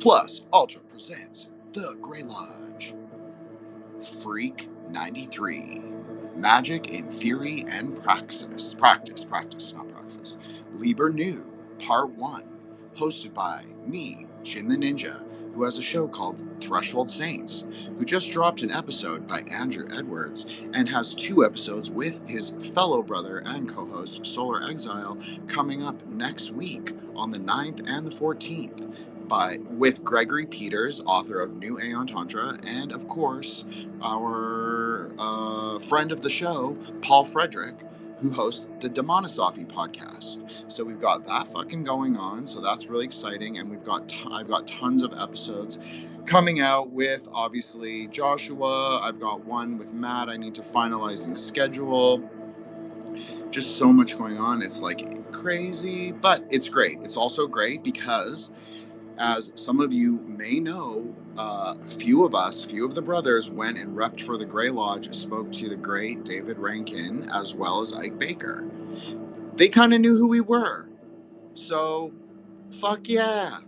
Plus, Ultra presents The Grey Lodge. Freak 93. Magic in Theory and Praxis. Practice, not praxis. Liber New, Part 1. Hosted by me, Jin the Ninja, who has a show called Threshold Saints, who just dropped an episode by Andrew Edwards, and has 2 episodes with his fellow brother and co-host Solar Exile coming up next week on the 9th and the 14th. With Gregory Peters, author of New Aeon Tantra, and of course, our friend of the show, Paul Frederick, who hosts the Demonosophy podcast. So we've got that fucking going on, so that's really exciting, and I've got tons of episodes coming out with, obviously, Joshua. I've got one with Matt. I need to finalize the schedule. Just so much going on. It's like crazy, but it's great. It's also great because, as some of you may know, few of the brothers went and repped for the Grey Lodge, spoke to the great David Rankin as well as Ike Baker. They kind of knew who we were. So, fuck yeah.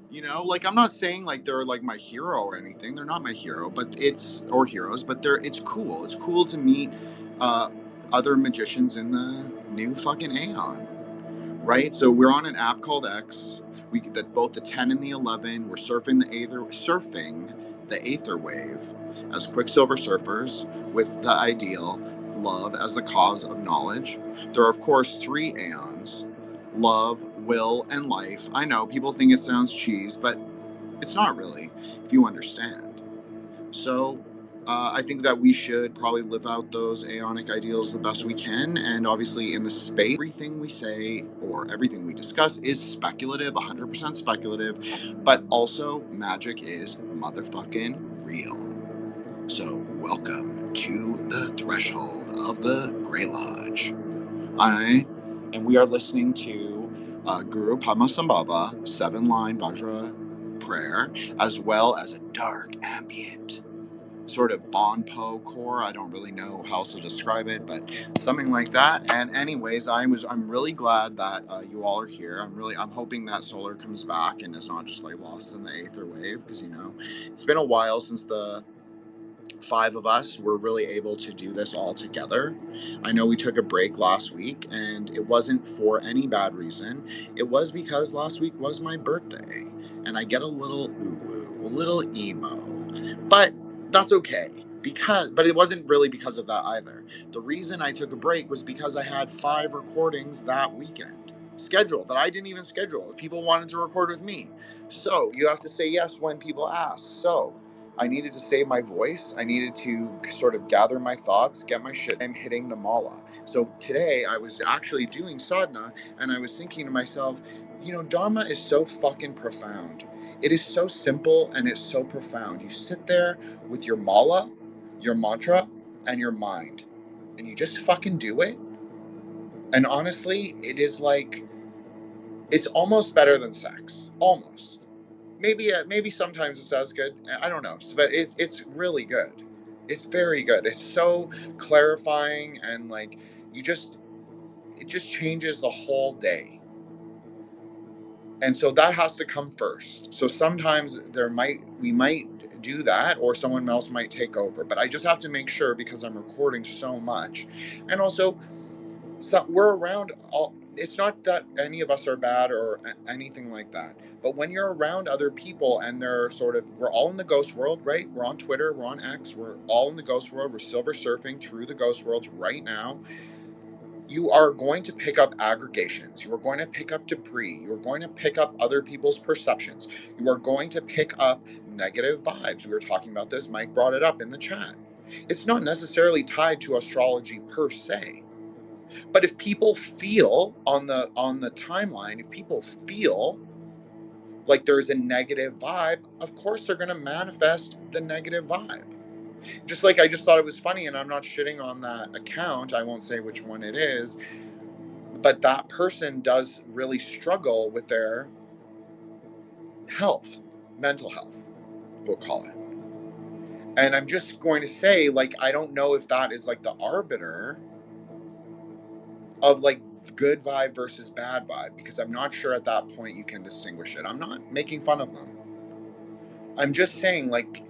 You know, like, I'm not saying like they're like my hero or anything. They're not my hero, or heroes, but it's cool. It's cool to meet other magicians in the new fucking Aeon. Right? So we're on an app called X. That both the 10 and the 11, we're surfing the Aether wave as Quicksilver surfers with the ideal, love as the cause of knowledge. There are, of course, 3 Aeons: love, will, and life. I know people think it sounds cheese, but it's not really, if you understand. So I think that we should probably live out those Aeonic ideals the best we can, and obviously in the space, everything we say or everything we discuss is speculative, 100% speculative, but also magic is motherfucking real. So welcome to the threshold of the Grey Lodge. And we are listening to Guru Padmasambhava 7-line Vajra prayer, as well as a dark ambient sort of Bonpo core. I don't really know how else to describe it, but something like that. And anyways, I'm really glad that you all are here. I'm hoping that Solar comes back and is not just like lost in the Aether wave, because it's been a while since the 5 of us were really able to do this all together. I know we took a break last week, and it wasn't for any bad reason. It was because last week was my birthday, and I get a little ooh-woo, a little emo. But that's okay, but it wasn't really because of that either. The reason I took a break was because I had 5 recordings that weekend scheduled that I didn't even schedule. People wanted to record with me. So you have to say yes when people ask. So I needed to save my voice. I needed to sort of gather my thoughts, get my shit. I'm hitting the mala. So today I was actually doing sadhana, and I was thinking to myself, Dharma is so fucking profound. It is so simple and it's so profound. You sit there with your mala, your mantra, and your mind, and you just fucking do it. And honestly, it is like, it's almost better than sex. Almost. Maybe sometimes it's as good. I don't know, but it's really good. It's very good. It's so clarifying, and like it just changes the whole day. And so that has to come first. So sometimes we might do that, or someone else might take over. But I just have to make sure, because I'm recording so much, and also we're around all. It's not that any of us are bad or anything like that, but when you're around other people and we're all in the ghost world, right? We're on Twitter, we're on X, we're all in the ghost world, we're silver surfing through the ghost worlds right now. You are going to pick up aggregations. You are going to pick up debris. You are going to pick up other people's perceptions. You are going to pick up negative vibes. We were talking about this. Mike brought it up in the chat. It's not necessarily tied to astrology per se. But if people feel on the timeline, if people feel like there's a negative vibe, of course they're going to manifest the negative vibe. Just like, I just thought it was funny, and I'm not shitting on that account. I won't say which one it is, but that person does really struggle with their health, mental health, we'll call it. And I'm just going to say, like, I don't know if that is like the arbiter of like good vibe versus bad vibe, because I'm not sure at that point you can distinguish it. I'm not making fun of them. I'm just saying, like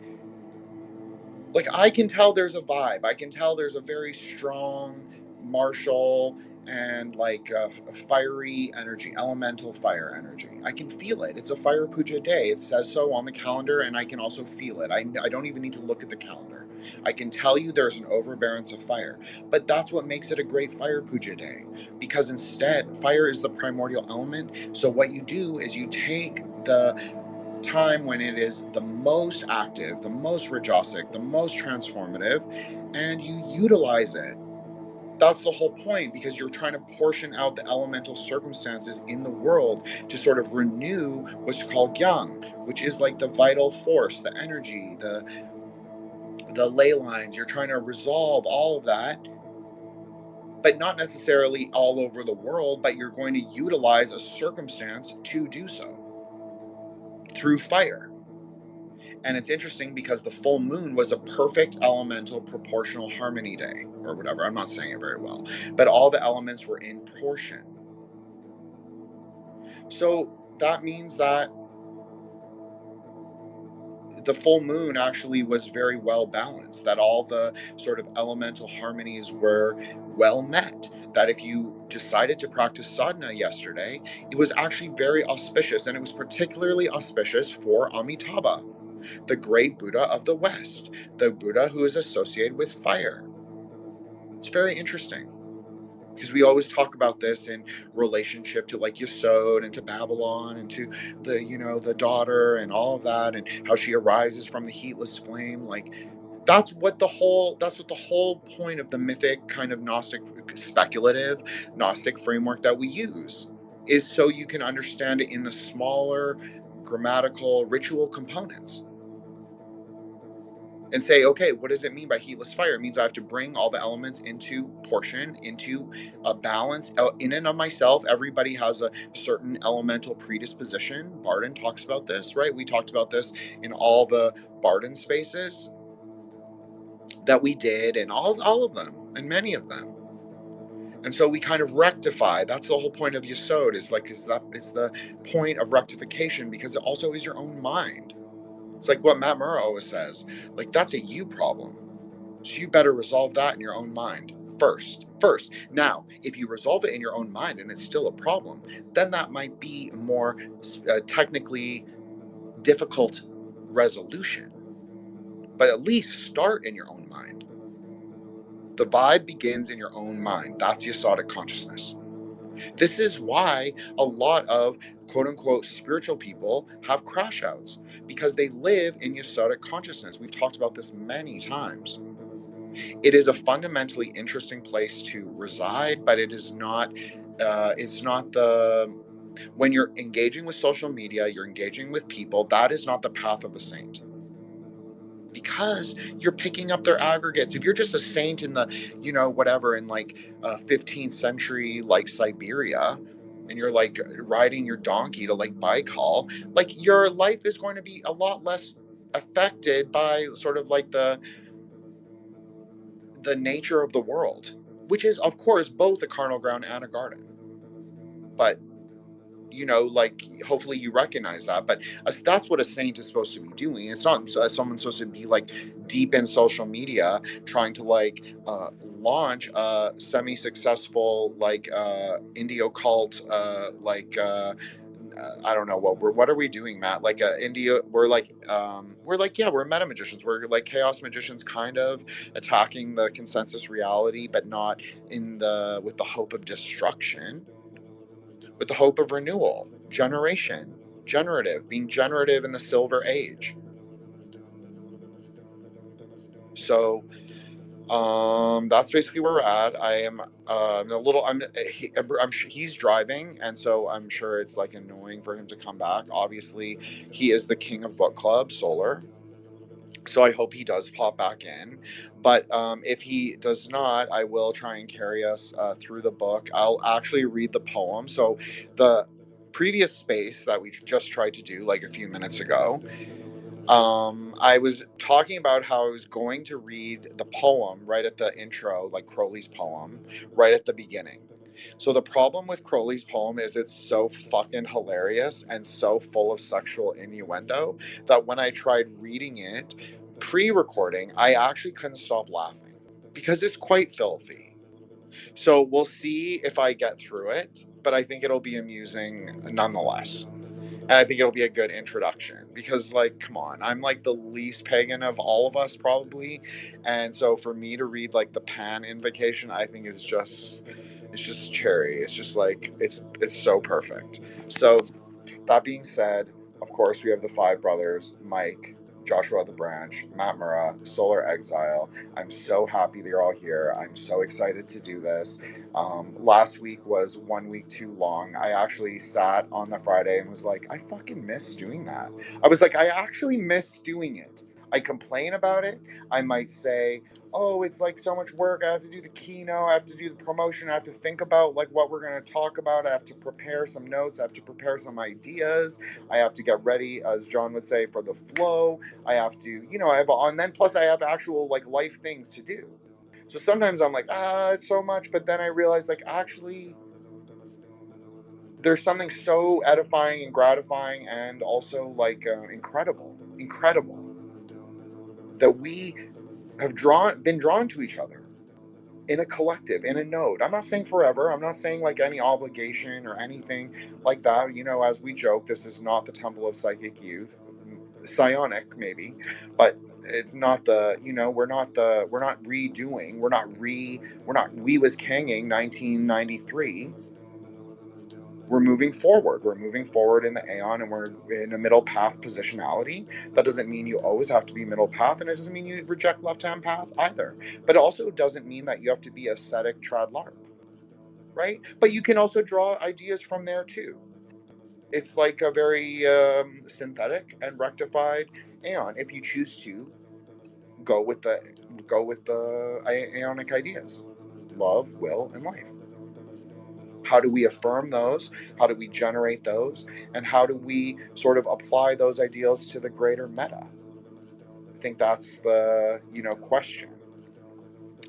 I can tell there's a vibe. I can tell there's a very strong martial and like a fiery energy, elemental fire energy. I can feel it. It's a fire puja day. It says so on the calendar, and I can also feel it. I don't even need to look at the calendar. I can tell you there's an overbearance of fire. But that's what makes it a great fire puja day, because instead, fire is the primordial element. So what you do is you take the time when it is the most active, the most rajasic, the most transformative, and you utilize it. That's the whole point, because you're trying to portion out the elemental circumstances in the world to sort of renew what's called yang, which is like the vital force, the energy, the ley lines. You're trying to resolve all of that, but not necessarily all over the world, but you're going to utilize a circumstance to do so through fire. And it's interesting because the full moon was a perfect elemental proportional harmony day, or whatever. I'm not saying it very well, but all the elements were in portion. So that means that the full moon actually was very well balanced, that all the sort of elemental harmonies were well met. That if you decided to practice sadhana yesterday, it was actually very auspicious, and it was particularly auspicious for Amitabha, the great Buddha of the West, the Buddha who is associated with fire. It's very interesting, because we always talk about this in relationship to like Yesod and to Babylon and to the, the daughter and all of that, and how she arises from the heatless flame. Like that's what the whole point of the mythic kind of Gnostic, speculative Gnostic framework that we use is, so you can understand it in the smaller grammatical ritual components and say, okay, what does it mean by heatless fire? It means I have to bring all the elements into portion, into a balance in and of myself. Everybody has a certain elemental predisposition. Barden talks about this, right? We talked about this in all the Barden spaces that we did, and all of them, and many of them. And so we kind of rectify. That's the whole point of Yesod, is it's the point of rectification, because it also is your own mind. It's like what Matt Murrow always says, like, that's a you problem. So you better resolve that in your own mind first. Now, if you resolve it in your own mind and it's still a problem, then that might be a more technically difficult resolution. But at least start in your own mind. The vibe begins in your own mind. That's Yasodic consciousness. This is why a lot of quote unquote spiritual people have crash outs, because they live in Yasodic consciousness. We've talked about this many times. It is a fundamentally interesting place to reside, but it is not. It's not the. When you're engaging with social media, you're engaging with people. That is not the path of the saint, because you're picking up their aggregates. If you're just a saint in the, whatever, in like 15th century, like Siberia, and you're like riding your donkey to like Baikal, like your life is going to be a lot less affected by sort of like the nature of the world, which is, of course, both a carnal ground and a garden. But, like, hopefully you recognize that. But that's what a saint is supposed to be doing. It's not someone's supposed to be, like, deep in social media trying to, like, launch a semi-successful, like, indie occult, I don't know what are we doing, Matt? Like India, yeah, we're meta magicians. We're like chaos magicians, kind of attacking the consensus reality, but not with the hope of destruction, with the hope of renewal, being generative in the silver age. So that's basically where we're at. I am a little. He's driving, and so I'm sure it's like annoying for him to come back. Obviously, he is the king of book club, Solar. So I hope he does pop back in. But if he does not, I will try and carry us through the book. I'll actually read the poem. So the previous space that we just tried to do like a few minutes ago, I was talking about how I was going to read the poem right at the intro, like Crowley's poem, right at the beginning. So the problem with Crowley's poem is it's so fucking hilarious and so full of sexual innuendo that when I tried reading it pre-recording, I actually couldn't stop laughing because it's quite filthy. So we'll see if I get through it, but I think it'll be amusing nonetheless. And I think it'll be a good introduction because, like, come on, I'm like the least pagan of all of us probably. And so for me to read like the Pan Invocation, I think is just, it's just cherry. It's just like, it's so perfect. So that being said, of course, we have the five brothers, Mike, Joshua the Branch, Matt Murrah, Solar Exile. I'm so happy they're all here. I'm so excited to do this. Last week was 1 week too long. I actually sat on the Friday and was like, I fucking miss doing that. I was like, I actually miss doing it. I complain about it. I might say, oh, it's like so much work. I have to do the keynote. I have to do the promotion. I have to think about like what we're going to talk about. I have to prepare some notes. I have to prepare some ideas. I have to get ready, as John would say, for the flow. I have to, I have, and then plus I have actual like life things to do. So sometimes I'm like, it's so much. But then I realize like, actually, there's something so edifying and gratifying and also like incredible that we have been drawn to each other in a collective, in a node. I'm not saying forever. I'm not saying like any obligation or anything like that. As we joke, this is not the Temple of Psychic Youth. Psionic, maybe, but it's not the, we're not redoing, we're not We Was Kanging 1993. We're moving forward. We're moving forward in the Aeon, and we're in a middle path positionality. That doesn't mean you always have to be middle path, and it doesn't mean you reject left-hand path either. But it also doesn't mean that you have to be ascetic trad larp, right? But you can also draw ideas from there too. It's like a very synthetic and rectified Aeon if you choose to go with the Aeonic ideas: love, will, and life. How do we affirm those? How do we generate those? And how do we sort of apply those ideals to the greater meta? I think that's the, question.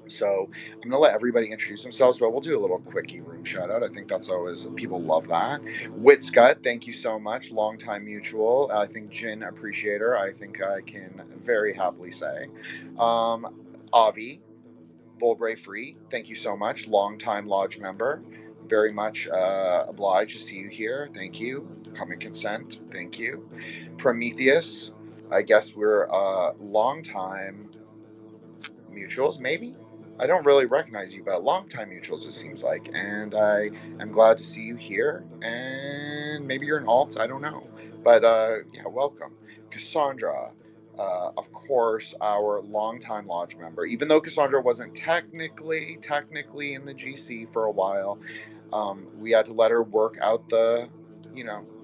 So I'm going to let everybody introduce themselves, but we'll do a little quickie room shout out. I think that's always, people love that. Witscut, thank you so much. Longtime mutual. I think Jin appreciator, I think I can very happily say. Avi, Bullbray Free, thank you so much. Longtime lodge member. Very much obliged to see you here. Thank you. Common consent. Thank you. Prometheus, I guess we're long time mutuals, maybe? I don't really recognize you, but long time mutuals, it seems like. And I am glad to see you here. And maybe you're an alt, I don't know. But yeah, welcome. Cassandra, of course, our longtime lodge member. Even though Cassandra wasn't technically in the GC for a while, we had to let her work out the,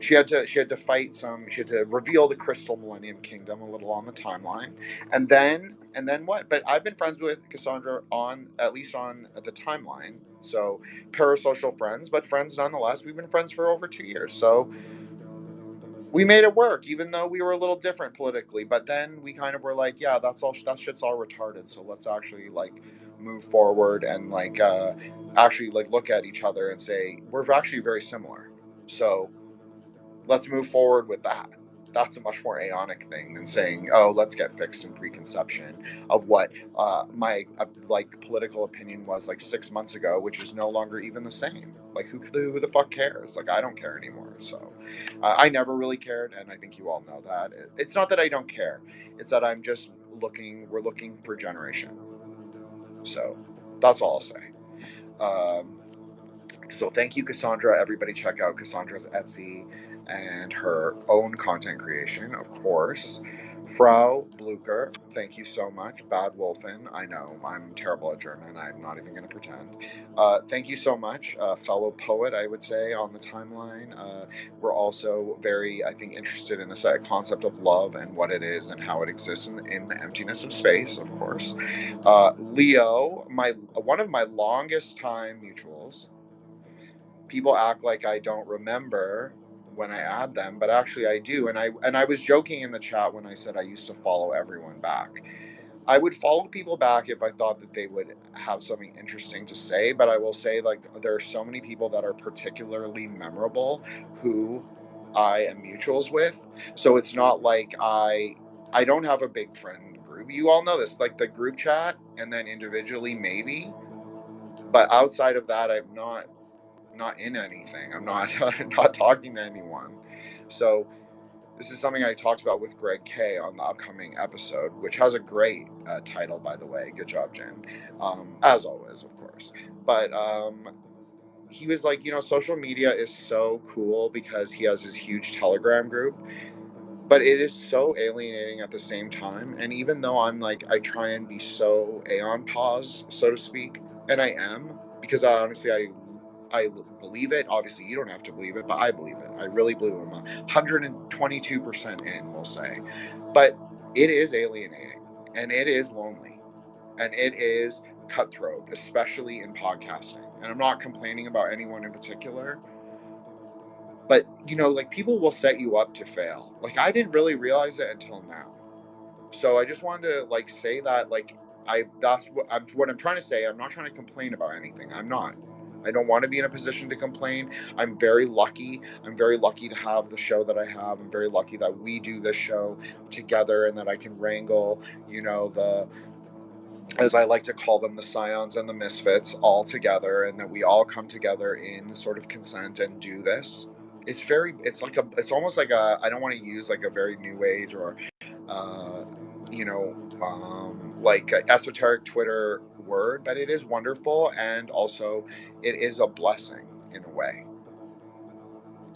she had to fight some. She had to reveal the Crystal Millennium Kingdom a little on the timeline, and then what? But I've been friends with Cassandra at least on the timeline, so parasocial friends, but friends nonetheless. We've been friends for over 2 years, so we made it work, even though we were a little different politically. But then we kind of were like, yeah, that shit's all retarded. So let's actually like move forward and like actually like look at each other and say we're actually very similar. So let's move forward with that. That's a much more Aeonic thing than saying, oh, let's get fixed in preconception of what my like political opinion was like 6 months ago, which is no longer even the same. Like who the fuck cares? Like I don't care anymore. So I never really cared, and I think you all know that. It's not that I don't care. It's that I'm just we're looking for generation. So that's all I'll say. So thank you, Cassandra. Everybody check out Cassandra's Etsy and her own content creation, of course. Frau Blucher, thank you so much. Bad Wolfen, I know, I'm terrible at German. I'm not even going to pretend. Thank you so much. Fellow poet, I would say, on the timeline. We're also very, I think, interested in this concept of love and what it is and how it exists in the emptiness of space, of course. Leo, one of my longest time mutuals. People act like I don't remember when I add them, but actually I do. And I was joking in the chat when I said I used to follow everyone back. I would follow people back if I thought that they would have something interesting to say, but I will say, like, there are so many people that are particularly memorable who I am mutuals with. So it's not like I don't have a big friend group. You all know this, like the group chat, and then individually maybe, but outside of that, I'm not in anything. I'm not not talking to anyone. So this is something I talked about with Greg K on the upcoming episode, which has a great title, by the way. Good job, Jen. As always, of course. But he was like, social media is so cool because he has this huge Telegram group, but it is so alienating at the same time. And even though I'm like, I try and be so aeon pause, so to speak, and I am, because I believe it. Obviously, you don't have to believe it, but I believe it. I really believe I'm 122% in, we'll say. But it is alienating, and it is lonely, and it is cutthroat, especially in podcasting. And I'm not complaining about anyone in particular, but like people will set you up to fail. Like I didn't really realize it until now. So I just wanted to like say that like that's what I'm trying to say. I'm not trying to complain about anything. I'm not. I don't want to be in a position to complain. I'm very lucky. I'm very lucky to have the show that I have. I'm very lucky that we do this show together and that I can wrangle, the, as I like to call them, the scions and the misfits all together, and that we all come together in sort of consent and do this. It's almost like I don't want to use like a very new age or uh, like an esoteric Twitter word, but it is wonderful, and also it is a blessing in a way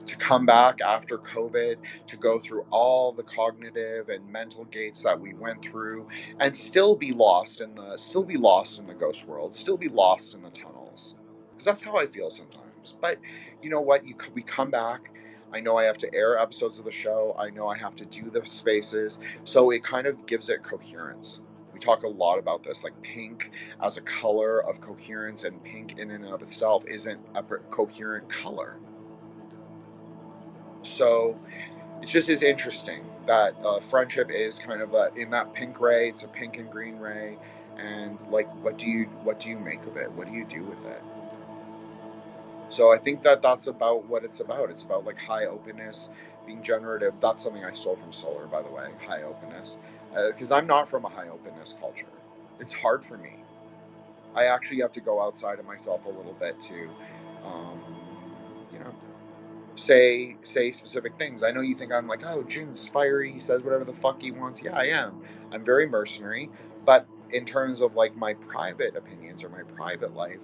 to come back after COVID, to go through all the cognitive and mental gates that we went through, and still be lost in the ghost world, still be lost in the tunnels, because that's how I feel sometimes. But you know what? We come back. I know I have to air episodes of the show. I know I have to do the spaces, so it kind of gives it coherence. We talk a lot about this, like pink as a color of coherence, and pink in and of itself isn't a coherent color. So it just is interesting that friendship is kind of in that pink ray. It's a pink and green ray, and like, what do you make of it? What do you do with it? So I think that that's about what it's about. It's about like high openness, being generative. That's something I stole from Solar, by the way. High openness, because I'm not from a high openness culture. It's hard for me. I actually have to go outside of myself a little bit to, um, you know, say specific things. I know you think I'm like, oh, Jin's fiery. He says whatever the fuck he wants. Yeah, I am. I'm very mercenary, but in terms of like my private opinions or my private life,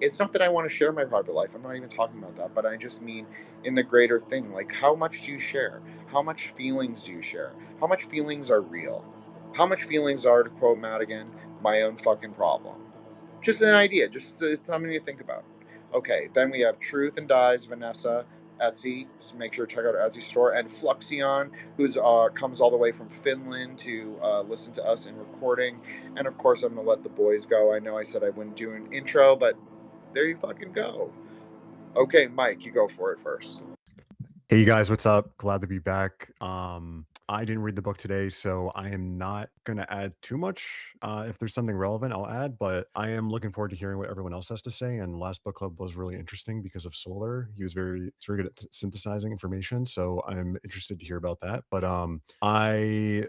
it's not that I want to share my private life. I'm not even talking about that, but I just mean in the greater thing. Like, how much do you share? How much feelings do you share? How much feelings are real? How much feelings are, to quote Madigan, my own fucking problem? Just an idea, just something to think about. Okay, then we have Truth and Dies, Vanessa, Etsy. So make sure to check out our Etsy store, and Fluxion, who's comes all the way from Finland to listen to us in recording. And of course, I'm gonna let the boys go. I know I said I wouldn't do an intro, but there you fucking go. Okay, Mike, you go for it first. Hey you guys, what's up? Glad to be back. I didn't read the book today, so I am not gonna add too much. If there's something relevant, I'll add, but I am looking forward to hearing what everyone else has to say. And last book club was really interesting because of Solar. It's very good at synthesizing information, so I'm interested to hear about that. But I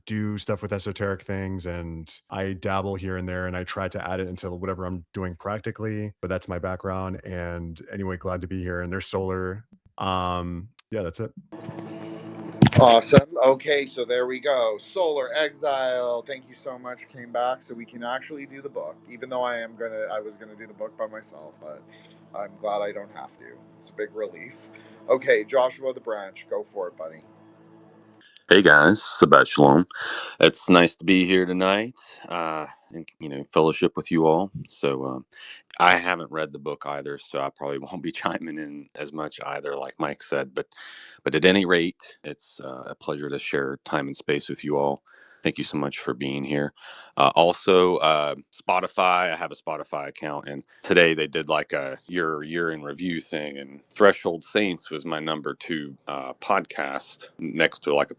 do stuff with esoteric things, and I dabble here and there, and I try to add it into whatever I'm doing practically. But that's my background. And anyway, glad to be here. And there's Solar. Yeah, that's it. Awesome. Okay, so there we go. Solar Exile. Thank you so much. Came back so we can actually do the book. Even though I was gonna do the book by myself, but I'm glad I don't have to. It's a big relief. Okay, Joshua the Branch, go for it, buddy. Hey guys, Sebastian. It's nice to be here tonight, and fellowship with you all. So I haven't read the book either, so I probably won't be chiming in as much either, like Mike said. But at any rate, it's a pleasure to share time and space with you all. Thank you so much for being here. Also, Spotify. I have a Spotify account, and today they did like a year in review thing, and Threshold Saints was my number 2 podcast next to like a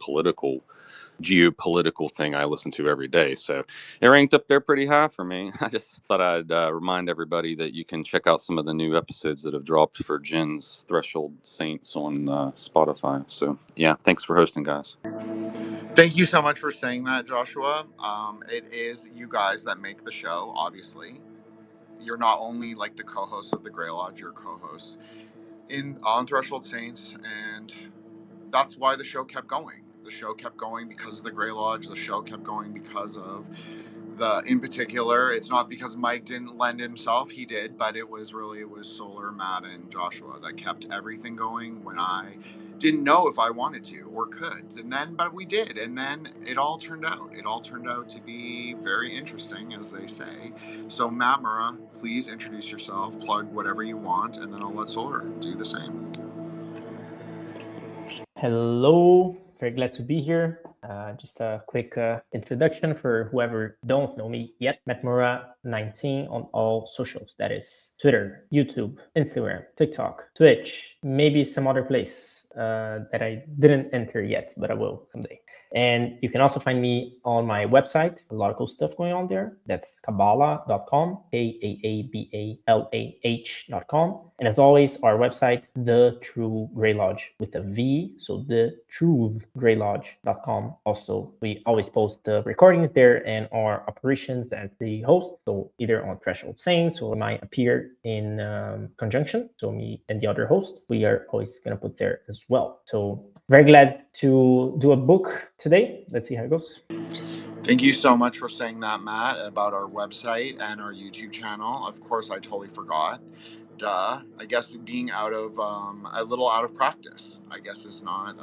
geopolitical thing I listen to every day. So it ranked up there pretty high for me. I just thought I'd remind everybody that you can check out some of the new episodes that have dropped for Jin's Threshold Saints on Spotify. So yeah, thanks for hosting, guys. Thank you so much for saying that, Joshua. It is you guys that make the show, obviously. You're not only like the co-host of the Grey Lodge, you're co-hosts on Threshold Saints, and that's why the show kept going. The show kept going because of the Grey Lodge. The show kept going because of in particular, it's not because Mike didn't lend himself, he did, but it was Solar, Matt, and Joshua that kept everything going when I didn't know if I wanted to or could. But we did, and then it all turned out to be very interesting, as they say. So Matt Murrah, please introduce yourself, plug whatever you want, and then I'll let Solar do the same. Hello, very glad to be here. Just a quick introduction for whoever don't know me yet. Metmura19 on all socials. That is Twitter, YouTube, Instagram, TikTok, Twitch, maybe some other place that I didn't enter yet, but I will someday. And you can also find me on my website. A lot of cool stuff going on there. That's Kabbalah.com, KAABALAH.com. And as always, our website, The True Grey Lodge with a V. So The True Grey Lodge.com. Also, we always post the recordings there and our operations as the host. So either on Threshold Saints or might appear in conjunction. So me and the other host, we are always going to put there as well. So very glad to do a book today. Let's see how it goes. Thank you so much for saying that, Matt, about our website and our YouTube channel. Of course, I totally forgot. Duh. I guess being a little out of practice, I guess is not.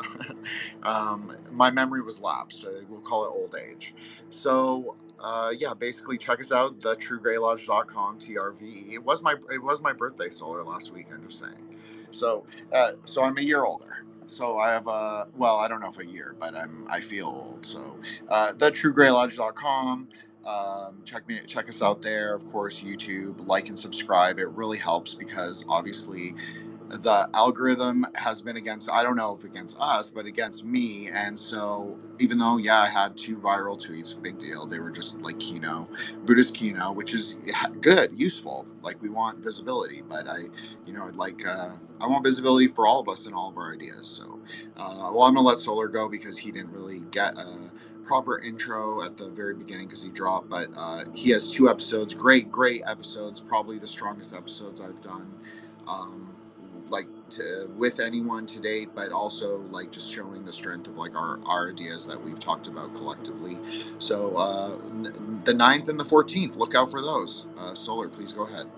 My memory was lapsed. We'll call it old age. So, basically check us out, thetruegraylodge.com, TRVE. It was my birthday, Solar, last week, I'm just saying. So I'm a year older. So I have I don't know if a year, but I feel old. So thetruegraylodge.com. Check us out there. Of course, YouTube, like and subscribe. It really helps because obviously the algorithm has been against, I don't know if against us, but against me. And so even though, I had 2 viral tweets, big deal. They were just like Buddhist Kino, which is good, useful. Like we want visibility, but I want visibility for all of us and all of our ideas. So, I'm going to let Solar go because he didn't really get a proper intro at the very beginning because he dropped, but he has 2 episodes, great episodes, probably the strongest episodes I've done. With anyone to date, but also like just showing the strength of like our ideas that we've talked about collectively. So the 9th and the 14th, look out for those. Solar, please go ahead.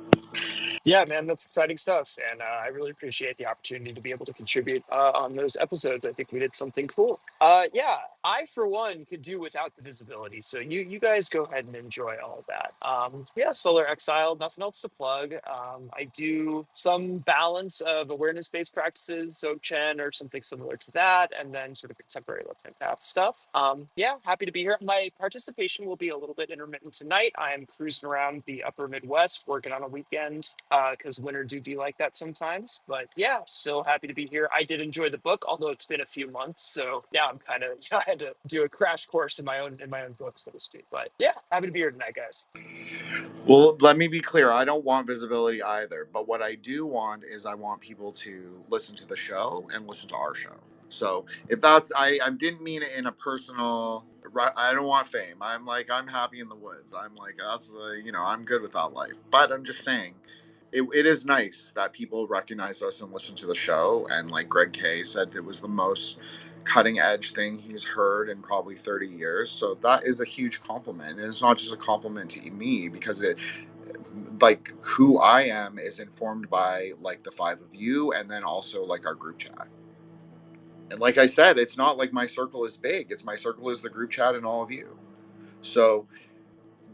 Yeah, man, that's exciting stuff. And I really appreciate the opportunity to be able to contribute on those episodes. I think we did something cool. I, for one, could do without the visibility. So you guys go ahead and enjoy all of that. Solar Exile, nothing else to plug. I do some balance of awareness-based practices, Dzogchen or something similar to that, and then sort of contemporary left and path stuff. Happy to be here. My participation will be a little bit intermittent tonight. I am cruising around the upper Midwest, working on a weekend. Because winter do be like that sometimes. But yeah, still happy to be here. I did enjoy the book, although it's been a few months. So yeah, I'm kind of I had to do a crash course in my own book, so to speak. But yeah, happy to be here tonight, guys. Well, let me be clear. I don't want visibility either. But what I do want is I want people to listen to the show and listen to our show. So if that's, I didn't mean it in a personal, I don't want fame. I'm happy in the woods. I'm like, that's, I'm good with that life. But I'm just saying, it is nice that people recognize us and listen to the show. And like Greg K said, it was the most cutting edge thing he's heard in probably 30 years. So that is a huge compliment. And it's not just a compliment to me because it, like, who I am is informed by like the 5 of you and then also like our group chat. And like I said, it's not like my circle is big. My circle is the group chat and all of you. So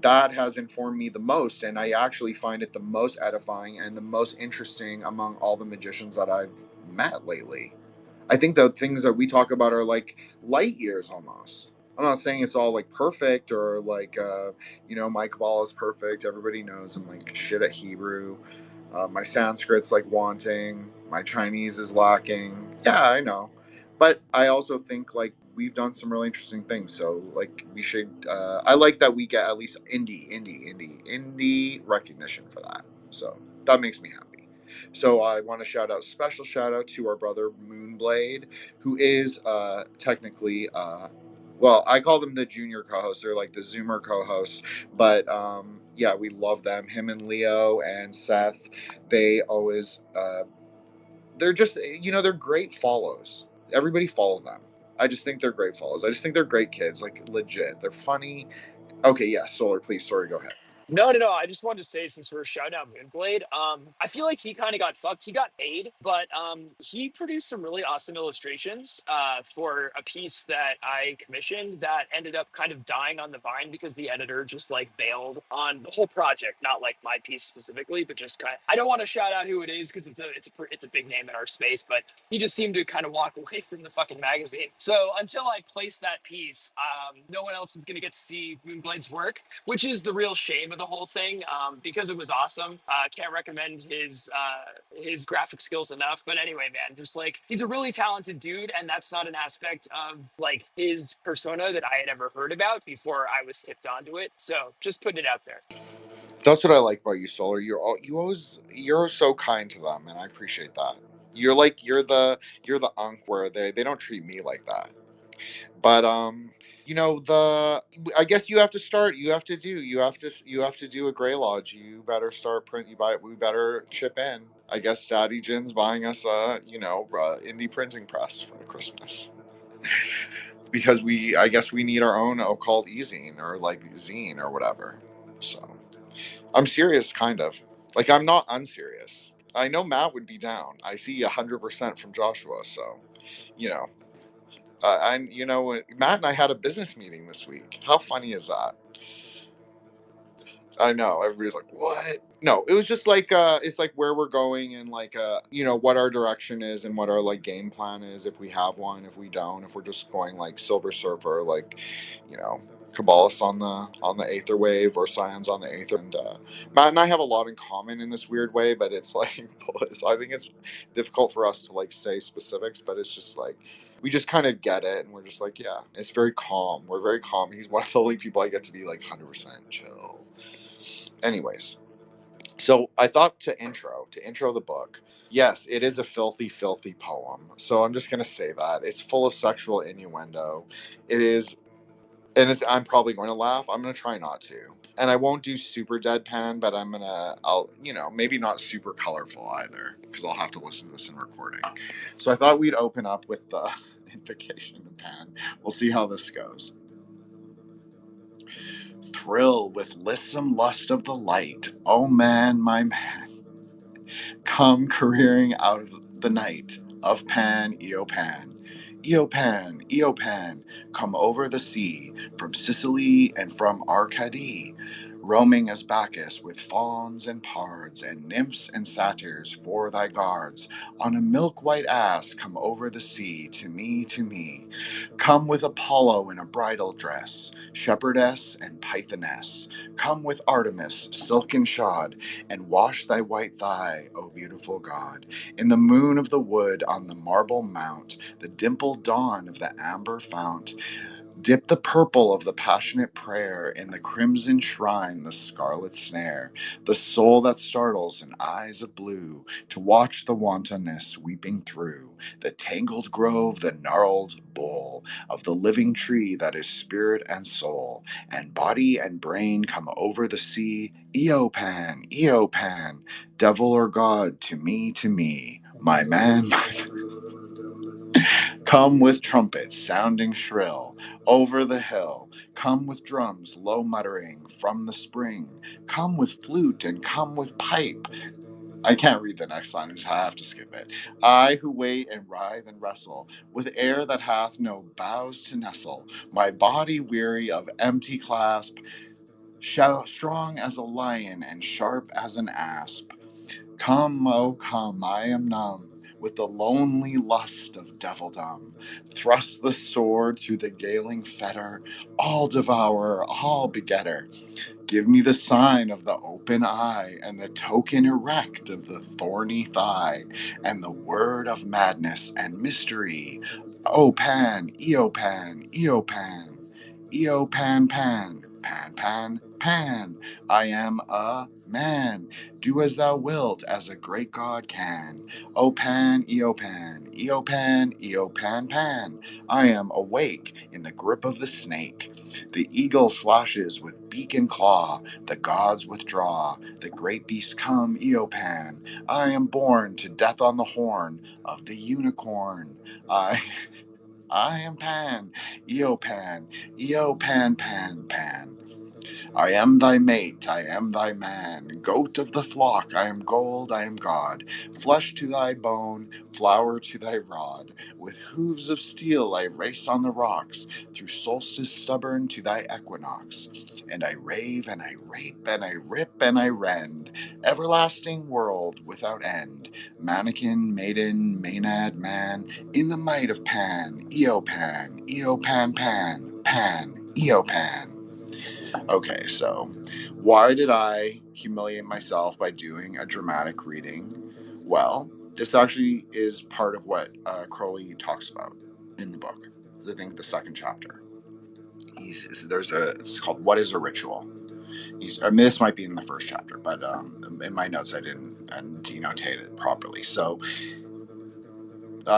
that has informed me the most, and I actually find it the most edifying and the most interesting among all the magicians that I've met lately. I think the things that we talk about are like light years almost. I'm not saying it's all like perfect or like my Kabbalah is perfect. Everybody knows I'm like shit at Hebrew. My Sanskrit's like wanting. My Chinese is lacking. Yeah, I know, but I also think like we've done some really interesting things. So like we should. I like that we get at least indie recognition for that. So that makes me happy. So I want to special shout out to our brother Moonblade, who is technically well, I call them the junior co-hosts. They're like the Zoomer co-hosts, but yeah, we love them. Him and Leo and Seth, they always they're just they're great follows. Everybody follow them. I just think they're great follows. I just think they're great kids, like legit. They're funny. Okay, yeah, Solar, please, sorry, go ahead. No. I just wanted to say, since we're shouting out Moonblade, I feel like he kind of got fucked. He got paid, but he produced some really awesome illustrations for a piece that I commissioned that ended up kind of dying on the vine because the editor just like bailed on the whole project. Not like my piece specifically, but just kind of. I don't want to shout out who it is because it's a big name in our space, but he just seemed to kind of walk away from the fucking magazine. So until I place that piece, no one else is gonna get to see Moonblade's work, which is the real shame of the whole thing, because it was awesome. Can't recommend his graphic skills enough. But anyway, man, just like he's a really talented dude, and that's not an aspect of like his persona that I had ever heard about before I was tipped onto it. So just putting it out there. That's what I like about you, Solar. You're so kind to them, and I appreciate that. You're the unk where they don't treat me like that. But I guess you have to start. You have to do a Grey Lodge. You better start print. We better chip in. I guess Daddy Jin's buying us indie printing press for the Christmas. Because I guess we need our own occult e-zine or like zine or whatever. So I'm serious, kind of. Like I'm not unserious. I know Matt would be down. I see 100% from Joshua. So, you know, Matt and I had a business meeting this week. How funny is that? I know everybody's like, "What?" No, it was just like it's like where we're going and like what our direction is and what our like game plan is if we have one, if we don't, if we're just going like Silver Surfer, like you know, Kabbalists on the Aether wave or Scions on the Aether. And Matt and I have a lot in common in this weird way, but it's like I think it's difficult for us to like say specifics, but it's just like we just kind of get it, and we're just like, yeah, it's very calm. We're very calm. He's one of the only people I get to be like 100% chill. Anyways, so I thought to intro the book. Yes, it is a filthy, filthy poem. So I'm just gonna say that it's full of sexual innuendo. It is, and I'm probably going to laugh. I'm gonna try not to, and I won't do super deadpan, but I'll maybe not super colorful either because I'll have to listen to this in recording. So I thought we'd open up with the invocation of Pan. We'll see how this goes. Thrill with lissome lust of the light, oh man, my man, come careering out of the night of Pan, Eopan. Eopan, Eopan, come over the sea, from Sicily and from Arcady, roaming as Bacchus with fauns and pards, and nymphs and satyrs for thy guards, on a milk-white ass come over the sea, to me, to me. Come with Apollo in a bridal dress, shepherdess and pythoness, come with Artemis, silken shod, and wash thy white thigh, O beautiful God, in the moon of the wood on the marble mount, the dimpled dawn of the amber fount. Dip the purple of the passionate prayer in the crimson shrine, the scarlet snare, the soul that startles in eyes of blue, to watch the wantonness weeping through the tangled grove, the gnarled bole of the living tree that is spirit and soul, and body and brain come over the sea. Eopan, Eopan, devil or god, to me, my man, come with trumpets sounding shrill over the hill. Come with drums low muttering from the spring. Come with flute and come with pipe. I can't read the next line, I have to skip it. I who wait and writhe and wrestle with air that hath no boughs to nestle, my body weary of empty clasp, strong as a lion and sharp as an asp. Come, oh come, I am numb with the lonely lust of devildom. Thrust the sword through the galing fetter, all devourer, all begetter. Give me the sign of the open eye, and the token erect of the thorny thigh, and the word of madness and mystery. O Pan, Eopan, Eopan, Eopan, Pan, Pan, Pan, Pan. I am a man. Do as thou wilt, as a great God can. O Pan, Eopan, Eopan, Eopan, Pan. I am awake in the grip of the snake. The eagle flashes with beak and claw. The gods withdraw. The great beasts come, Eopan. I am born to death on the horn of the unicorn. I am Pan, Eopan, Eopan, Pan, Pan. I am thy mate, I am thy man, goat of the flock, I am gold, I am God, flesh to thy bone, flower to thy rod, with hooves of steel I race on the rocks, through solstice stubborn to thy equinox, and I rave and I rape and I rip and I rend, everlasting world without end, mannequin, maiden, maenad, man, in the might of Pan, Eopan, Eopan, Pan, Pan, Eopan. Okay, so why did I humiliate myself by doing a dramatic reading? Well, this actually is part of what Crowley talks about in the book. I think the second chapter. It's called "What is a Ritual." This might be in the first chapter, but in my notes I didn't denotate it properly. So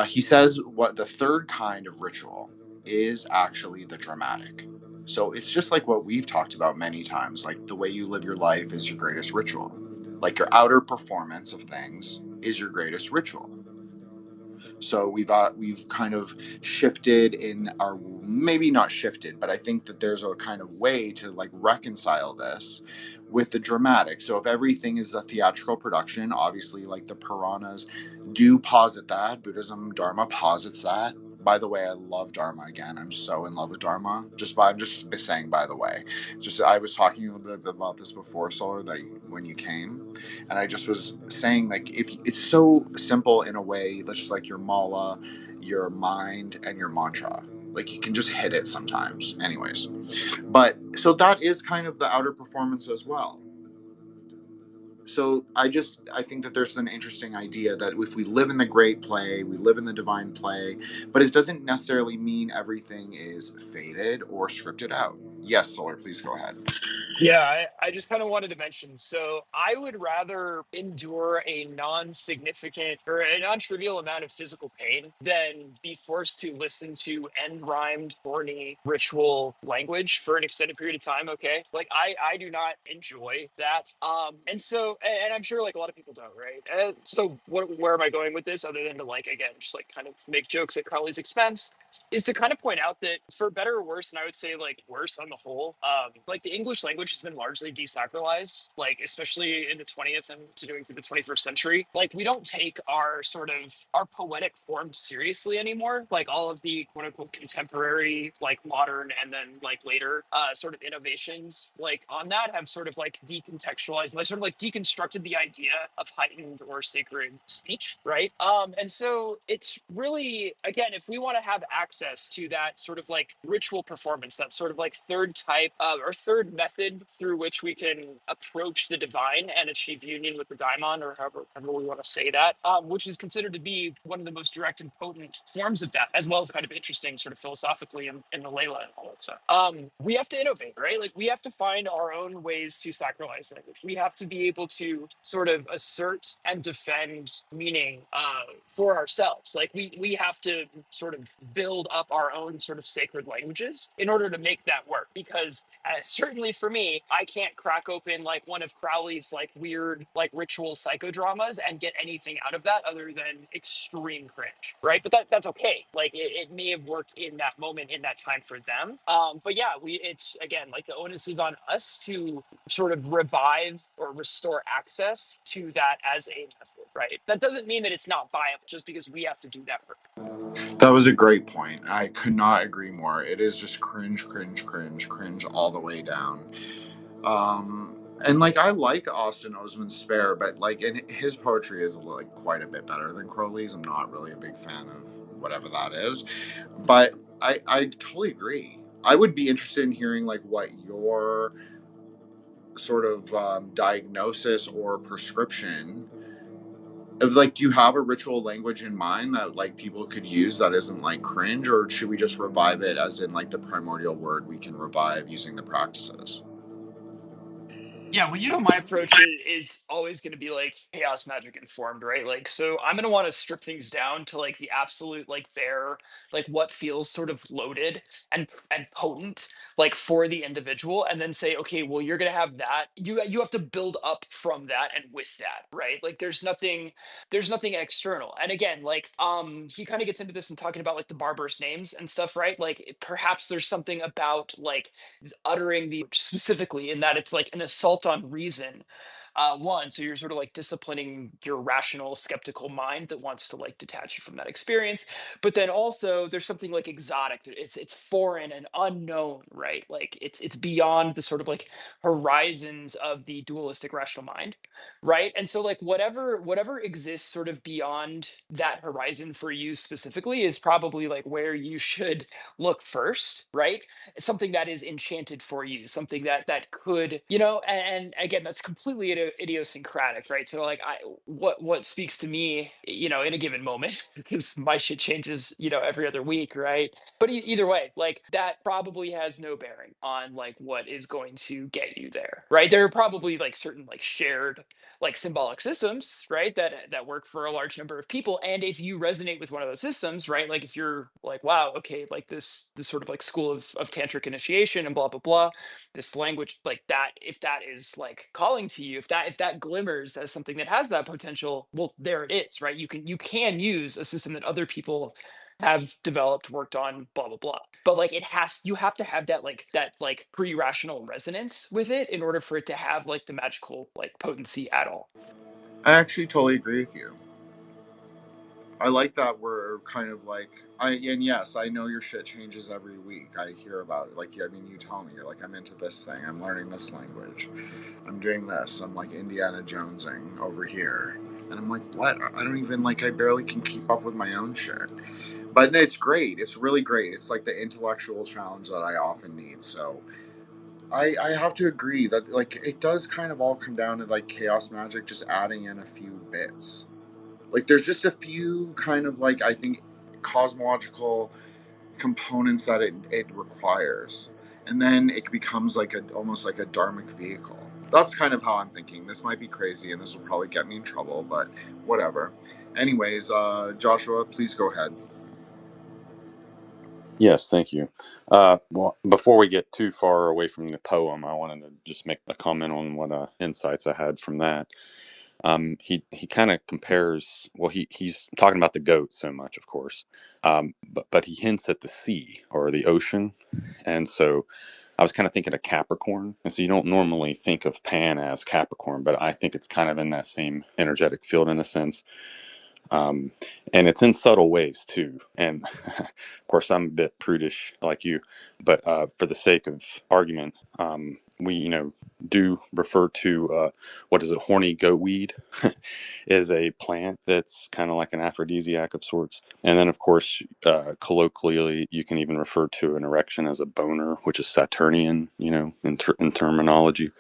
he says what the third kind of ritual is actually the dramatic. So it's just like what we've talked about many times, like the way you live your life is your greatest ritual. Like your outer performance of things is your greatest ritual. So we've kind of shifted in our, maybe not shifted, but I think that there's a kind of way to like reconcile this with the dramatic. So if everything is a theatrical production, obviously like the Puranas do posit that, Buddhism, Dharma posits that. By the way, I love Dharma again. I'm so in love with Dharma. I'm just saying, by the way. Just I was talking a little bit about this before, Solar, that when you came, and I just was saying, like, if it's so simple in a way, that's just like your mala, your mind, and your mantra. Like you can just hit it sometimes. Anyways, but so that is kind of the outer performance as well. So I think that there's an interesting idea that if we live in the great play, we live in the divine play, but it doesn't necessarily mean everything is fated or scripted out. Yes, Solar, please go ahead. Yeah, I just kind of wanted to mention. So I would rather endure a non-significant or a non-trivial amount of physical pain than be forced to listen to end-rhymed, corny ritual language for an extended period of time. Okay, like I do not enjoy that. And I'm sure like a lot of people don't, right? So where am I going with this? Other than to like again, just like kind of make jokes at Crowley's expense, is to kind of point out that for better or worse, and I would say like worse on the whole, like the English language has been largely desacralized, like especially in the 20th and continuing through the 21st century. Like we don't take our sort of our poetic form seriously anymore. Like all of the quote unquote contemporary, like modern, and then like later sort of innovations, like on that have sort of like decontextualized, like sort of like deconstructed the idea of heightened or sacred speech, right? And so it's really, again, if we want to have access to that sort of like ritual performance, that sort of like third type or third method through which we can approach the divine and achieve union with the daimon, or however we want to say that, which is considered to be one of the most direct and potent forms of that, as well as kind of interesting sort of philosophically in the Layla and all that stuff. We have to innovate, right? Like we have to find our own ways to sacralize language. We have to be able to sort of assert and defend meaning for ourselves. Like we have to sort of build up our own sort of sacred languages in order to make that work. Because certainly for me, I can't crack open like one of Crowley's like weird like ritual psychodramas and get anything out of that other than extreme cringe, right? But that's okay. Like it may have worked in that moment in that time for them. But yeah, it's again like the onus is on us to sort of revive or restore access to that as a method, right? That doesn't mean that it's not viable just because we have to do that work. That was a great point. I could not agree more. It is just cringe all the way down. And like I like Austin Osman Spare, but like and his poetry is like quite a bit better than Crowley's. I'm not really a big fan of whatever that is, but I totally agree. I would be interested in hearing like what your sort of diagnosis or prescription of like, do you have a ritual language in mind that like people could use that isn't like cringe, or should we just revive it as in like the primordial word we can revive using the practices? Yeah, well, my approach is always going to be like chaos magic informed, right? Like, so I'm going to want to strip things down to like the absolute, like bare, like what feels sort of loaded and potent, like for the individual, and then say, okay, well, you're going to have that. You have to build up from that and with that, right? Like, there's nothing external. And again, like, he kind of gets into this and talking about like the barbarous names and stuff, right? Like, perhaps there's something about like uttering the specifically in that it's like an assault on reason. One, so you're sort of like disciplining your rational skeptical mind that wants to like detach you from that experience, but then also there's something like exotic, it's foreign and unknown, right? Like it's beyond the sort of like horizons of the dualistic rational mind, right? And so like whatever exists sort of beyond that horizon for you specifically is probably like where you should look first, right? Something that is enchanted for you, something that could, and again, that's completely idiosyncratic, right? So like what speaks to me, in a given moment, because my shit changes, every other week, right? But either way, like that probably has no bearing on like what is going to get you there, right? There are probably like certain like shared like symbolic systems, right, that work for a large number of people, and if you resonate with one of those systems, right, like if you're like, wow, okay, like this sort of like school of tantric initiation and blah blah blah, this language like that, if that is like calling to you, if that glimmers as something that has that potential, well, there it is, right? You can use a system that other people have developed, worked on, blah blah blah. But like you have to have that pre-rational resonance with it in order for it to have like the magical like potency at all. I actually totally agree with you. I like that we're kind of like and yes, I know your shit changes every week. I hear about it. Like, I mean, you tell me, you're like, I'm into this thing. I'm learning this language. I'm doing this. I'm like Indiana Jonesing over here, and I'm like, what? I don't even like. I barely can keep up with my own shit. But it's great. It's really great. It's like the intellectual challenge that I often need. So I have to agree that like it does kind of all come down to like chaos magic, just adding in a few bits. Like there's just a few kind of like I think cosmological components that it requires, and then it becomes like almost like a dharmic vehicle. That's kind of how I'm thinking. This might be crazy, and this will probably get me in trouble, but whatever. Anyways, Joshua, please go ahead. Yes, thank you. Well, before we get too far away from the poem, I wanted to just make a comment on what insights I had from that. He kind of compares. Well, he's talking about the goat so much, of course, but he hints at the sea or the ocean, and so I was kind of thinking of Capricorn, and so you don't normally think of Pan as Capricorn, but I think it's kind of in that same energetic field in a sense. Um, and it's in subtle ways too. And of course, I'm a bit prudish like you, but for the sake of argument, we do refer to what is it, horny goat weed, is a plant that's kind of like an aphrodisiac of sorts. And then, of course, colloquially, you can even refer to an erection as a boner, which is Saturnian, in terminology.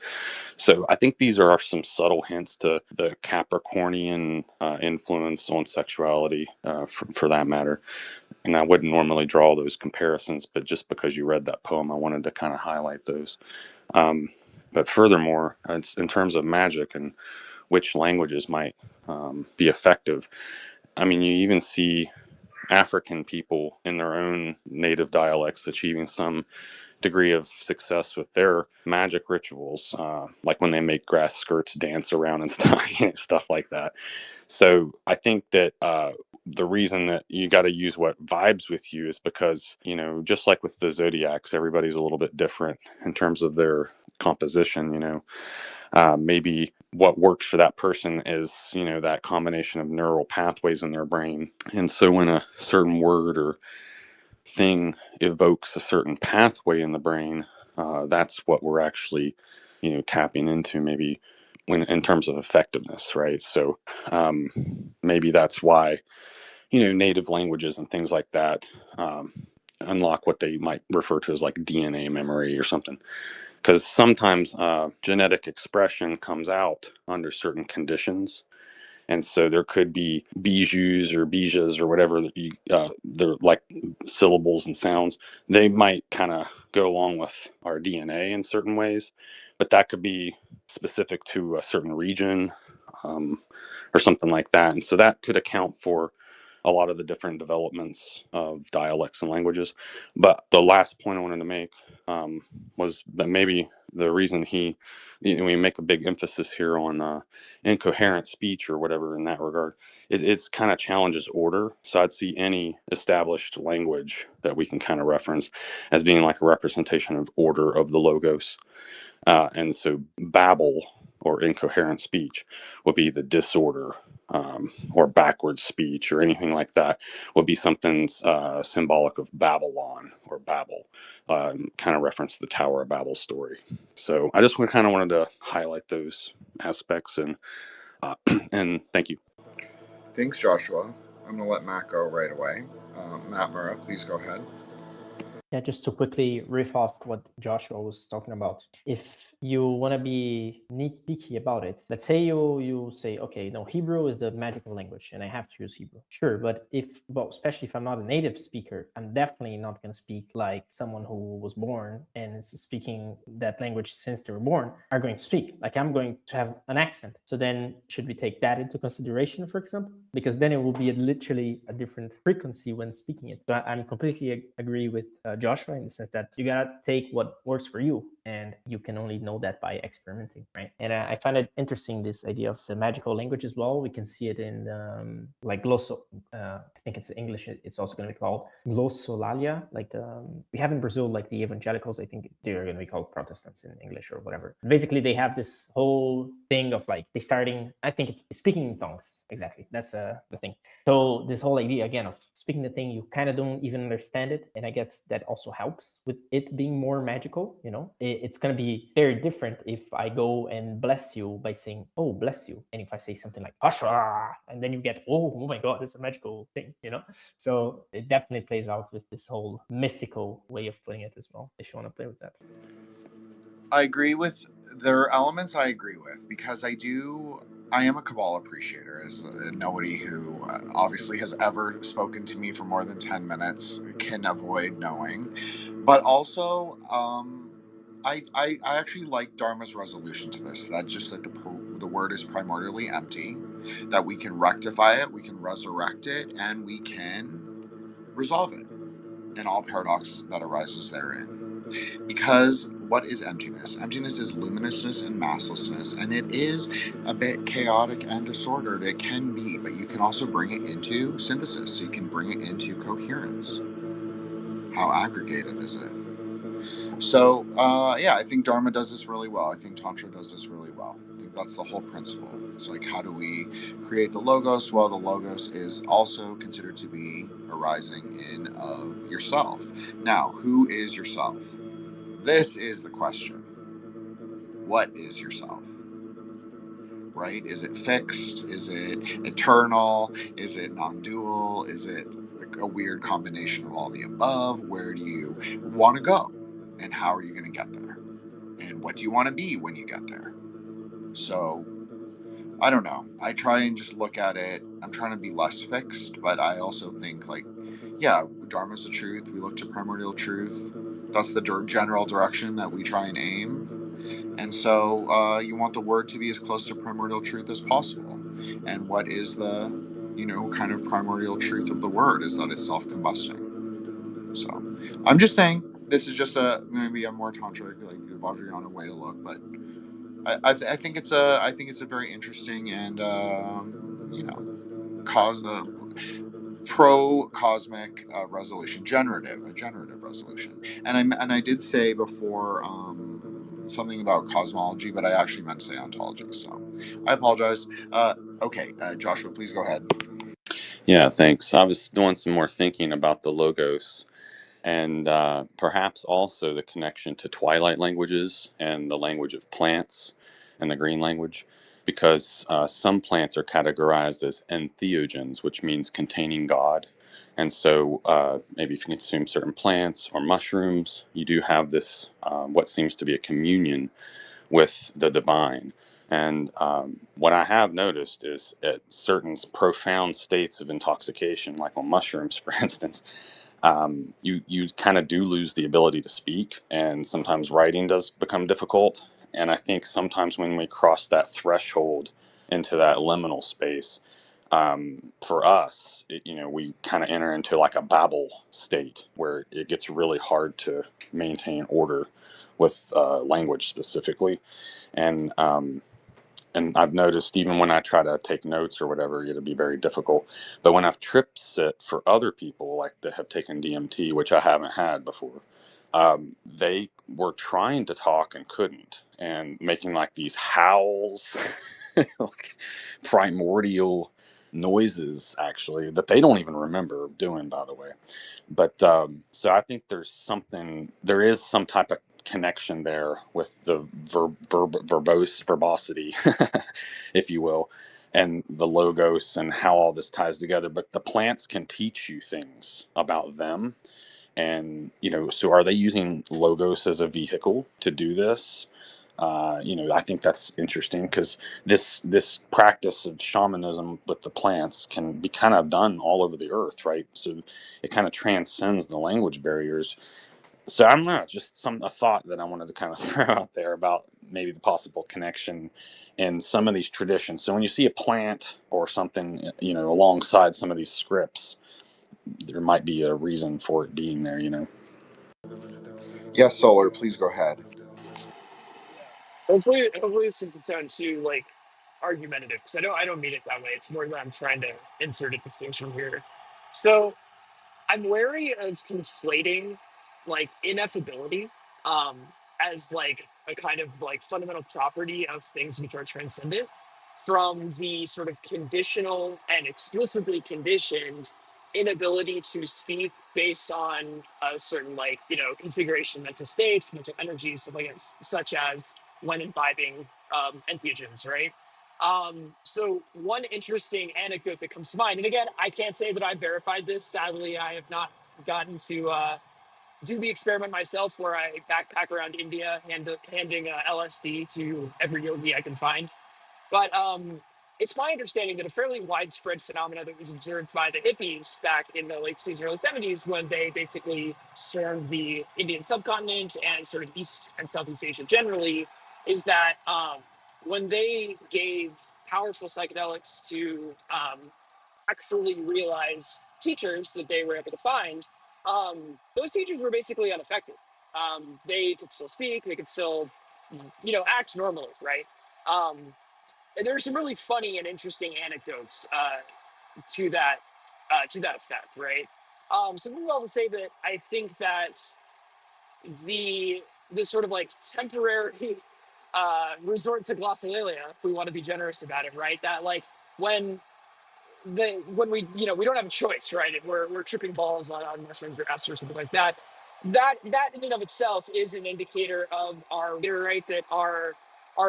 So I think these are some subtle hints to the Capricornian influence on sexuality, for that matter. And I wouldn't normally draw those comparisons, but just because you read that poem, I wanted to kind of highlight those. But furthermore, it's in terms of magic and which languages might be effective. I mean, you even see African people in their own native dialects achieving some degree of success with their magic rituals, like when they make grass skirts dance around and stuff, stuff like that. So I think that the reason that you got to use what vibes with you is because, just like with the zodiacs, everybody's a little bit different in terms of their composition. Maybe what works for that person is, that combination of neural pathways in their brain. And so when a certain word or thing evokes a certain pathway in the brain, that's what we're actually tapping into maybe when in terms of effectiveness, right? So maybe that's why native languages and things like that unlock what they might refer to as like DNA memory or something, because sometimes genetic expression comes out under certain conditions. And so there could be bijous or bijas or whatever they're like syllables and sounds. They might kind of go along with our DNA in certain ways, but that could be specific to a certain region or something like that. And so that could account for a lot of the different developments of dialects and languages. But the last point I wanted to make was that maybe the reason we make a big emphasis here on incoherent speech or whatever in that regard is it's kind of challenges order. So I'd see any established language that we can kind of reference as being like a representation of order of the logos. And so babble or incoherent speech would be the disorder, or backward speech or anything like that would be something symbolic of Babylon or Babel, kind of reference the Tower of Babel story. So I just kind of wanted to highlight those aspects and thank you. Thanks, Joshua. I'm going to let Matt go right away. Matt Murrah, please go ahead. Yeah, just to quickly riff off what Joshua was talking about. If you want to be nitpicky about it, let's say you say, okay, no, Hebrew is the magical language and I have to use Hebrew. Sure, but especially if I'm not a native speaker, I'm definitely not going to speak like someone who was born and is speaking that language since they were born are going to speak. Like I'm going to have an accent. So then should we take that into consideration, for example? Because then it will be literally a different frequency when speaking it. So I'm completely agree with Joshua in the sense that you gotta take what works for you, and you can only know that by experimenting, right? And I find it interesting, this idea of the magical language as well. We can see it in like I think it's English. It's also going to be called glossolalia. Like we have in Brazil, like the evangelicals. I think they're going to be called Protestants in English or whatever. Basically, they have this whole thing of like they starting. I think it's speaking in tongues. Exactly, that's the thing. So this whole idea again of speaking the thing you kind of don't even understand it, and I guess that also helps with it being more magical. It's going to be very different if I go and bless you by saying, oh, bless you, and if I say something like Ashra, and then you get, oh my god, it's a magical thing. So it definitely plays out with this whole mystical way of putting it as well, if you want to play with that. I agree with there are elements I agree with, because I am a Kabbalah appreciator, as nobody who obviously has ever spoken to me for more than 10 minutes can avoid knowing. But also, I actually like Dharma's resolution to this, that just like the word is primordially empty, that we can rectify it, we can resurrect it, and we can resolve it and all paradox that arises therein. Because what is emptiness? Emptiness is luminousness and masslessness, and it is a bit chaotic and disordered. It can be, but you can also bring it into synthesis. So you can bring it into coherence. How aggregated is it? So, I think Dharma does this really well. I think Tantra does this really well. I think that's the whole principle. It's like, how do we create the logos? Well, the logos is also considered to be arising in of yourself. Now, who is yourself? This is the question. What is yourself? Right? Is it fixed? Is it eternal? Is it non-dual? Is it like a weird combination of all the above? Where do you want to go? And how are you going to get there? And what do you want to be when you get there? So, I don't know. I try and just look at it. I'm trying to be less fixed, but I also think like, yeah, Dharma's the truth. We look to primordial truth. That's the general direction that we try and aim. And so you want the word to be as close to primordial truth as possible. And what is the, kind of primordial truth of the word is that it's self-combusting. So I'm just saying, this is just maybe a more tantric, like Vajrayana way to look, but I think it's a very interesting and pro-cosmic resolution, a generative resolution. And I did say before something about cosmology, but I actually meant to say ontology, so I apologize. Okay, Joshua, please go ahead. Yeah, thanks. I was doing some more thinking about the logos and perhaps also the connection to twilight languages and the language of plants and the green language, because some plants are categorized as entheogens, which means containing God. And so maybe if you consume certain plants or mushrooms, you do have this, what seems to be a communion with the divine. And what I have noticed is at certain profound states of intoxication, like on mushrooms, for instance, you kind of do lose the ability to speak, and sometimes writing does become difficult. And I think sometimes when we cross that threshold into that liminal space, for us, we kind of enter into like a Babel state where it gets really hard to maintain order with language specifically. And and I've noticed even when I try to take notes or whatever, it'll be very difficult. But when I've trip sit for other people, like that have taken DMT, which I haven't had before, they were trying to talk and couldn't, and making like these howls, like primordial noises, actually, that they don't even remember doing, by the way. But so I think there is some type of connection there with the verbosity, if you will, and the logos and how all this ties together. But the plants can teach you things about them. And, so are they using logos as a vehicle to do this? I think that's interesting because this practice of shamanism with the plants can be kind of done all over the earth, right? So it kind of transcends the language barriers. So I'm not just a thought that I wanted to kind of throw out there about maybe the possible connection in some of these traditions. So when you see a plant or something, alongside some of these scripts, there might be a reason for it being there. Yes, Solar, please go ahead. Hopefully this doesn't sound too like argumentative, because I don't mean it that way. It's more that I'm trying to insert a distinction here. So I'm wary of conflating like ineffability um, as like a kind of like fundamental property of things which are transcendent from the sort of conditional and explicitly conditioned inability to speak based on a certain like configuration, mental states, mental energies, stuff like that, such as when imbibing entheogens, right? So one interesting anecdote that comes to mind, and again, I can't say that I've verified this. Sadly, I have not gotten to do the experiment myself where I backpack around India handing LSD to every yogi I can find. But it's my understanding that a fairly widespread phenomenon that was observed by the hippies back in the late 60s, early 70s, when they basically stormed the Indian subcontinent and sort of East and Southeast Asia generally, is that when they gave powerful psychedelics to actually realized teachers that they were able to find, those teachers were basically unaffected. They could still speak, they could still, act normally, right? And there's some really funny and interesting anecdotes to that effect, right? So this is all to say that I think that this sort of like temporary resort to glossolalia, if we want to be generous about it, right? That like when we we don't have a choice, right? And we're tripping balls on mushrooms or acid or something like that. That in and of itself is an indicator of our right, that our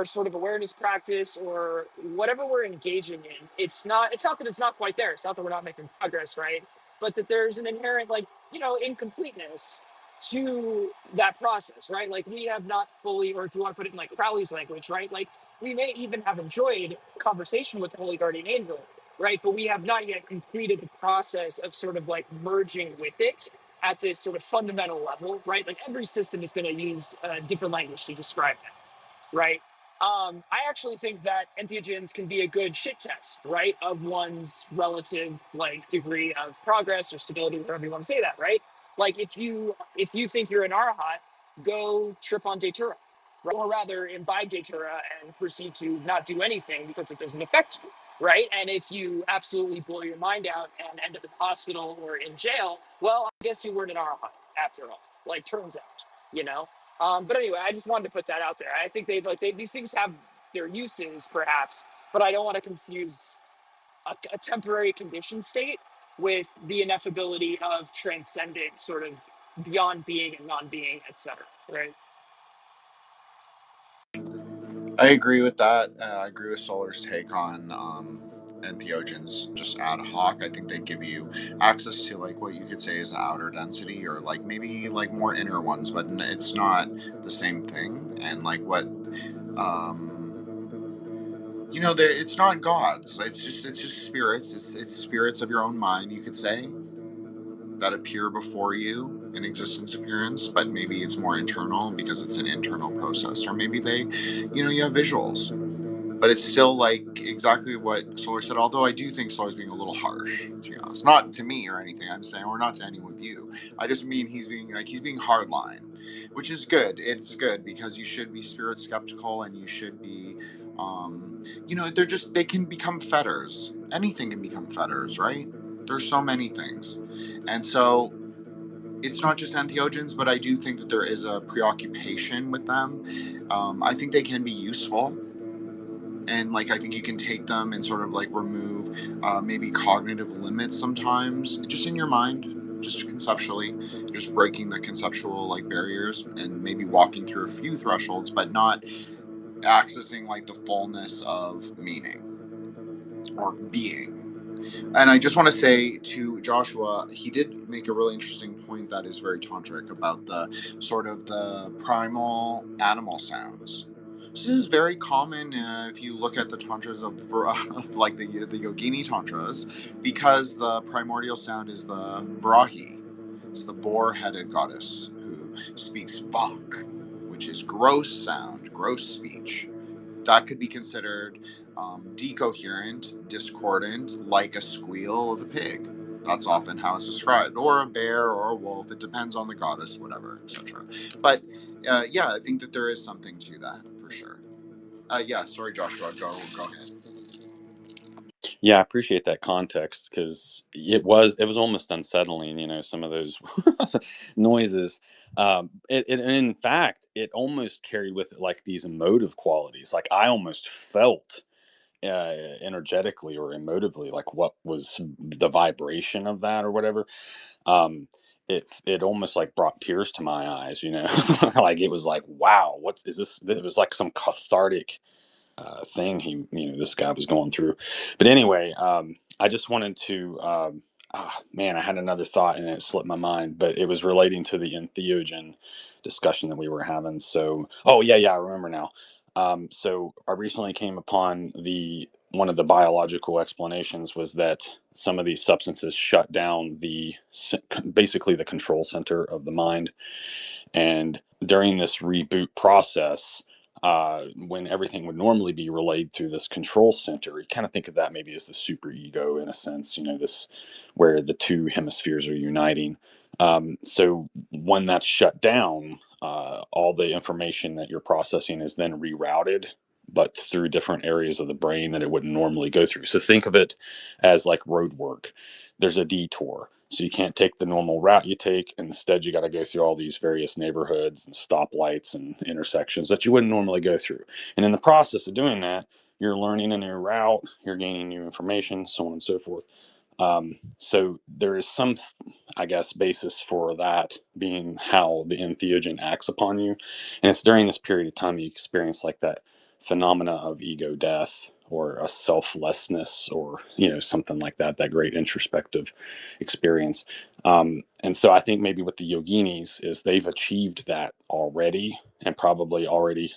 sort of awareness practice or whatever we're engaging in, it's not that it's not quite there. It's not that we're not making progress, right? But that there's an inherent like incompleteness to that process, right? Like we have not fully, or if you want to put it in like Crowley's language, right? Like we may even have enjoyed conversation with the Holy Guardian Angel, right? But we have not yet completed the process of sort of like merging with it at this sort of fundamental level, right? Like every system is going to use a different language to describe that, right? I actually think that entheogens can be a good shit test, right, of one's relative like degree of progress or stability, whatever you want to say that, right? Like if you think you're an arahat, go trip on datura, right? Or rather imbibe datura and proceed to not do anything because it doesn't affect you, right? And if you absolutely blow your mind out and end up in the hospital or in jail, well, I guess you weren't an arahat after all. Like turns out. But anyway, I just wanted to put that out there. I think these things have their uses, perhaps, but I don't want to confuse a temporary condition state with the ineffability of transcendent sort of beyond being and non-being, etc. Right? I agree with that. I agree with Solar's take on entheogens just ad hoc. I think they give you access to like what you could say is outer density, or like maybe like more inner ones, but it's not the same thing. And like what it's not gods. It's just spirits. It's spirits of your own mind, you could say, that appear before you in existence appearance, but maybe it's more internal because it's an internal process, or maybe you have visuals. But it's still like exactly what Solar said, although I do think Solar's being a little harsh, to be honest. Not to me or anything I'm saying, or not to any of you. I just mean he's being hardline, which is good. It's good because you should be spirit skeptical, and you should be they can become fetters. Anything can become fetters, right? There's so many things. And so it's not just entheogens, but I do think that there is a preoccupation with them. I think they can be useful, and like I think you can take them and sort of like remove maybe cognitive limits sometimes, just in your mind, just conceptually, just breaking the conceptual like barriers, and maybe walking through a few thresholds, but not accessing like the fullness of meaning or being. And I just want to say to Joshua, he did make a really interesting point that is very tantric about the sort of the primal animal sounds. This is very common if you look at the tantras of like the yogini tantras, because the primordial sound is the Varahi. It's the boar-headed goddess who speaks Vak, which is gross sound, gross speech. That could be considered decoherent, discordant, like a squeal of a pig. That's often how it's described, or a bear, or a wolf. It depends on the goddess, whatever, etc. But yeah, I think that there is something to that for sure. Yeah, sorry, Joshua. Go ahead. Yeah, I appreciate that context because it was almost unsettling, some of those noises. And in fact, it almost carried with it like these emotive qualities. Like I almost felt energetically or emotively like what was the vibration of that or whatever. Um, it almost like brought tears to my eyes, like it was like, wow, what is this? It was like some cathartic thing this guy was going through. But anyway, I just wanted to man, I had another thought and it slipped my mind, but it was relating to the entheogen discussion that we were having. So yeah, I remember now. So I recently came upon the one of the biological explanations was that some of these substances shut down basically the control center of the mind, and during this reboot process, when everything would normally be relayed through this control center, you kind of think of that maybe as the superego in a sense, this where the two hemispheres are uniting. So when that's shut down, all the information that you're processing is then rerouted, but through different areas of the brain that it wouldn't normally go through. So think of it as like road work. There's a detour. So you can't take the normal route you take. Instead, you got to go through all these various neighborhoods and stoplights and intersections that you wouldn't normally go through. And in the process of doing that, you're learning a new route, you're gaining new information, so on and so forth. So there is some, I guess, basis for that being how the entheogen acts upon you. And it's during this period of time you experience like that phenomena of ego death or a selflessness or something like that, that great introspective experience. And so I think maybe with the yoginis is they've achieved that already, and probably already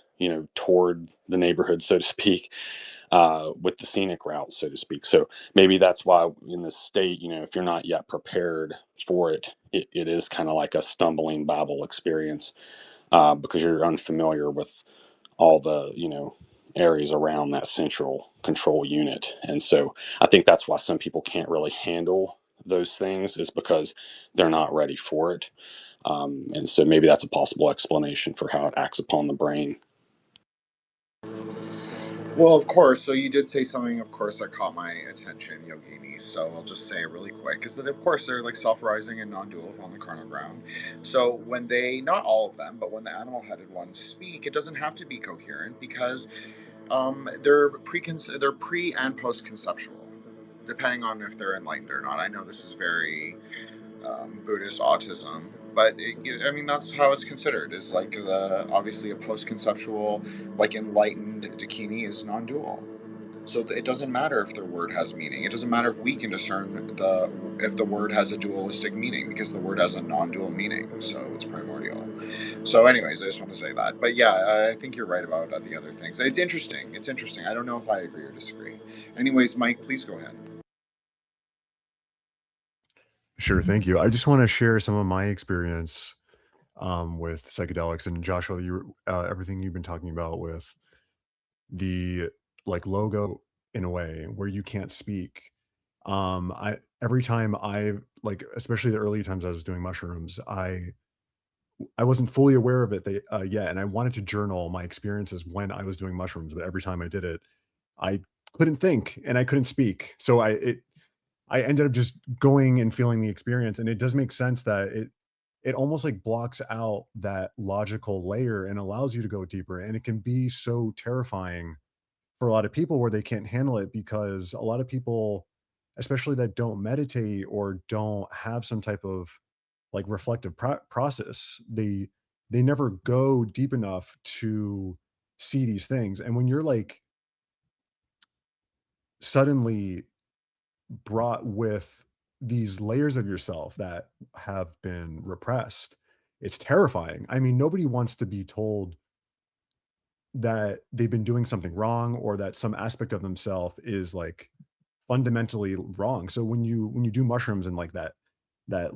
toward the neighborhood, so to speak, with the scenic route, so to speak. So maybe that's why in this state, if you're not yet prepared for it, it is kind of like a stumbling babble experience, because you're unfamiliar with all the areas around that central control unit. And so I think that's why some people can't really handle those things, is because they're not ready for it. And so maybe that's a possible explanation for how it acts upon the brain. Well, of course. So you did say something, of course, that caught my attention, yoginis. So I'll just say it really quick, is that of course they're like self-rising and non-dual on the carnal ground. So when they, not all of them, but when the animal-headed ones speak, it doesn't have to be coherent, because they're pre and post conceptual, depending on if they're enlightened or not. I know this is very Buddhist autism, but I mean that's how it's considered. Is like obviously a post-conceptual, like enlightened Dakini is non-dual. So it doesn't matter if their word has meaning. It doesn't matter if we can discern if the word has a dualistic meaning, because the word has a non-dual meaning. So it's primordial. So, anyways, I just want to say that. But yeah, I think you're right about the other things. It's interesting. It's interesting. I don't know if I agree or disagree. Anyways, Mike, please go ahead. Sure, thank you. I just want to share some of my experience with psychedelics, and Joshua, you everything you've been talking about with the like logo in a way where you can't speak. I every time I like, especially the early times I was doing mushrooms, I wasn't fully aware of it yet, and I wanted to journal my experiences when I was doing mushrooms, but every time I did it, I couldn't think and I couldn't speak. So I ended up just going and feeling the experience, and it does make sense that it almost like blocks out that logical layer and allows you to go deeper, and it can be so terrifying for a lot of people where they can't handle it, because a lot of people, especially that don't meditate or don't have some type of like reflective process, they never go deep enough to see these things. And when you're like suddenly brought with these layers of yourself that have been repressed, it's terrifying. I mean, nobody wants to be told that they've been doing something wrong or that some aspect of themselves is like fundamentally wrong. So when you do mushrooms and like that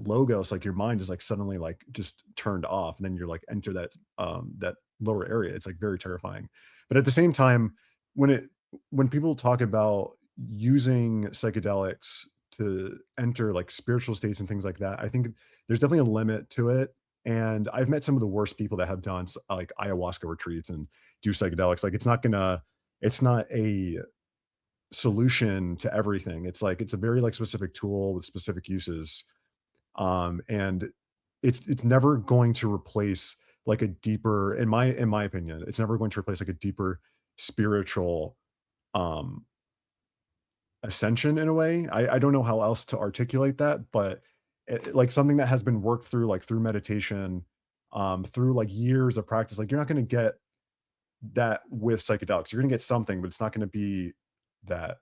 logos, like your mind is like suddenly like just turned off, and then you're like enter that lower area. It's like very terrifying. But at the same time, when people talk about using psychedelics to enter like spiritual states and things like that, I think there's definitely a limit to it. And I've met some of the worst people that have done like ayahuasca retreats and do psychedelics. Like it's not a solution to everything. It's like it's a very like specific tool with specific uses. And it's never going to replace like a deeper, in my opinion, it's never going to replace like a deeper spiritual um ascension in a way. I don't know how else to articulate that, but like something that has been worked through like through meditation, through like years of practice. Like you're not going to get that with psychedelics. You're going to get something, but it's not going to be that.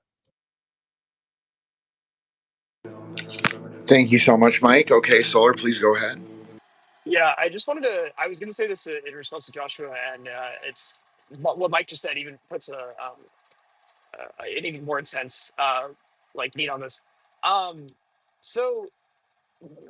Thank you so much, Mike. Okay, Solar, please go ahead. Yeah, I just wanted to. I was going to say this in response to Joshua, and it's what Mike just said. Even puts an even more intense like meat on this. Um, so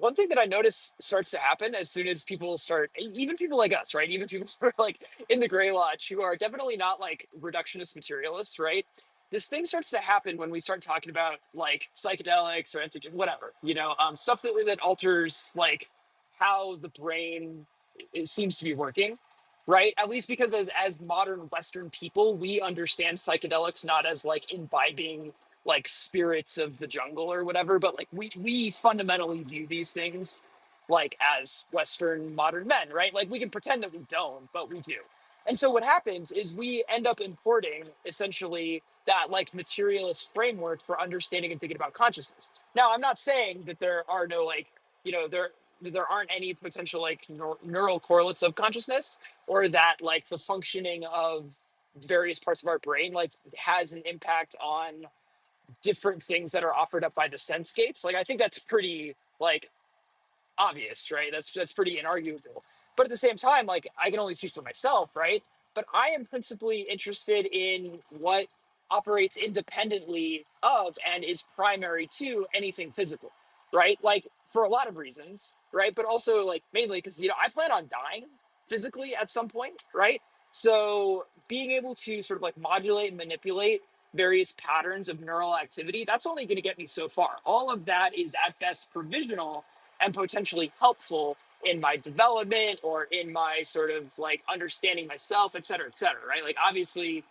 one thing that I notice starts to happen as soon as people start, even people like us, right? Even people who are like in the gray lodge who are definitely not like reductionist materialists, right? This thing starts to happen when we start talking about like psychedelics or whatever, stuff that alters like how the brain seems to be working, right? At least because as modern Western people, we understand psychedelics not as like imbibing like spirits of the jungle or whatever, but like we fundamentally view these things like as Western modern men, right? Like we can pretend that we don't, but we do. And so what happens is we end up importing essentially that like materialist framework for understanding and thinking about consciousness. Now, I'm not saying that there are no like, there aren't any potential like neural correlates of consciousness, or that like the functioning of various parts of our brain like has an impact on different things that are offered up by the sense gates. Like I think that's pretty like obvious, right? That's pretty inarguable. But at the same time, like I can only speak for myself, right? But I am principally interested in what operates independently of and is primary to anything physical, right? Like for a lot of reasons, right? But also like mainly because I plan on dying physically at some point, right? So being able to sort of like modulate and manipulate various patterns of neural activity, that's only going to get me so far. All of that is at best provisional and potentially helpful in my development or in my sort of like understanding myself, et cetera, right? Like obviously,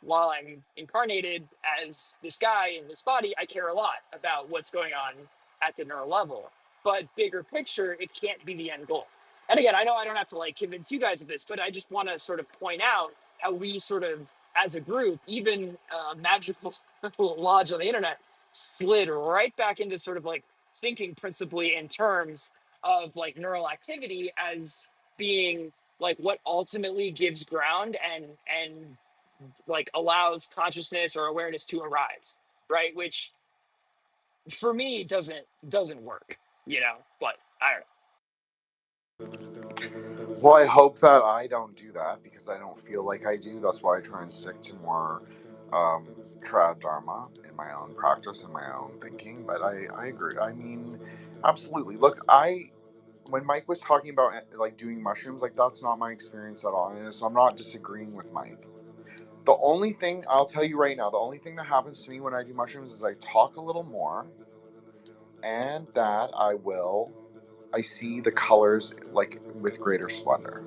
while I'm incarnated as this guy in this body, I care a lot about what's going on at the neural level. But bigger picture, it can't be the end goal. And again, I know I don't have to like convince you guys of this, but I just want to sort of point out how we sort of, as a group, even Magical Lodge on the internet, slid right back into sort of like thinking principally in terms of like neural activity as being like what ultimately gives ground and like allows consciousness or awareness to arise, right? Which for me doesn't work, you know. But I don't know. Well, I hope that I don't do that because I don't feel like I do. That's why I try and stick to more trad dharma in my own practice and my own thinking. But I agree. I mean, absolutely. Look, when Mike was talking about like doing mushrooms, like that's not my experience at all. And so I'm not disagreeing with Mike. The only thing I'll tell you right now, the only thing that happens to me when I do mushrooms is I talk a little more, and that I see the colors like with greater splendor.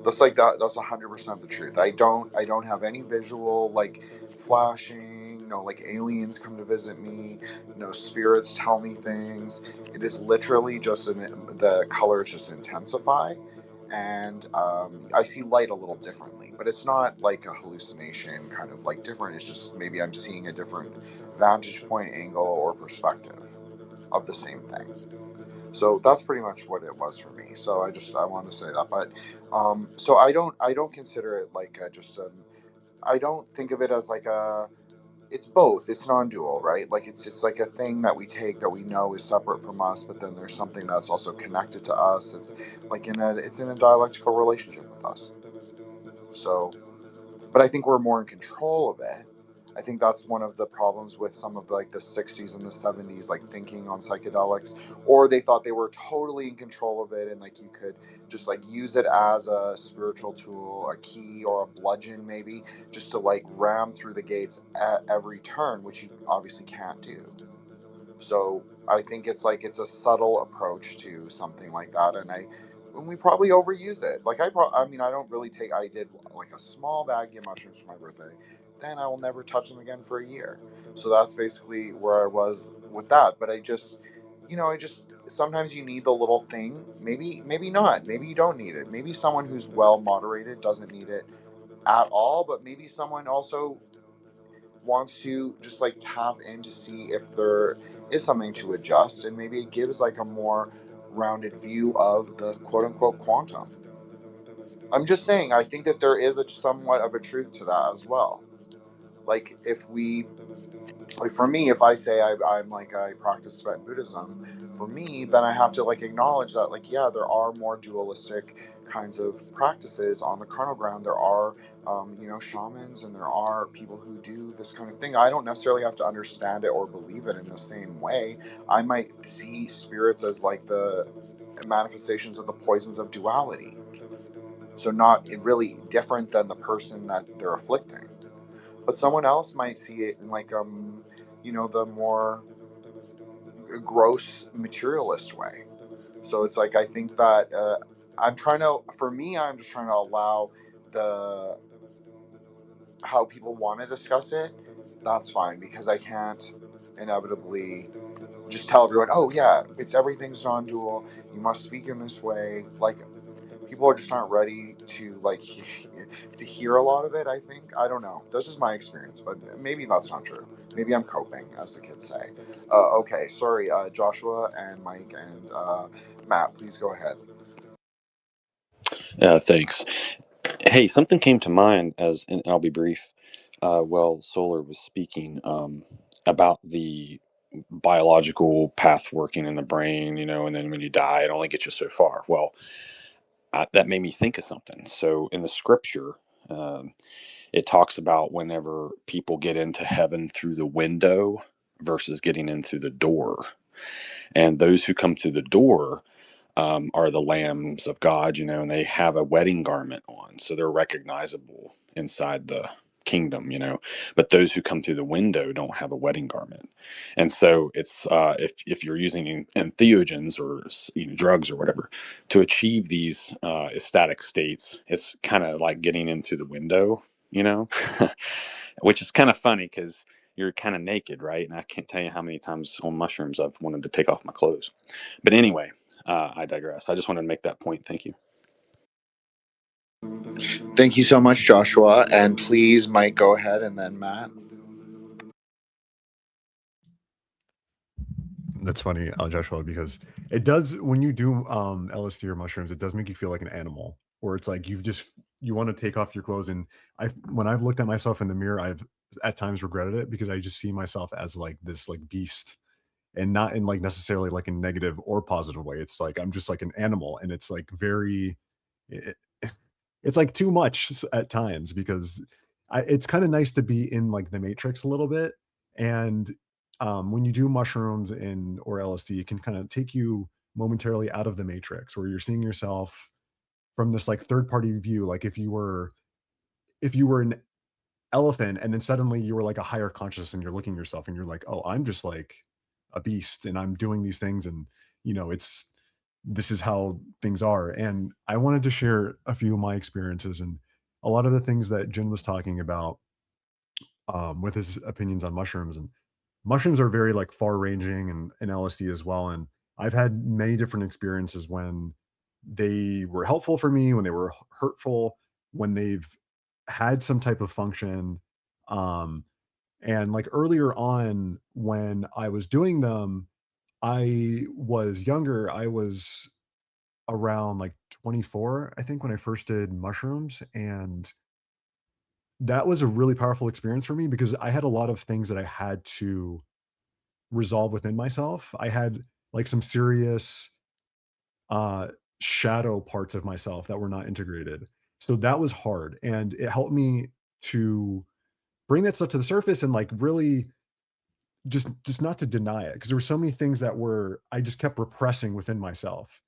That's like that. That's 100% the truth. I don't have any visual like flashing. No, like aliens come to visit me. No spirits tell me things. It is literally just the colors just intensify, and I see light a little differently. But it's not like a hallucination, kind of like different. It's just maybe I'm seeing a different vantage point, angle, or perspective of the same thing. So that's pretty much what it was for me. So I want to say that, but so I don't consider it like just I don't think of it as like a, it's both. It's non-dual, right? Like it's just like a thing that we take that we know is separate from us, but then there's something that's also connected to us. It's like it's in a dialectical relationship with us. So, but I think we're more in control of it. I think that's one of the problems with some of like the 60s and the 70s, like thinking on psychedelics, or they thought they were totally in control of it and like you could just like use it as a spiritual tool, a key or a bludgeon maybe, just to like ram through the gates at every turn, which you obviously can't do. So I think it's like it's a subtle approach to something like that, and we probably overuse it. Like I mean, I don't really take. I did like a small bag of mushrooms for my birthday. Then I will never touch them again for a year. So that's basically where I was with that. But I just, I just sometimes you need the little thing. Maybe not. Maybe you don't need it. Maybe someone who's well moderated doesn't need it at all. But maybe someone also wants to just like tap in to see if there is something to adjust, and maybe it gives like a more rounded view of the quote unquote quantum. I'm just saying, I think that there is a somewhat of a truth to that as well. Like if we, like for me, if I say I'm like I practice Tibetan Buddhism, for me, then I have to like acknowledge that like yeah, there are more dualistic kinds of practices on the carnal ground. There are shamans, and there are people who do this kind of thing. I don't necessarily have to understand it or believe it in the same way. I might see spirits as like the manifestations of the poisons of duality. So not really different than the person that they're afflicting. But someone else might see it in like the more gross materialist way. So it's like I think that I'm just trying to allow the how people want to discuss it. That's fine because I can't inevitably just tell everyone, oh yeah, everything's non-dual. You must speak in this way. Like people are just not ready to like to hear a lot of it. I think I don't know. This is my experience, but maybe that's not true. Maybe I'm coping, as the kids say. Okay, sorry, Joshua and Mike and Matt, please go ahead. Thanks. Hey, something came to mind and I'll be brief. Well, Solar was speaking about the biological path working in the brain, and then when you die, it only gets you so far. Well, that made me think of something. So in the scripture, it talks about whenever people get into heaven through the window versus getting in through the door. And those who come through the door are the lambs of God, and they have a wedding garment on. So they're recognizable inside the kingdom, but those who come through the window don't have a wedding garment. And so it's if you're using entheogens or drugs or whatever to achieve these ecstatic states, it's kind of like getting in through the window, which is kind of funny because you're kind of naked, right? And I can't tell you how many times on mushrooms I've wanted to take off my clothes. But anyway, I digress. I just wanted to make that point. Thank you. Thank you so much, Joshua. And please, Mike, go ahead, and then Matt. That's funny, Joshua, because it does when you do LSD or mushrooms, it does make you feel like an animal, where it's like you want to take off your clothes. And when I've looked at myself in the mirror, I've at times regretted it because I just see myself as like this like beast, and not in like necessarily like a negative or positive way. It's like I'm just like an animal, and it's like very, it, it's like too much at times because it's kind of nice to be in like the matrix a little bit. And when you do mushrooms and or LSD, it can kind of take you momentarily out of the matrix where you're seeing yourself from this like third party view. Like if you were an elephant and then suddenly you were like a higher conscious and you're looking at yourself and you're like, oh, I'm just like a beast and I'm doing these things, and it's this is how things are. And I wanted to share a few of my experiences and a lot of the things that Jin was talking about with his opinions on mushrooms. And mushrooms are very like far ranging, and LSD as well. And I've had many different experiences when they were helpful for me, when they were hurtful, when they've had some type of function. Um, and like earlier on when I was doing them, I was younger. I was around like 24, I think, when I first did mushrooms. And that was a really powerful experience for me because I had a lot of things that I had to resolve within myself. I had like some serious uh shadow parts of myself that were not integrated. So that was hard. And it helped me to bring that stuff to the surface and like really just not to deny it, because there were so many things that were I just kept repressing within myself.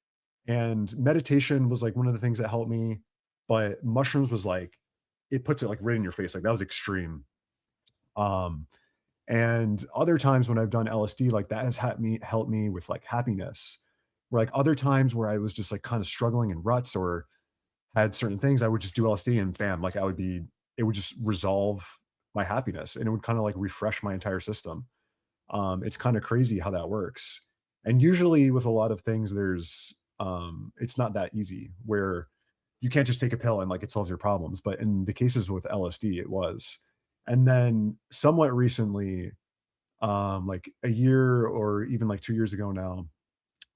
And meditation was like one of the things that helped me, but mushrooms was like it puts it like right in your face. Like that was extreme. Um and other times when I've done LSD, like that has helped me with like happiness. Where like other times where I was just like kind of struggling in ruts or had certain things, I would just do LSD and bam, like it would just resolve my happiness and it would kind of like refresh my entire system. It's kind of crazy how that works. And usually with a lot of things, it's not that easy where you can't just take a pill and like it solves your problems. But in the cases with LSD, it was. And then somewhat recently, like a year or even like 2 years ago now,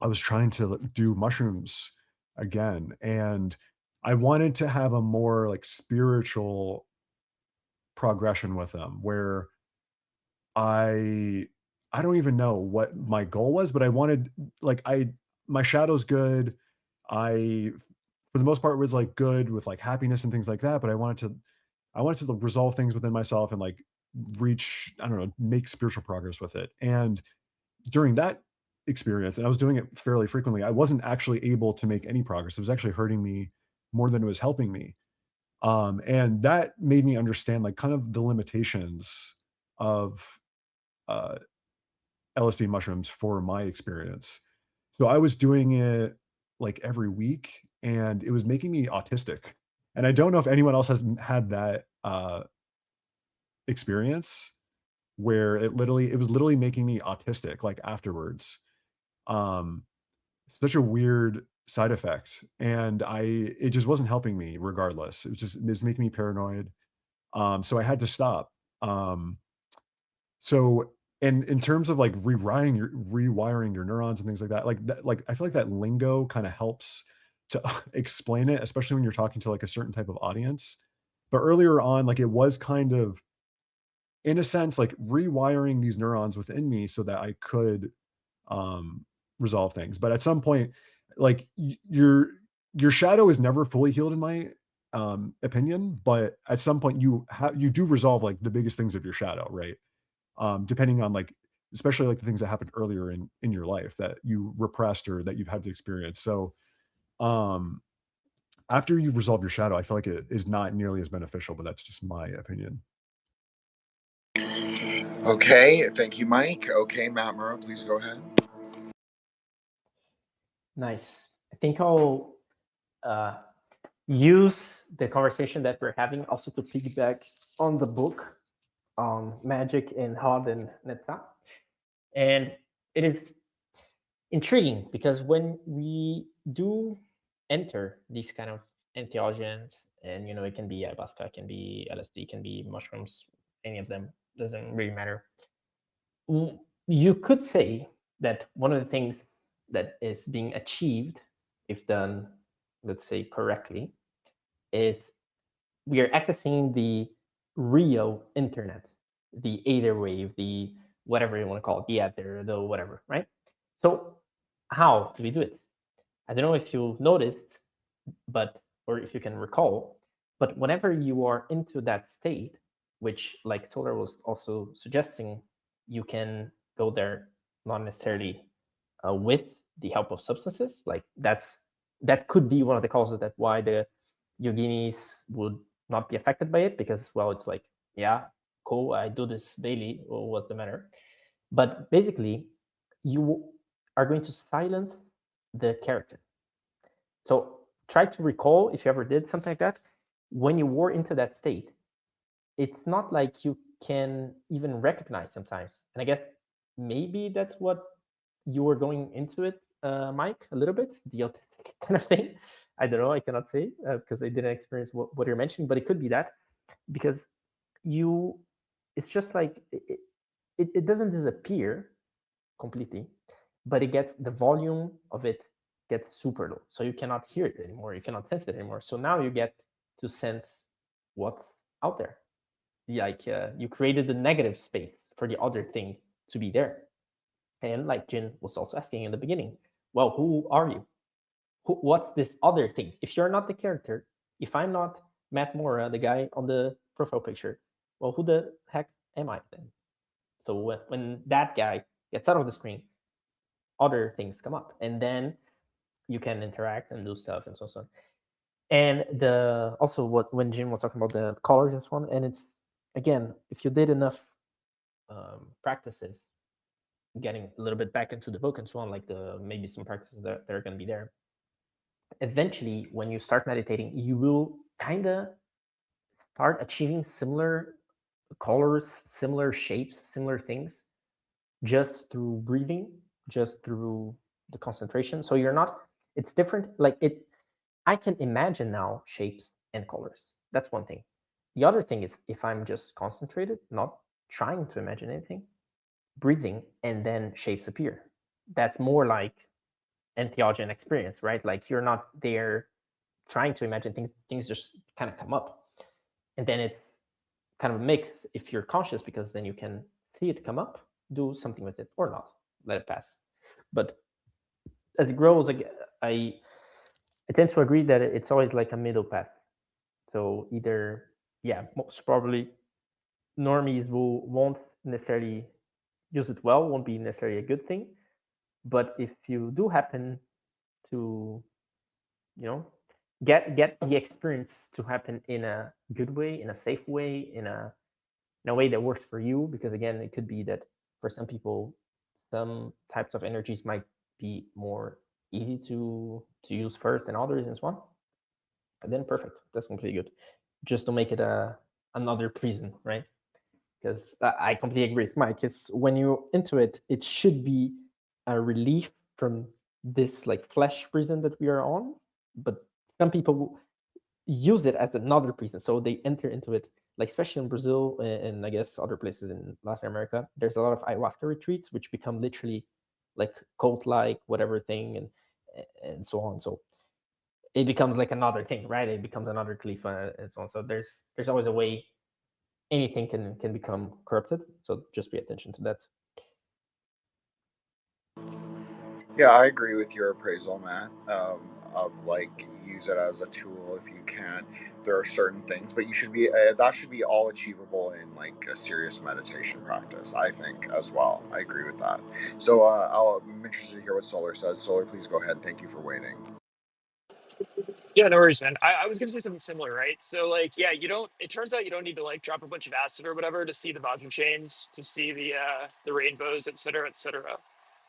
I was trying to do mushrooms again. And I wanted to have a more like spiritual progression with them where I I don't even know what my goal was, but I wanted like my shadow's good. I for the most part was like good with like happiness and things like that, but I wanted to resolve things within myself and like reach, I don't know, make spiritual progress with it. And during that experience, and I was doing it fairly frequently, I wasn't actually able to make any progress. It was actually hurting me more than it was helping me. And that made me understand like kind of the limitations of uh LSD mushrooms for my experience. So I was doing it like every week and it was making me autistic. And I don't know if anyone else has had that experience where it was literally making me autistic like afterwards. Um Such a weird side effect, and it just wasn't helping me regardless. It was making me paranoid. So I had to stop. So and in terms of like rewiring your neurons and things like that, like I feel like that lingo kind of helps to explain it, especially when you're talking to like a certain type of audience. But earlier on, like it was kind of in a sense like rewiring these neurons within me so that I could um resolve things. But at some point, like your shadow is never fully healed in my opinion, but at some point you do resolve like the biggest things of your shadow, right? Depending on like especially like the things that happened earlier in your life that you repressed or that you've had to experience. So um after you resolve your shadow, I feel like it is not nearly as beneficial, but that's just my opinion. Okay, thank you, Mike. Okay, Matt Murrow, please go ahead. Nice. I think I'll use the conversation that we're having also to piggyback on the book on magic in Hod and Netza. And it is intriguing because when we do enter these kind of entheogens, and it can be ayahuasca, it can be LSD, it can be mushrooms, any of them, doesn't really matter. You could say that one of the things that is being achieved, if done, let's say, correctly, is we are accessing the real internet, the ether wave, the whatever you want to call it, the ether, the whatever, right? So how do we do it? I don't know if you noticed, or if you can recall, but whenever you are into that state, which like Solar was also suggesting, you can go there not necessarily with the help of substances. Like that could be one of the causes that why the yoginis would not be affected by it, because, well, it's like, yeah, cool, I do this daily, what's the matter? But basically, you are going to silence the character. So try to recall, if you ever did something like that, when you were into that state, it's not like you can even recognize sometimes. And I guess maybe that's what you were going into it, Mike, a little bit, the autistic kind of thing. I don't know, I cannot say because I didn't experience what you're mentioning, but it could be that, because it's just like, it doesn't disappear completely, but it gets, the volume of it gets super low. So you cannot hear it anymore. You cannot sense it anymore. So now you get to sense what's out there. Like you created the negative space for the other thing to be there. And like Jin was also asking in the beginning, well, who are you? What's this other thing? If you're not the character, if I'm not Matt Mora, the guy on the profile picture, well, who the heck am I then? So when that guy gets out of the screen, other things come up, and then you can interact and do stuff and so on. And also when Jim was talking about the colors and so on, and it's, again, if you did enough practices, getting a little bit back into the book and so on, like maybe some practices that are going to be there, eventually when you start meditating, you will kind of start achieving similar colors, similar shapes, similar things, just through breathing, just through the concentration. So you're not, it's different. Like I can imagine now shapes and colors. That's one thing. The other thing is, if I'm just concentrated, not trying to imagine anything, breathing, and then shapes appear. That's more like entheogen experience, right? Like you're not there trying to imagine things, things just kind of come up. And then it's kind of a mix if you're conscious, because then you can see it come up, do something with it, or not, let it pass. But as it grows, I tend to agree that it's always like a middle path. So either, yeah, most probably normies won't necessarily use it well, won't be necessarily a good thing. But if you do happen to, get the experience to happen in a good way, in a safe way, in a way that works for you, because again, it could be that for some people, some types of energies might be more easy to use first than others and so on. And then perfect, that's completely good. Just to make it another prison, right? Because I completely agree with Mike. It's when you're into it, it should be a relief from this like flesh prison that we are on. But some people use it as another prison, so they enter into it. Like especially in Brazil and I guess other places in Latin America, there's a lot of ayahuasca retreats which become literally like cult-like whatever thing, and so on. So it becomes like another thing, right? It becomes another cliff and so on. So there's always a way anything can become corrupted. So just pay attention to that. Yeah, I agree with your appraisal, Matt, of like use it as a tool if you can. There are certain things, but you should be that should be all achievable in like a serious meditation practice, I think, as well. I agree with that. So I'm interested to hear what Solar says. Solar, please go ahead. Thank you for waiting. Yeah, no worries, man. I was gonna say something similar, right? So like, yeah, it turns out you don't need to like drop a bunch of acid or whatever to see the Mazu chains, to see the rainbows, et cetera, et cetera.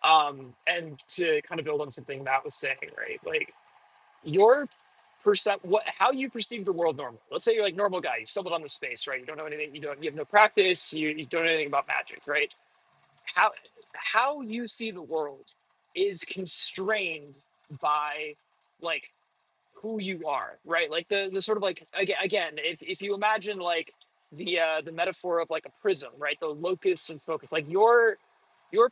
And to kind of build on something Matt was saying, right? Like your how you perceive the world normally. Let's say you're like normal guy, you stumbled on this space, right? You don't know anything, you have no practice, you don't know anything about magic, right? How you see the world is constrained by like who you are, right? Like the sort of like again, if you imagine like the metaphor of like a prism, right? The locus and focus, like your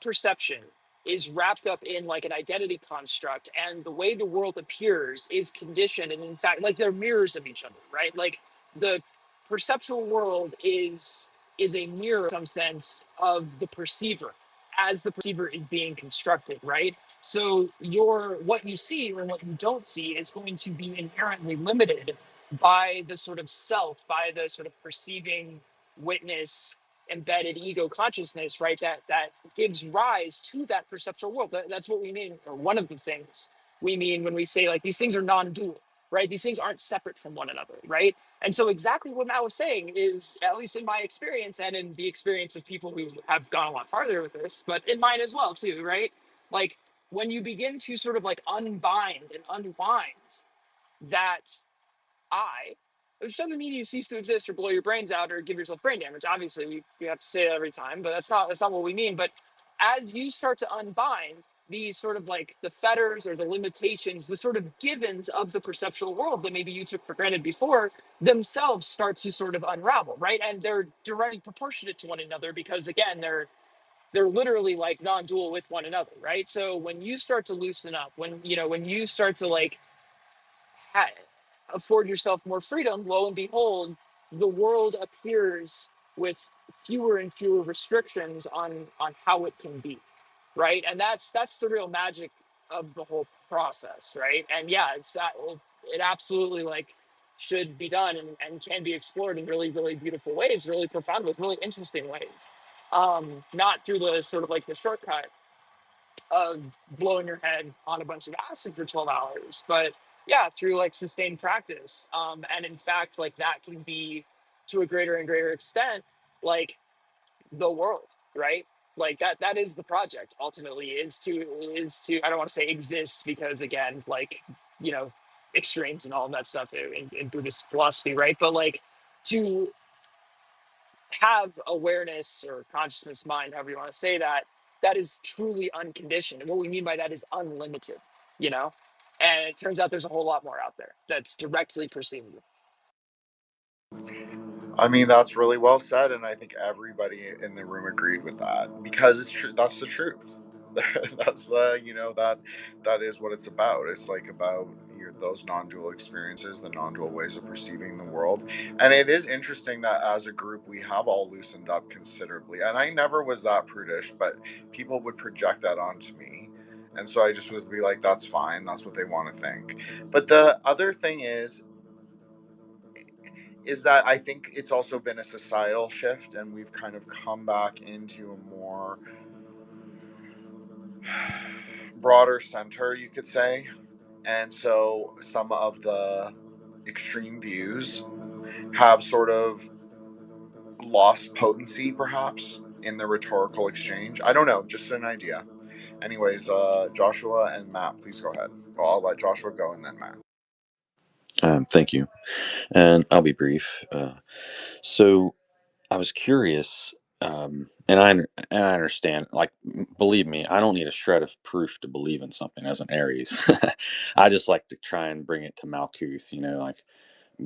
perception is wrapped up in like an identity construct, and the way the world appears is conditioned, and in fact like they're mirrors of each other, right? Like the perceptual world is a mirror in some sense of the perceiver as the perceiver is being constructed, right? So your what you see and what you don't see is going to be inherently limited by the sort of self, by the sort of perceiving witness embedded ego consciousness, right? That gives rise to that perceptual world. That's what we mean, or one of the things we mean when we say like these things are non-dual, right? These things aren't separate from one another, right? And so exactly what Matt was saying is, at least in my experience and in the experience of people who have gone a lot farther with this, but in mine as well too, right? Like when you begin to sort of like unbind and unwind that I, which doesn't mean you cease to exist or blow your brains out or give yourself brain damage. Obviously, we have to say that every time, but that's not what we mean. But as you start to unbind these sort of like the fetters or the limitations, the sort of givens of the perceptual world that maybe you took for granted before, themselves start to sort of unravel, right? And they're directly proportionate to one another because again, they're literally like non-dual with one another, right? So when you start to loosen up, when you start to like ha- afford yourself more freedom, lo and behold, the world appears with fewer and fewer restrictions on how it can be, right? And that's the real magic of the whole process, right? And yeah, it absolutely like should be done and can be explored in really, really beautiful ways, really profound ways, really interesting ways. Not through the sort of like the shortcut of blowing your head on a bunch of acid for 12 hours, but yeah, through like sustained practice. And in fact, like that can be to a greater and greater extent, like the world, right? Like that is the project ultimately is to, I don't want to say exist because again, like, you know, extremes and all of that stuff in Buddhist philosophy, right? But like to have awareness or consciousness mind, however you want to say that, that is truly unconditioned. And what we mean by that is unlimited, you know? And it turns out there's a whole lot more out there that's directly perceivable. I mean, that's really well said, and I think everybody in the room agreed with that because it's true. That's the truth. That's that is what it's about. It's like about those non-dual experiences, the non-dual ways of perceiving the world. And it is interesting that as a group we have all loosened up considerably. And I never was that prudish, but people would project that onto me. And so I just was be like, that's fine. That's what they want to think. But the other thing is that I think it's also been a societal shift, and we've kind of come back into a more broader center, you could say. And so some of the extreme views have sort of lost potency, perhaps, in the rhetorical exchange. I don't know, just an idea. Anyways, Joshua and Matt, please go ahead. Well, I'll let Joshua go and then Matt. Thank you. And I'll be brief. So I was curious, and I understand. Like, believe me, I don't need a shred of proof to believe in something as an Aries. I just like to try and bring it to Malkuth, like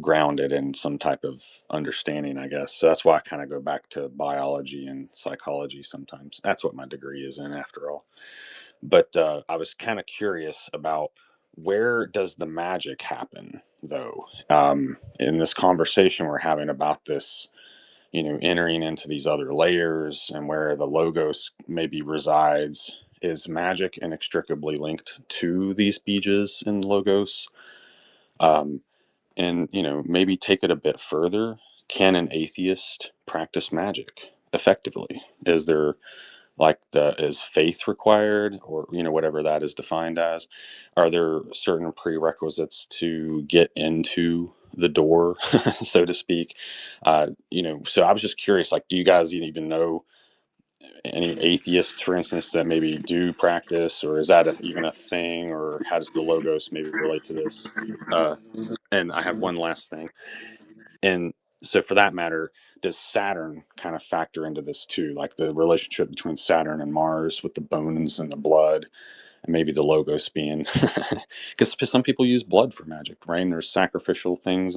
grounded in some type of understanding, I guess. So that's why I kind of go back to biology and psychology sometimes. That's what my degree is in, after all. But I was kind of curious about where does the magic happen, though, in this conversation we're having about this, entering into these other layers and where the logos maybe resides. Is magic inextricably linked to these bejas in logos? And, maybe take it a bit further. Can an atheist practice magic effectively? Is there is faith required, or whatever that is defined as? Are there certain prerequisites to get into the door, so to speak? So I was just curious, like, do you guys even know any atheists, for instance, that maybe do practice, or is that even a thing, or how does the logos maybe relate to this? And I have one last thing. And so for that matter, does Saturn kind of factor into this too? Like the relationship between Saturn and Mars with the bones and the blood, and maybe the logos being, because some people use blood for magic, right? And there's sacrificial things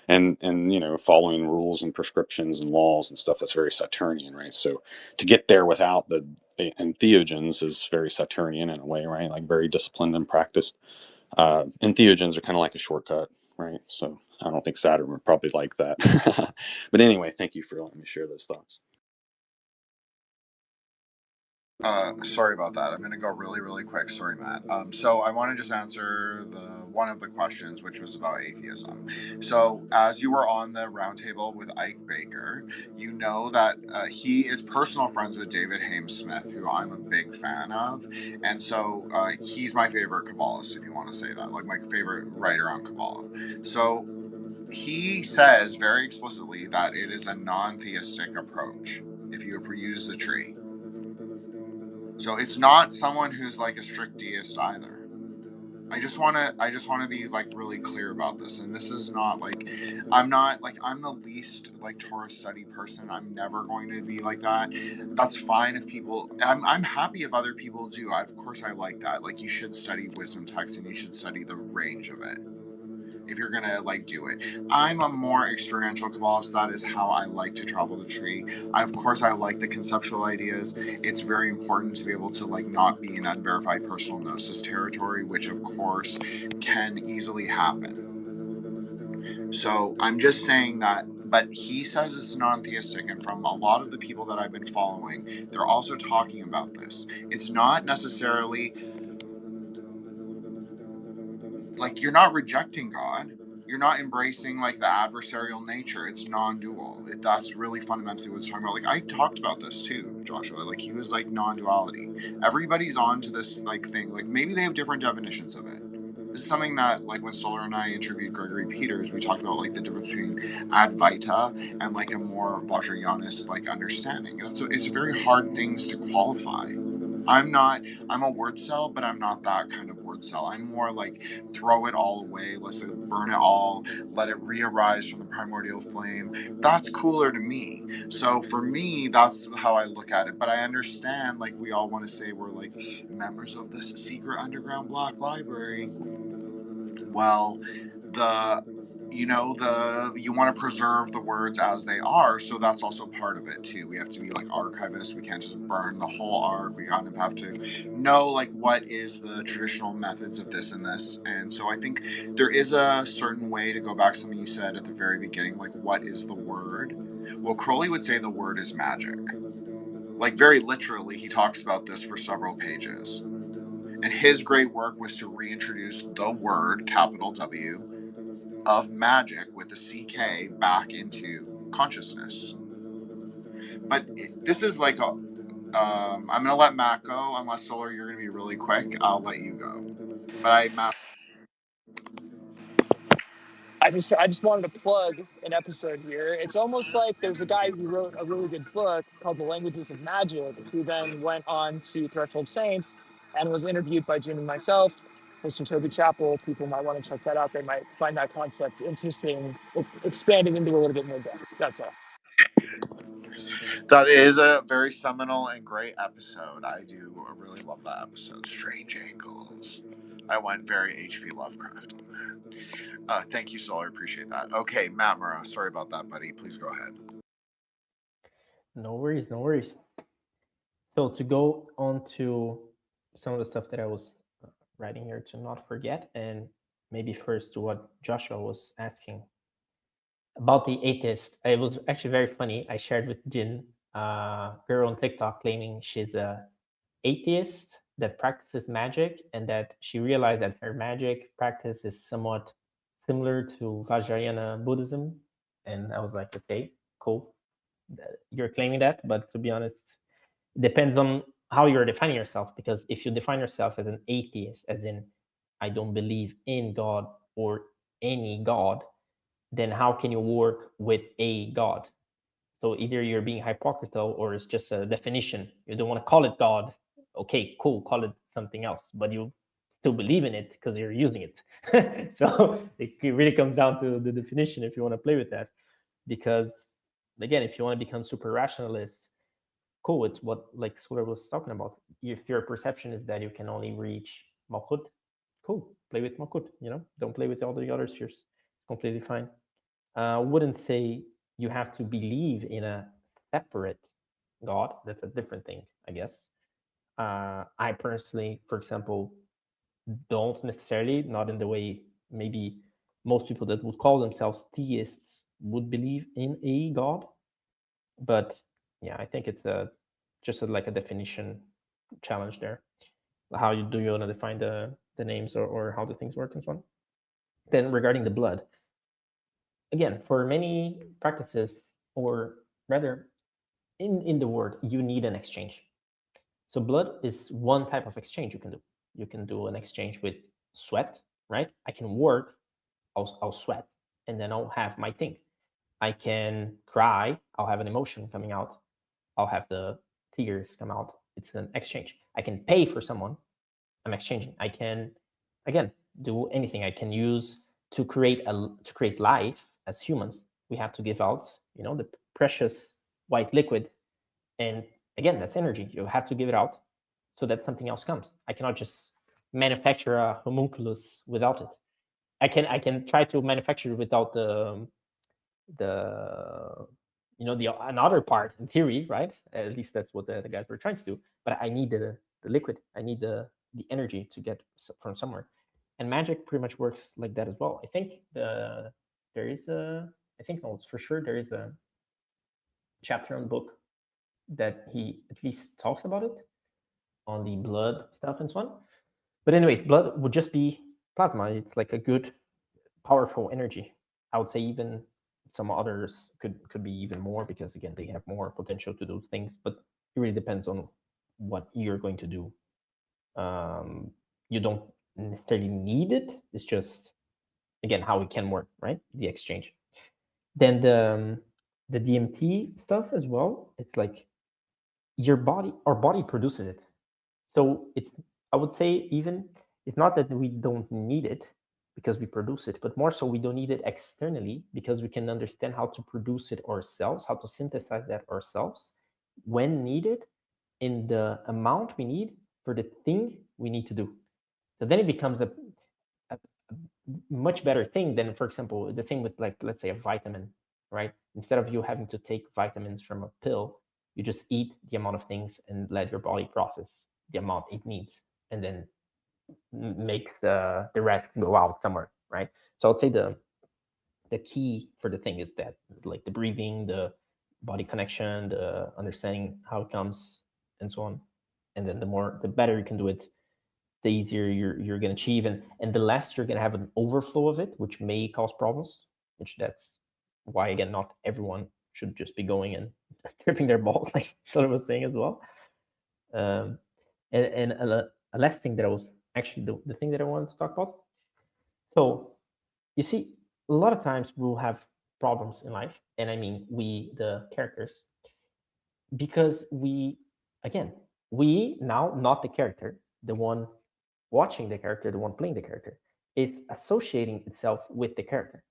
and following rules and prescriptions and laws and stuff. That's very Saturnian, right? So to get there without the entheogens is very Saturnian in a way, right? Like very disciplined and practiced. Entheogens are kind of like a shortcut, right? So I don't think Saturn would probably like that. But anyway, thank you for letting me share those thoughts. Sorry about that. I'm going to go really, really quick. Sorry, Matt. So I want to just answer one of the questions, which was about atheism. So as you were on the roundtable with Ike Baker, you know that he is personal friends with David Hames Smith, who I'm a big fan of. And so he's my favorite Kabbalist, if you want to say that, like my favorite writer on Kabbalah. So he says very explicitly that it is a non-theistic approach if you use the tree. So it's not someone who's like a strict deist either. I just want to be like really clear about this, and this is not like I'm the least like Torah study person. I'm never going to be like that. That's fine if people. I'm happy if other people do. Of course I like that. Like you should study wisdom texts and you should study the range of it if you're gonna like do it. I'm a more experiential Kabbalist. That is how I like to travel the tree. Of course I like the conceptual ideas. It's very important to be able to like not be in unverified personal gnosis territory, which of course can easily happen. So I'm just saying that, but he says it's non-theistic, and from a lot of the people that I've been following, they're also talking about this. It's not necessarily like you're not rejecting God. You're not embracing like the adversarial nature. It's non-dual. That's really fundamentally what it's talking about. Like I talked about this too, Joshua. Like he was like non-duality. Everybody's on to this like thing. Like maybe they have different definitions of it. This is something that like when Solar and I interviewed Gregory Peters, we talked about like the difference between Advaita and like a more Vajrayanist like understanding. It's very hard things to qualify. I'm a word cell, but I'm not that kind of word cell. I'm more like throw it all away, let's burn it all, let it re-arise from the primordial flame. That's cooler to me. So for me, that's how I look at it. But I understand, like we all want to say we're like members of this secret underground black library. Well, you want to preserve the words as they are, so that's also part of it too. We have to be like archivists. We can't just burn the whole arc. We kind of have to know like what is the traditional methods of this and this. And so I think there is a certain way to go back to something you said at the very beginning, like what is the word? Well, Crowley would say the word is magic. Like very literally, he talks about this for several pages. And his great work was to reintroduce the word, capital W, of magic with the CK back into consciousness. But this is like I'm going to let Matt go, unless Solar, you're going to be really quick. I'll let you go. But Matt. I just wanted to plug an episode here. It's almost like there's a guy who wrote a really good book called The Languages of Magic, who then went on to Threshold Saints and was interviewed by Jim and myself. Mr. Toby Chappell, people might want to check that out. They might find that concept interesting, expanding into a little bit more depth. That's all. That is a very seminal and great episode. I do really love that episode. Strange Angles. I went very H.P. Lovecraft on that. Thank you, Solar. Appreciate that. Okay, Matt Murrah. Sorry about that, buddy. Please go ahead. No worries, no worries. So to go on to some of the stuff that I was writing here to not forget, and maybe first to what Joshua was asking about the atheist. It was actually very funny. I shared with Jin a girl on TikTok claiming she's a atheist that practices magic, and that she realized that her magic practice is somewhat similar to Vajrayana Buddhism. And I was like, okay, cool. You're claiming that, but to be honest, it depends on how you're defining yourself. Because if you define yourself as an atheist, as in I don't believe in God or any God, then how can you work with a God? So either you're being hypocritical or it's just a definition. You don't want to call it God. Okay, cool, call it something else, but you still believe in it because you're using it. So it really comes down to the definition if you want to play with that. Because again, if you want to become super rationalist, cool, it's what like Solar was talking about. If your perception is that you can only reach Malkut, cool, play with Malkut, don't play with all the other spheres. Completely fine. Wouldn't say you have to believe in a separate God. That's a different thing, I guess. I personally, for example, don't necessarily, not in the way maybe most people that would call themselves theists would believe in a God. But yeah, I think it's just like a definition challenge there. How do you want to define the names or how the things work and so on? Then regarding the blood, again, for many practices, or rather, in the word, you need an exchange. So blood is one type of exchange you can do. You can do an exchange with sweat, right? I can work, I'll sweat, and then I'll have my thing. I can cry, I'll have an emotion coming out, I'll have the tears come out. It's an exchange. I can pay for someone, I'm exchanging. I can, again, do anything. I can use to create life as humans. We have to give out, the precious white liquid, and again, that's energy. You have to give it out so that something else comes. I cannot just manufacture a homunculus without it. I can try to manufacture it without the another part in theory, right? At least that's what the guys were trying to do. But I need the liquid. I need the energy to get from somewhere. And magic pretty much works like that as well. I think there is for sure there is a chapter in the book that he at least talks about it on the blood stuff and so on. But anyways, blood would just be plasma. It's like a good, powerful energy. I would say even some others could be even more, because again, they have more potential to do things, but it really depends on what you're going to do. You don't necessarily need it. It's just, again, how it can work, right? The exchange. Then the DMT stuff as well. It's like our body produces it. So I would say even it's not that we don't need it because we produce it, but more so we don't need it externally because we can understand how to produce it ourselves, how to synthesize that ourselves when needed in the amount we need for the thing we need to do. So then it becomes a much better thing than, for example, the thing with, like, let's say a vitamin, right? Instead of you having to take vitamins from a pill, you just eat the amount of things and let your body process the amount it needs, and then makes the rest go out somewhere, right? So I'd say the key for the thing is that, like, the breathing, the body connection, the understanding how it comes, and so on. And then the better you can do it, the easier you're going to achieve, and the less you're going to have an overflow of it, which may cause problems. Which that's why, again, not everyone should just be going and tripping their balls, like Soda was saying as well. And a last thing that I was actually the thing that I wanted to talk about. So you see, a lot of times we'll have problems in life, and I mean we, the characters, because we now, not the character, the one watching the character, the one playing the character, is associating itself with the character.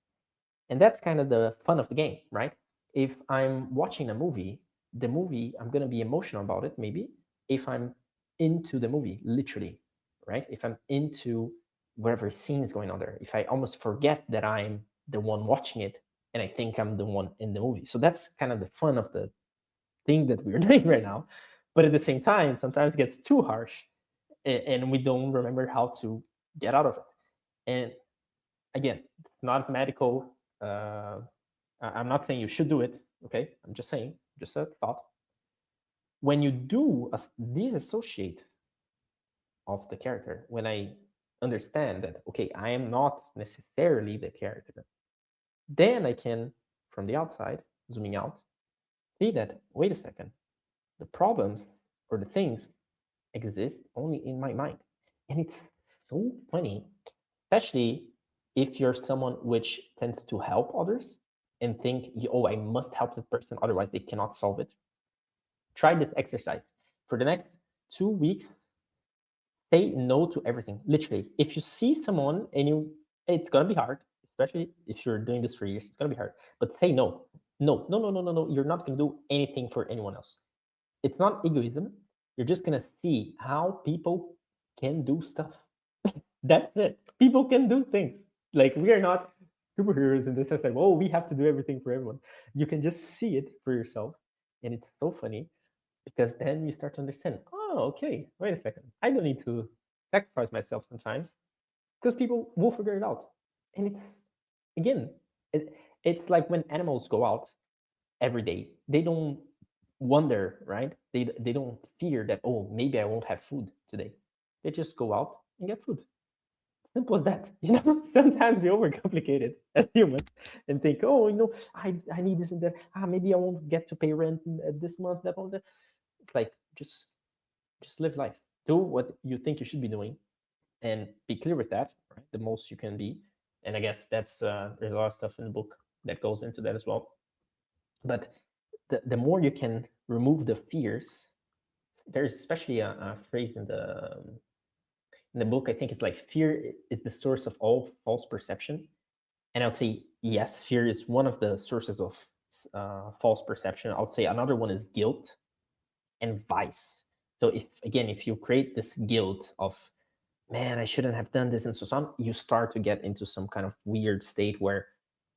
And that's kind of the fun of the game, right? If I'm watching a movie, the movie, I'm going to be emotional about it, maybe, if I'm into the movie, literally, right? If I'm into whatever scene is going on there, if I almost forget that I'm the one watching it and I think I'm the one in the movie. So that's kind of the fun of the thing that we're doing right now. But at the same time, sometimes it gets too harsh and we don't remember how to get out of it. And again, it's not medical. I'm not saying you should do it, okay? I'm just saying, just a thought. When you do disassociate of the character, when I understand that, okay, I am not necessarily the character, then I can, from the outside, zooming out, see that, wait a second, the problems or the things exist only in my mind. And it's so funny, especially if you're someone which tends to help others and think, oh, I must help this person, otherwise they cannot solve it. Try this exercise. For the next 2 weeks, say no to everything. Literally, if you see someone and it's gonna be hard, especially if you're doing this for years, it's gonna be hard. But say no. No. You're not gonna do anything for anyone else. It's not egoism. You're just gonna see how people can do stuff. That's it. People can do things. Like, we are not superheroes in the sense that, oh, we have to do everything for everyone. You can just see it for yourself. And it's so funny because then you start to understand, oh, okay, wait a second. I don't need to sacrifice myself sometimes because people will figure it out. And it's, again, it's like when animals go out every day, they don't wonder, right? They don't fear that, oh, maybe I won't have food today. They just go out and get food. Simple as that. Sometimes we overcomplicate it as humans and think, oh, I need this and that. Maybe I won't get to pay rent this month, that month. It's like just live life. Do what you think you should be doing, and be clear with that. Right? The most you can be. And I guess that's there's a lot of stuff in the book that goes into that as well. But the more you can remove the fears, there's especially a phrase in the book, I think it's like fear is the source of all false perception. And I would say, yes, fear is one of the sources of false perception. I would say another one is guilt and vice. So if you create this guilt of, man, I shouldn't have done this and so on, you start to get into some kind of weird state where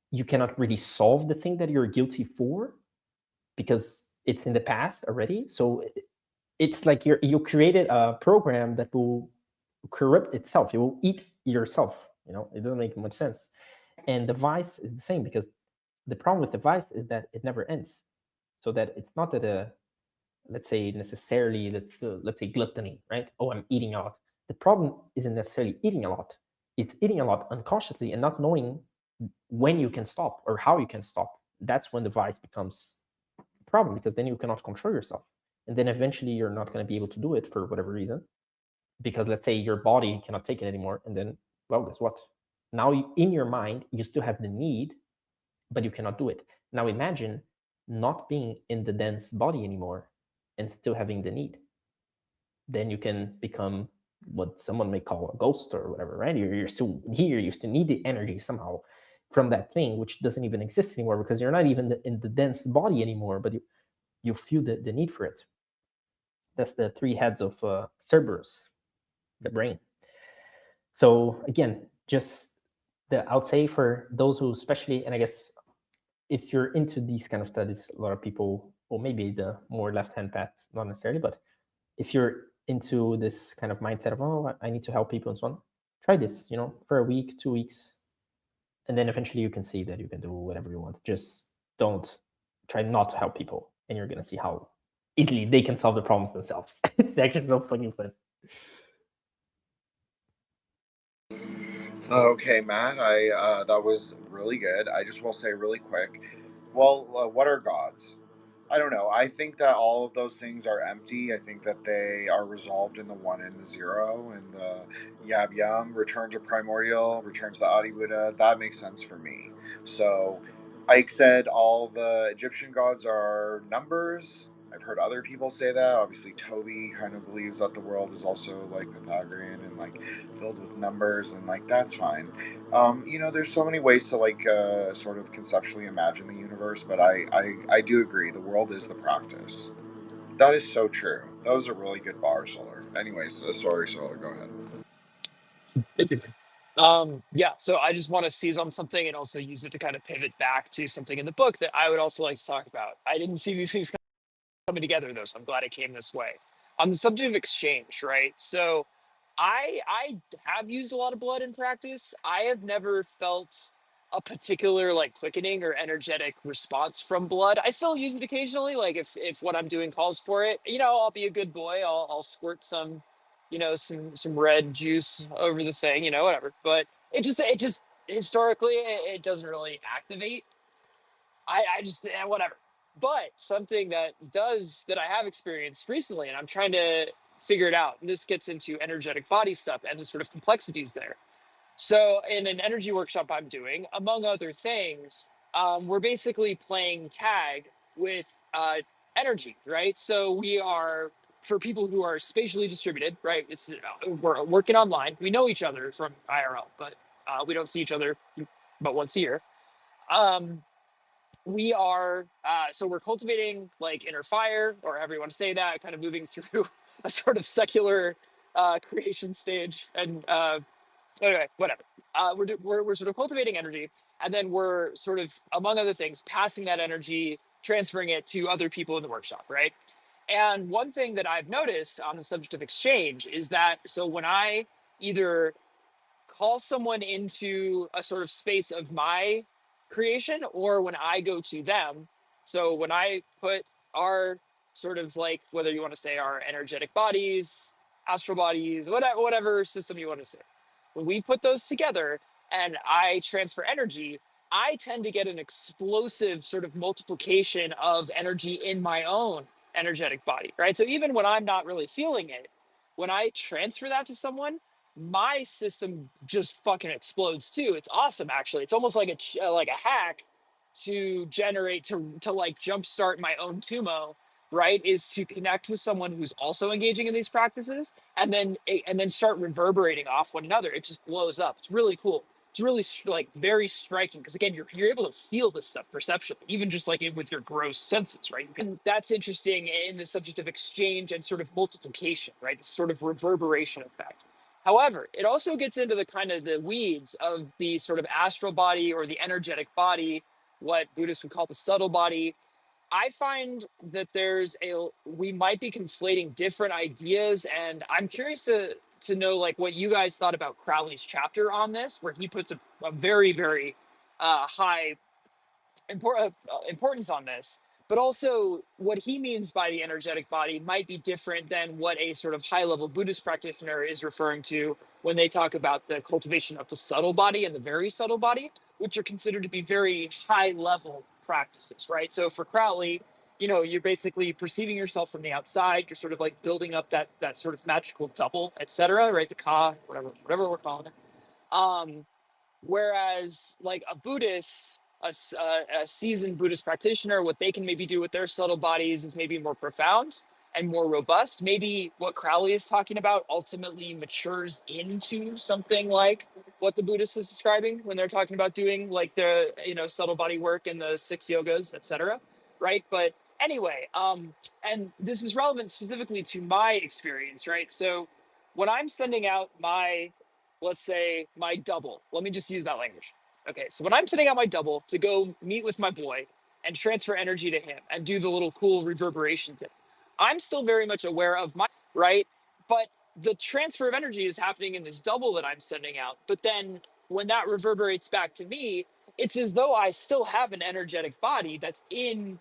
you cannot really solve the thing that you're guilty for because it's in the past already. So it's like you created a program that will corrupt itself. It will eat yourself. It doesn't make much sense. And the vice is the same, because the problem with the vice is that it never ends. So that it's not that let's say necessarily, let's say gluttony, right? Oh, I'm eating a lot. The problem isn't necessarily eating a lot. It's eating a lot unconsciously and not knowing when you can stop or how you can stop. That's when the vice becomes a problem, because then you cannot control yourself. And then eventually you're not going to be able to do it for whatever reason, because let's say your body cannot take it anymore. And then, well, guess what? Now in your mind, you still have the need, but you cannot do it. Now imagine not being in the dense body anymore and still having the need. Then you can become what someone may call a ghost or whatever, right? You're still here, you still need the energy somehow from that thing, which doesn't even exist anymore because you're not even in the dense body anymore, but you feel the need for it. That's the three heads of Cerberus, the brain. So again, just I would say for those who especially, and I guess if you're into these kind of studies, a lot of people, or maybe the more left-hand path, not necessarily, but if you're into this kind of mindset of, oh, I need to help people and so on, try this, for a week, 2 weeks, and then eventually you can see that you can do whatever you want. Just don't try not to help people, and you're going to see how easily they can solve the problems themselves. It's actually so fucking fun. Okay, Matt, that was really good. I just will say really quick. Well, what are gods? I don't know. I think that all of those things are empty. I think that they are resolved in the one and the zero, and the yab yum, return to primordial, return to the Adi Buddha. That makes sense for me. So, Ike said all the Egyptian gods are numbers. I've heard other people say that. Obviously, Toby kind of believes that the world is also like Pythagorean and like filled with numbers, and like that's fine. There's so many ways to like sort of conceptually imagine the universe, but I do agree the world is the practice. That is so true. That was a really good bar, Solar. Anyways, sorry, Solar, go ahead. Yeah, so I just want to seize on something and also use it to kind of pivot back to something in the book that I would also like to talk about. I didn't see these things coming together though, so I'm glad it came this way. On the subject of exchange, right? So I have used a lot of blood in practice. I have never felt a particular like quickening or energetic response from blood. I still use it occasionally, like if what I'm doing calls for it. I'll be a good boy. I'll squirt some, some red juice over the thing, whatever. But it just historically it doesn't really activate. I just whatever. But something that I have experienced recently, and I'm trying to figure it out. And this gets into energetic body stuff and the sort of complexities there. So in an energy workshop I'm doing, among other things, we're basically playing tag with energy, right? So we are, for people who are spatially distributed, right? We're working online. We know each other from IRL, but we don't see each other about once a year. We are so we're cultivating like inner fire, or however you want to say that, kind of moving through a sort of secular creation stage, and Anyway, whatever. We're sort of cultivating energy, and then we're sort of, among other things, passing that energy, transferring it to other people in the workshop, right? And one thing that I've noticed on the subject of exchange is that, so when I either call someone into a sort of space of my creation, or when I go to them, so when I put our sort of like, whether you want to say our energetic bodies, astral bodies, whatever system you want to say, when we put those together and I transfer energy, I tend to get an explosive sort of multiplication of energy in my own energetic body, right? So even when I'm not really feeling it, when I transfer that to someone, my system just fucking explodes too. It's awesome, actually. It's almost like a hack to generate to like jumpstart my own tumo, right? Is to connect with someone who's also engaging in these practices, and then start reverberating off one another. It just blows up. It's really cool. It's really like very striking, because again, you're able to feel this stuff perceptually, even just like with your gross senses, right? And that's interesting in the subject of exchange and sort of multiplication, right? This sort of reverberation effect. However, it also gets into the kind of the weeds of the sort of astral body or the energetic body, what Buddhists would call the subtle body. I find that we might be conflating different ideas, and I'm curious to know like what you guys thought about Crowley's chapter on this, where he puts a very, very high importance on this, but also what he means by the energetic body might be different than what a sort of high level Buddhist practitioner is referring to when they talk about the cultivation of the subtle body and the very subtle body, which are considered to be very high level practices, right? So for Crowley, you're basically perceiving yourself from the outside. You're sort of like building up that sort of magical double, etc., right? The ka, whatever we're calling it. Whereas like a Buddhist, a seasoned Buddhist practitioner, what they can maybe do with their subtle bodies is maybe more profound and more robust. Maybe what Crowley is talking about ultimately matures into something like what the Buddhist is describing when they're talking about doing like the subtle body work and the 6 yogas, etc. Right? But anyway, and this is relevant specifically to my experience, right? So when I'm sending out let's say my double. Let me just use that language. Okay, so when I'm sending out my double to go meet with my boy and transfer energy to him and do the little cool reverberation thing, I'm still very much aware of right? But the transfer of energy is happening in this double that I'm sending out. But then when that reverberates back to me, it's as though I still have an energetic body that's in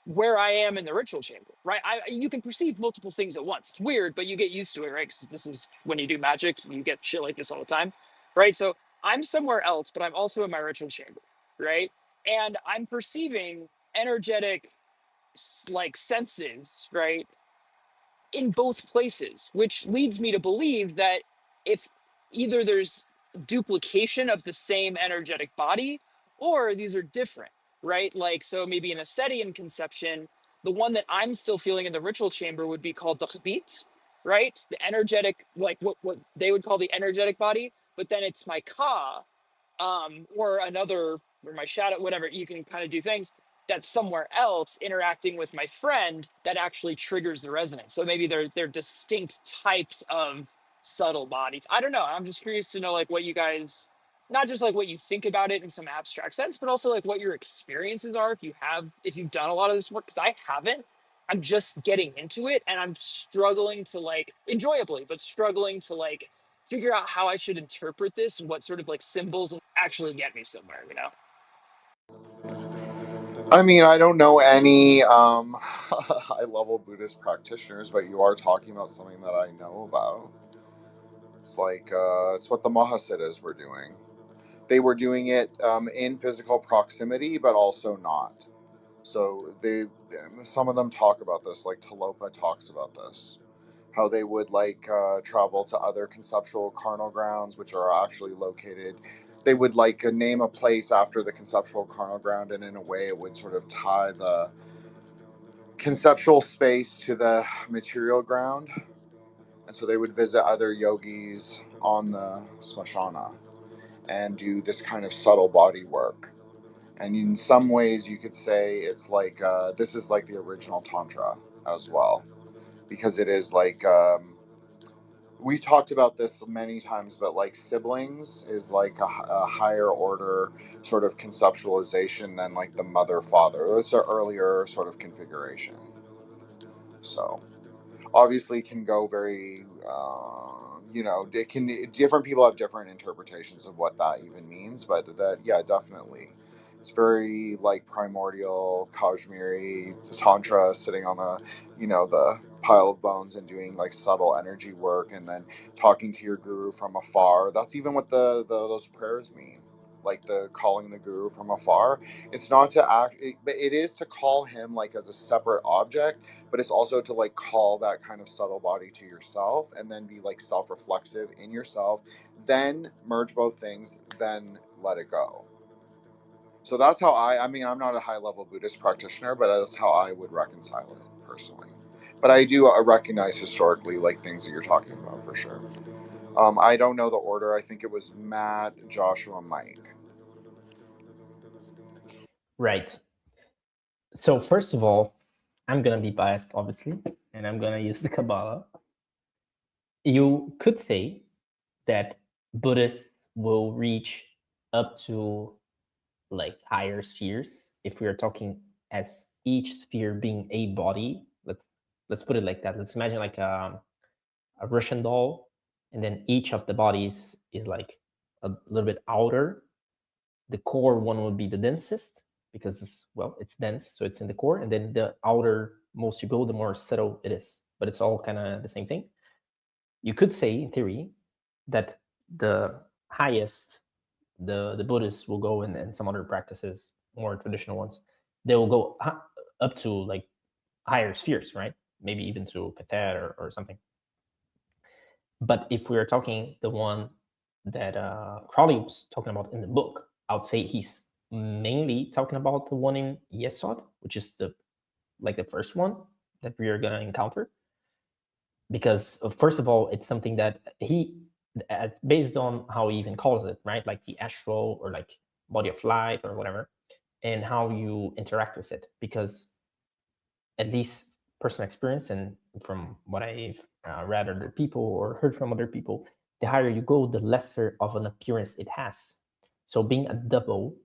where I am in the ritual chamber, right? You can perceive multiple things at once. It's weird, but you get used to it, right? Because this is when you do magic, you get shit like this all the time, right? So I'm somewhere else, but I'm also in my ritual chamber, right? And I'm perceiving energetic like senses, right, in both places, which leads me to believe that if either there's duplication of the same energetic body or these are different, right? Like, so maybe in a Setian conception, the one that I'm still feeling in the ritual chamber would be called the Khabit, right? The energetic, like what they would call the energetic body, but then it's my Ka, or another, or my shadow, whatever, you can kind of do things that's somewhere else interacting with my friend that actually triggers the resonance. So maybe they're distinct types of subtle bodies. I don't know. I'm just curious to know like what you guys, not just like what you think about it in some abstract sense, but also like what your experiences are if you've done a lot of this work, because I haven't. I'm just getting into it and I'm struggling to like enjoyably, but struggling to like figure out how I should interpret this and what sort of like symbols actually get me somewhere, I mean, I don't know any high-level Buddhist practitioners, but you are talking about something that I know about. It's like, it's what the Mahasiddhas were doing. They were doing it in physical proximity, but also not. So some of them talk about this, like Talopa talks about this, how they would like travel to other conceptual carnal grounds, which are actually located. They would like name a place after the conceptual carnal ground, and in a way it would sort of tie the conceptual space to the material ground. And so they would visit other yogis on the smashana and do this kind of subtle body work. And in some ways you could say it's like this is like the original tantra as well, because it is like we've talked about this many times, but like siblings is like a higher order sort of conceptualization than like the mother father. It's an earlier sort of configuration. So obviously can go very, it can, different people have different interpretations of what that even means, but that, yeah, definitely. It's very like primordial, Kashmiri, Tantra, sitting on the pile of bones and doing like subtle energy work, and then talking to your guru from afar. That's even what those prayers mean. Like the calling the guru from afar. It's not to act, but it is to call him like as a separate object, but it's also to like call that kind of subtle body to yourself, and then be like self-reflexive in yourself, then merge both things, then let it go. So that's how I mean, I'm not a high level Buddhist practitioner, but that's how I would reconcile it personally. But I do recognize historically like things that you're talking about for sure. I don't know the order. I think it was Matt, Joshua, Mike. Right. So first of all, I'm gonna be biased, obviously, and I'm gonna use the Kabbalah. You could say that Buddhists will reach up to like higher spheres if we are talking as each sphere being a body. Let's put it like that. Let's imagine like a Russian doll, and then each of the bodies is like a little bit outer. The core one would be the densest because it's dense, so it's in the core, and then the outermost you go, the more subtle it is. But it's all kind of the same thing. You could say, in theory, that the highest the Buddhists will go, and some other practices, more traditional ones, they will go up to like higher spheres, right? Maybe even to Qatar or something. But if we are talking the one that Crowley was talking about in the book, I would say he's mainly talking about the one in Yesod, which is the first one that we are gonna encounter. Because first of all, it's something that based on how he even calls it, right? Like the astral or like body of light or whatever, and how you interact with it. Because at least personal experience and from what I've read other people or heard from other people, the higher you go, the lesser of an appearance it has. So being a double,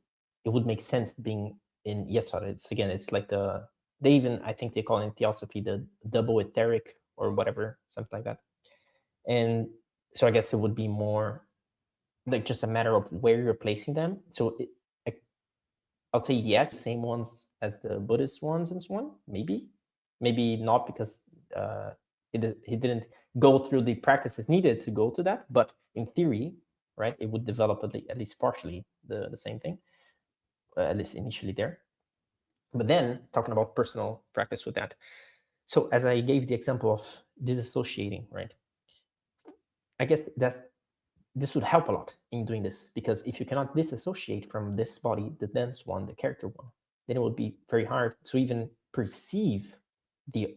it would make sense being in Yesod. It's like I think they call it in theosophy the double etheric or whatever, something like that. And so I guess it would be more like just a matter of where you're placing them. So I'll say yes, same ones as the Buddhist ones and so on. Maybe not, because he didn't go through the practices needed to go to that. But in theory, right, it would develop at least partially the same thing, at least initially there. But then talking about personal practice with that. So as I gave the example of disassociating, right? I guess this would help a lot in doing this, because if you cannot disassociate from this body, the dense one, the character one, then it would be very hard to even perceive the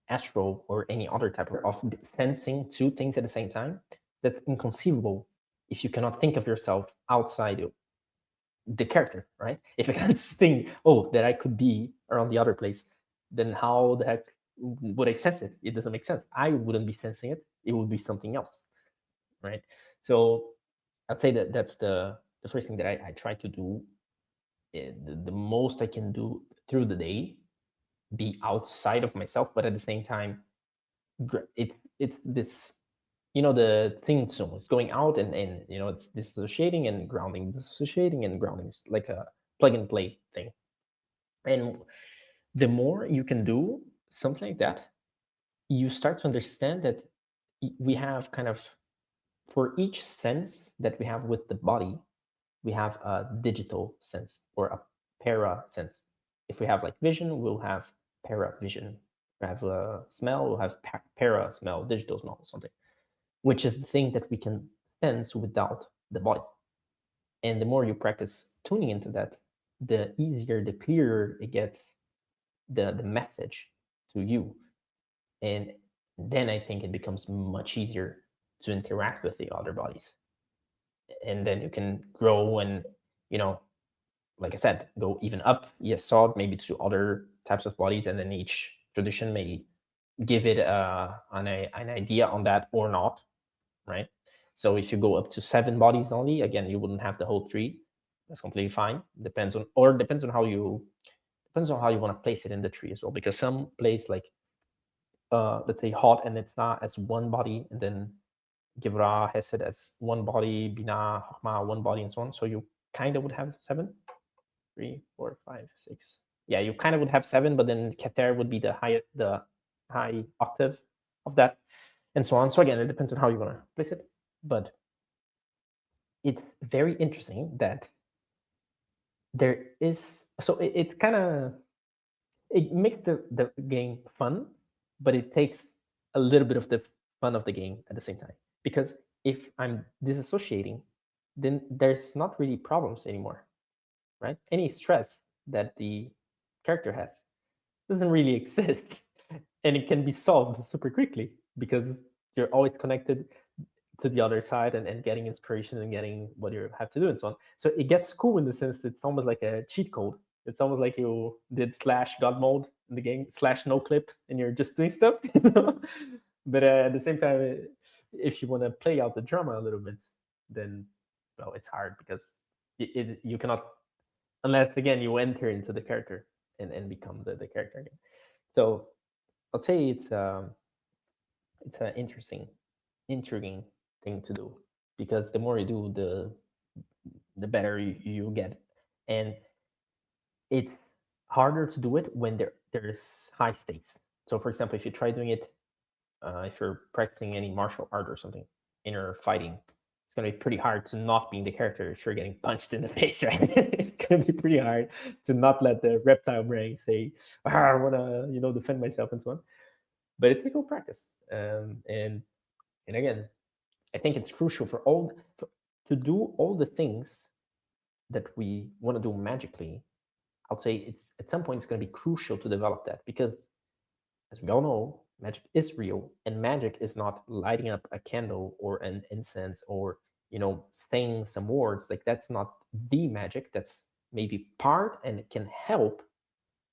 astral or any other type of sensing two things at the same time. That's inconceivable if you cannot think of yourself outside of the character, right? If I can't think, that I could be around the other place, then how the heck would I sense it? It doesn't make sense. I wouldn't be sensing it. It would be something else, right? So I'd say that's the first thing that I try to do. The most I can do through the day, be outside of myself, but at the same time, it's this, the thing zone is going out, and it's dissociating and grounding, dissociating and grounding. It's like a plug and play thing. And the more you can do something like that, you start to understand that we have kind of, for each sense that we have with the body, we have a digital sense or a para sense. If we have like vision, we'll have para vision. We have smell, we'll have para smell, digital smell, something, which is the thing that we can sense without the body. And the more you practice tuning into that, the easier, the clearer it gets, the message to you. And then I think it becomes much easier to interact with the other bodies. And then you can grow and, like I said, go even up, Yesod, maybe to other types of bodies, and then each tradition may give it an idea on that or not. right? So if you go up to 7 bodies only, again, you wouldn't have the whole tree. That's completely fine. Depends on how you want to place it in the tree as well, because some place like let's say hot and it's not as one body, and then Givra has it as one body, Bina, Chokmah, one body, and so on. So you kind of would have 7, 3, 4, 5, 6. Yeah, you kind of would have 7, but then Keter would be the high octave of that, and so on. So again, it depends on how you want to place it. But it's very interesting that there is, so it kind of, it makes the game fun, but it takes a little bit of the fun of the game at the same time. Because if I'm disassociating, then there's not really problems anymore, right? Any stress that the character has doesn't really exist, and it can be solved super quickly because you're always connected to the other side and getting inspiration and getting what you have to do and so on. So it gets cool in the sense it's almost like a cheat code. It's almost like you did /God mode in the game, /noclip, and you're just doing stuff. But at the same time, if you want to play out the drama a little bit, then, well, it's hard because you cannot, unless, again, you enter into the character and become the character again. So I'd say it's an intriguing thing to do, because the more you do, the better you get. And it's harder to do it when there's high stakes. So for example, if you try doing it, if you're practicing any martial art or something, and you're fighting, it's going to be pretty hard to not be in the character if you're getting punched in the face, right? It's going to be pretty hard to not let the reptile brain say, I want to, defend myself and so on. But it's a good practice. And again, I think it's crucial to do all the things that we want to do magically. I'll say it's at some point it's going to be crucial to develop that, because as we all know, magic is real, and magic is not lighting up a candle or an incense or saying some words. Like, that's not the magic. That's maybe part, and it can help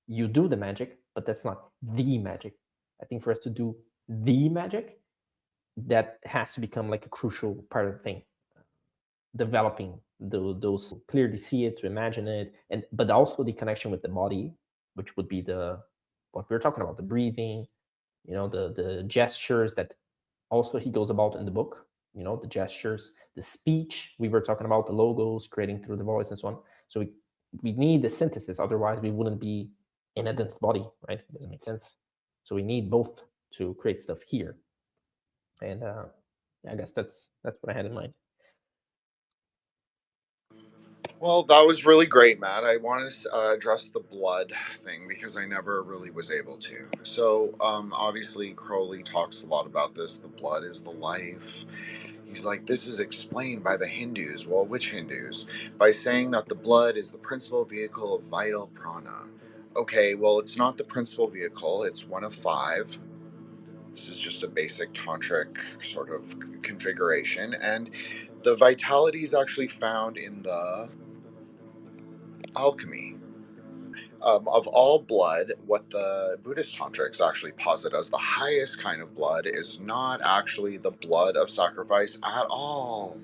you do the magic, but that's not the magic. I think for us to do the magic, that has to become like a crucial part of the thing. Developing those, clearly see it, to imagine it, but also the connection with the body, which would be what we're talking about, the breathing, the gestures that also he goes about in the book, the gestures, the speech we were talking about, the logos creating through the voice and so on. So we need the synthesis, otherwise we wouldn't be in a dense body, right? It doesn't make sense. So we need both to create stuff here. And I guess that's what I had in mind. Well, that was really great, Matt. I wanted to address the blood thing because I never really was able to. So, obviously, Crowley talks a lot about this. The blood is the life. He's like, this is explained by the Hindus. Well, which Hindus? By saying that the blood is the principal vehicle of vital prana. Okay, well, it's not the principal vehicle. It's one of 5. This is just a basic tantric sort of configuration. And the vitality is actually found in the alchemy. Of all blood, what the Buddhist tantrics actually posit as the highest kind of blood is not actually the blood of sacrifice at all.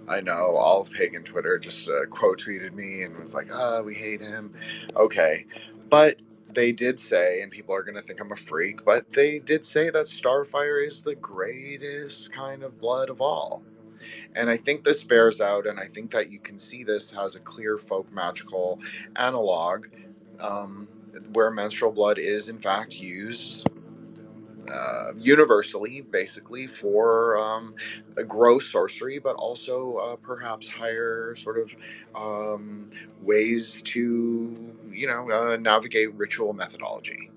I know, all of pagan Twitter just quote tweeted me and was like, we hate him. Okay, but they did say, and people are going to think I'm a freak, but they did say that Starfire is the greatest kind of blood of all. And I think this bears out, and I think that you can see this as a clear folk magical analog, where menstrual blood is in fact used universally, basically, for a gross sorcery, but also perhaps higher sort of ways to, navigate ritual methodology.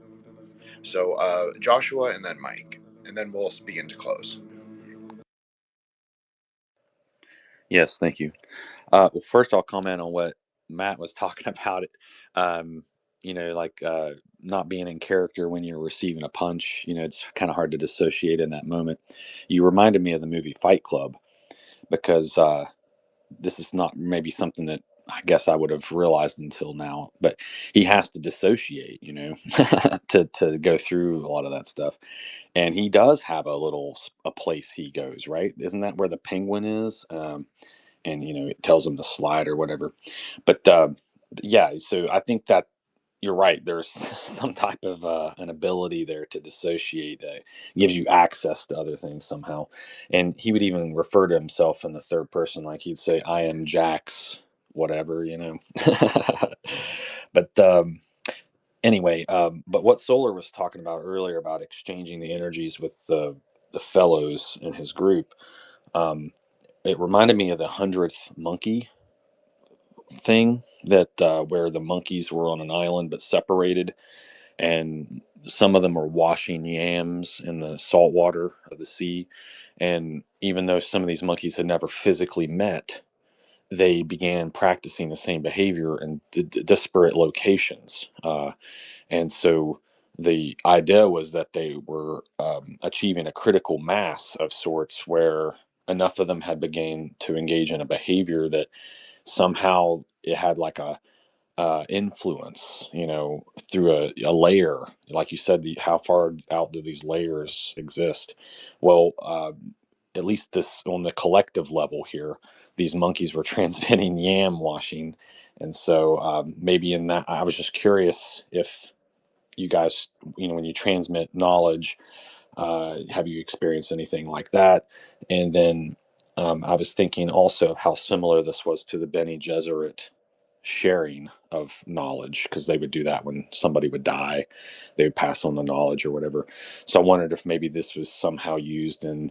So Joshua and then Mike, and then we'll begin to close. Yes, thank you. Well, first I'll comment on what Matt was talking about. It, not being in character when you're receiving a punch. It's kind of hard to dissociate in that moment. You reminded me of the movie Fight Club, because this is not maybe something that I guess I would have realized until now. But he has to dissociate, to go through a lot of that stuff. And he does have a place he goes, right? Isn't that where the penguin is? And it tells him to slide or whatever. But yeah, so I think that you're right. There's some type of an ability there to dissociate that gives you access to other things somehow. And he would even refer to himself in the third person, like he'd say, "I am Jax," whatever. But anyway, but what Solar was talking about earlier about exchanging the energies with the fellows in his group, it reminded me of the 100th monkey thing, that where the monkeys were on an island but separated, and some of them were washing yams in the salt water of the sea. And even though some of these monkeys had never physically met, they began practicing the same behavior in disparate locations. And so the idea was that they were achieving a critical mass of sorts, where enough of them had begun to engage in a behavior that somehow it had like a influence, through a layer. Like you said, how far out do these layers exist? Well, at least this on the collective level here, these monkeys were transmitting yam washing. And so maybe in that, I was just curious if you guys, when you transmit knowledge, have you experienced anything like that? And then I was thinking also of how similar this was to the Bene Gesserit sharing of knowledge, because they would do that when somebody would die. They would pass on the knowledge or whatever. So I wondered if maybe this was somehow used in,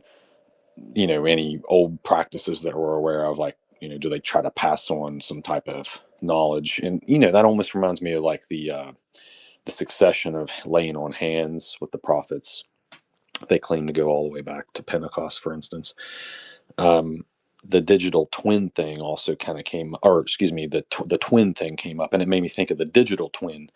any old practices that we're aware of, like, do they try to pass on some type of knowledge? And, that almost reminds me of like the succession of laying on hands with the prophets. They claim to go all the way back to Pentecost, for instance. Um, the digital twin thing also kind of came, or excuse me, the twin thing came up, and it made me think of the digital twin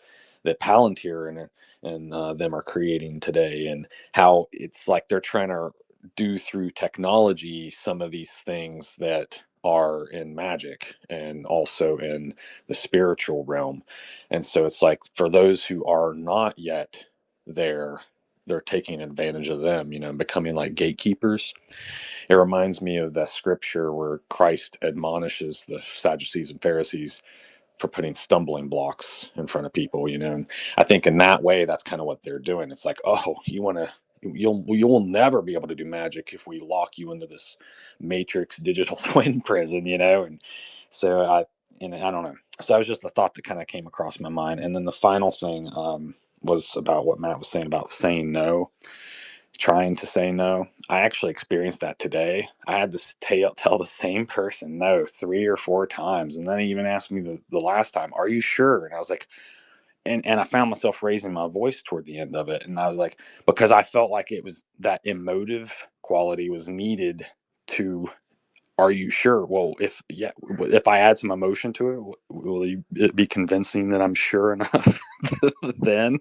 that Palantir and them are creating today, and how it's like they're trying to do through technology some of these things that are in magic and also in the spiritual realm. And so it's like, for those who are not yet there, they're taking advantage of them, becoming like gatekeepers. It reminds me of that scripture where Christ admonishes the Sadducees and Pharisees for putting stumbling blocks in front of people, And I think in that way, that's kind of what they're doing. It's like, oh, you'll never be able to do magic if we lock you into this matrix digital twin prison, And so I don't know. So that was just a thought that kind of came across my mind. And then the final thing was about what Matt was saying about saying no, trying to say no. I actually experienced that today. I had to tell the same person no 3 or 4 times. And then he even asked me the last time, "Are you sure?" And I was like, and I found myself raising my voice toward the end of it. And I was like, because I felt like it was that emotive quality was needed to, "Are you sure?" Well, if I add some emotion to it, will it be convincing that I'm sure enough then?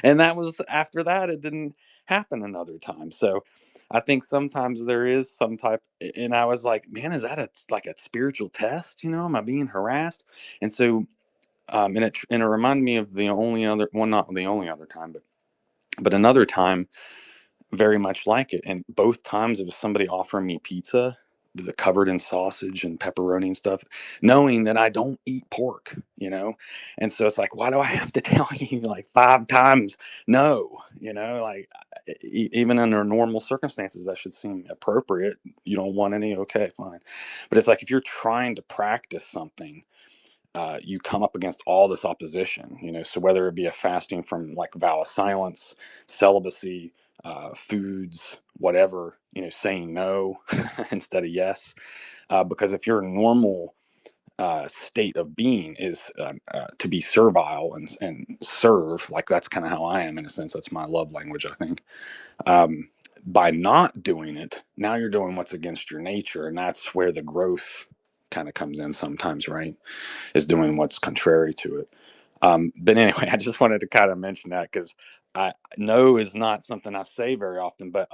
And that was after that, it didn't happen another time. So I think sometimes there is some type, and I was like, man, is that like a spiritual test? Am I being harassed? And so, and it reminded me of the only other, well, not the only other time, but another time very much like it. And both times it was somebody offering me pizza covered in sausage and pepperoni and stuff, knowing that I don't eat pork. And so it's like, why do I have to tell you like 5 times no? Like, even under normal circumstances, that should seem appropriate. You don't want any? Okay, fine. But it's like, if you're trying to practice something, you come up against all this opposition, so whether it be a fasting from like vow of silence, celibacy, foods, whatever, saying no instead of yes, because if your normal state of being is to be servile and serve, like that's kind of how I am in a sense. That's my love language, I think. By not doing it, now you're doing what's against your nature, and that's where the growth kind of comes in sometimes, right? Is doing what's contrary to it. But anyway, I just wanted to kind of mention that, because I no is not something I say very often, but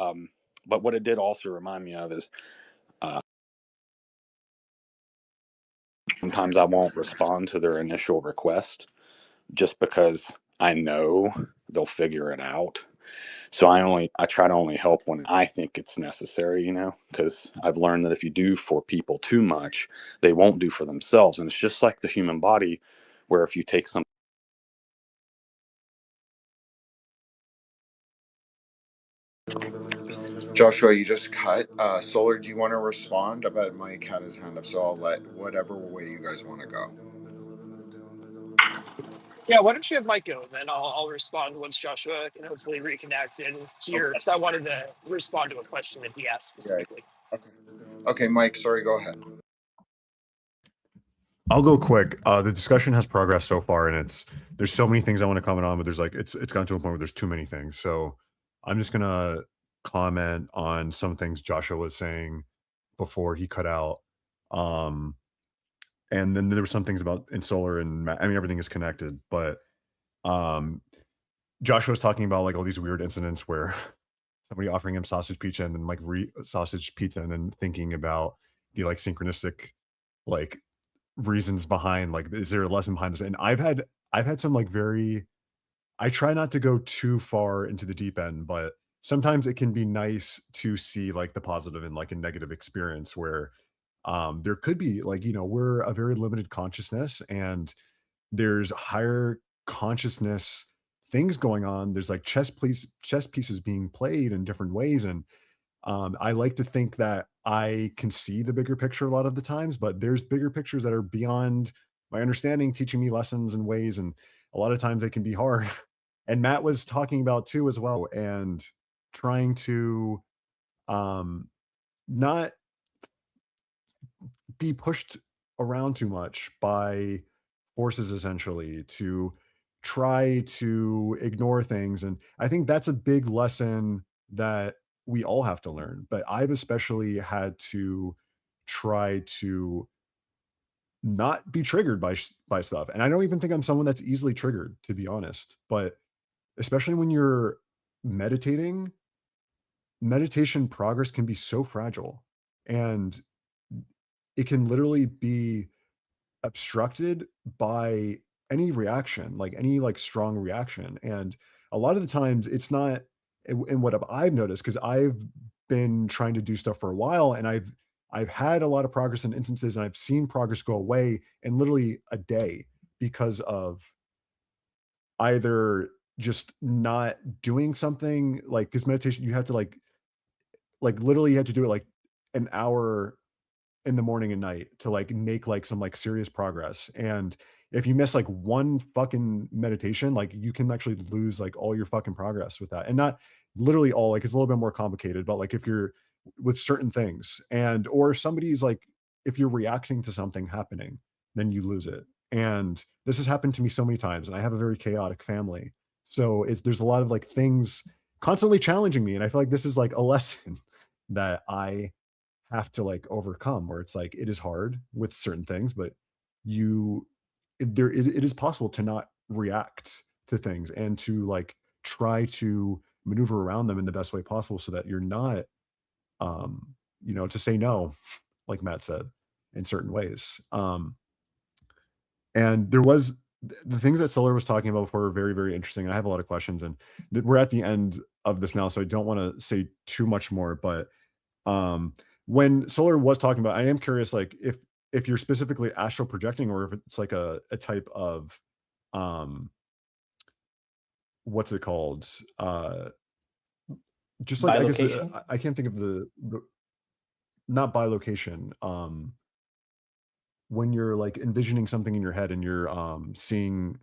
what it did also remind me of is Sometimes I won't respond to their initial request just because I know they'll figure it out. So I try to only help when I think it's necessary, because I've learned that if you do for people too much, they won't do for themselves. And it's just like the human body, where if you take something. Joshua, you just cut. Solar, do you want to respond? I bet Mike had his hand up, so I'll let whatever way you guys want to go. Yeah, why don't you have Mike go, and then I'll respond once Joshua can hopefully reconnect and hear, because I wanted to respond to a question that he asked specifically. Okay, Mike, sorry, go ahead. I'll go quick. The discussion has progressed so far, and there's so many things I want to comment on, but it's gotten to a point where there's too many things. So I'm just gonna comment on some things Joshua was saying before he cut out. And then there were some things about in solar and I mean everything is connected, but Joshua was talking about like all these weird incidents where somebody offering him sausage pizza and then like sausage pizza and then thinking about the like synchronistic like reasons behind like is there a lesson behind this? And I've had some like I try not to go too far into the deep end, but sometimes it can be nice to see like the positive in like a negative experience where there could be like we're a very limited consciousness and there's higher consciousness things going on. There's like chess pieces being played in different ways, and I like to think that I can see the bigger picture a lot of the times, but there's bigger pictures that are beyond my understanding, teaching me lessons and ways, and a lot of times they can be hard. And Matt was talking about too as well, and trying to not be pushed around too much by forces essentially to try to ignore things. And I think that's a big lesson that we all have to learn, but I've especially had to try to not be triggered by stuff. And I don't even think I'm someone that's easily triggered, to be honest, but especially when you're meditating, meditation progress can be so fragile, and it can literally be obstructed by any reaction, like any like strong reaction. And a lot of the times it's not, and what I've noticed, because I've been trying to do stuff for a while, and I've had a lot of progress in instances, and I've seen progress go away in literally a day because of either just not doing something, like because meditation, you have to like literally you had to do it like an hour in the morning and night to like make like some like serious progress. And if you miss like one fucking meditation, like you can actually lose like all your fucking progress with that. And not literally all, like it's a little bit more complicated, but like if you're with certain things, and or if somebody's like, if you're reacting to something happening, then you lose it. And this has happened to me so many times, and I have a very chaotic family. So there's a lot of like things constantly challenging me. And I feel like this is like a lesson that I have to like overcome, where it's like it is hard with certain things, but it is possible to not react to things and to like try to maneuver around them in the best way possible so that you're not to say no, like Matt said, in certain ways. And there was the things that Solar was talking about before were very, very interesting. I have a lot of questions, and we're at the end of this now, so I don't want to say too much more, but when Solar was talking about, I am curious, like if you're specifically astral projecting, or if it's like a type of what's it called? Just like I guess I can't think of the not bilocation. When you're like envisioning something in your head and you're seeing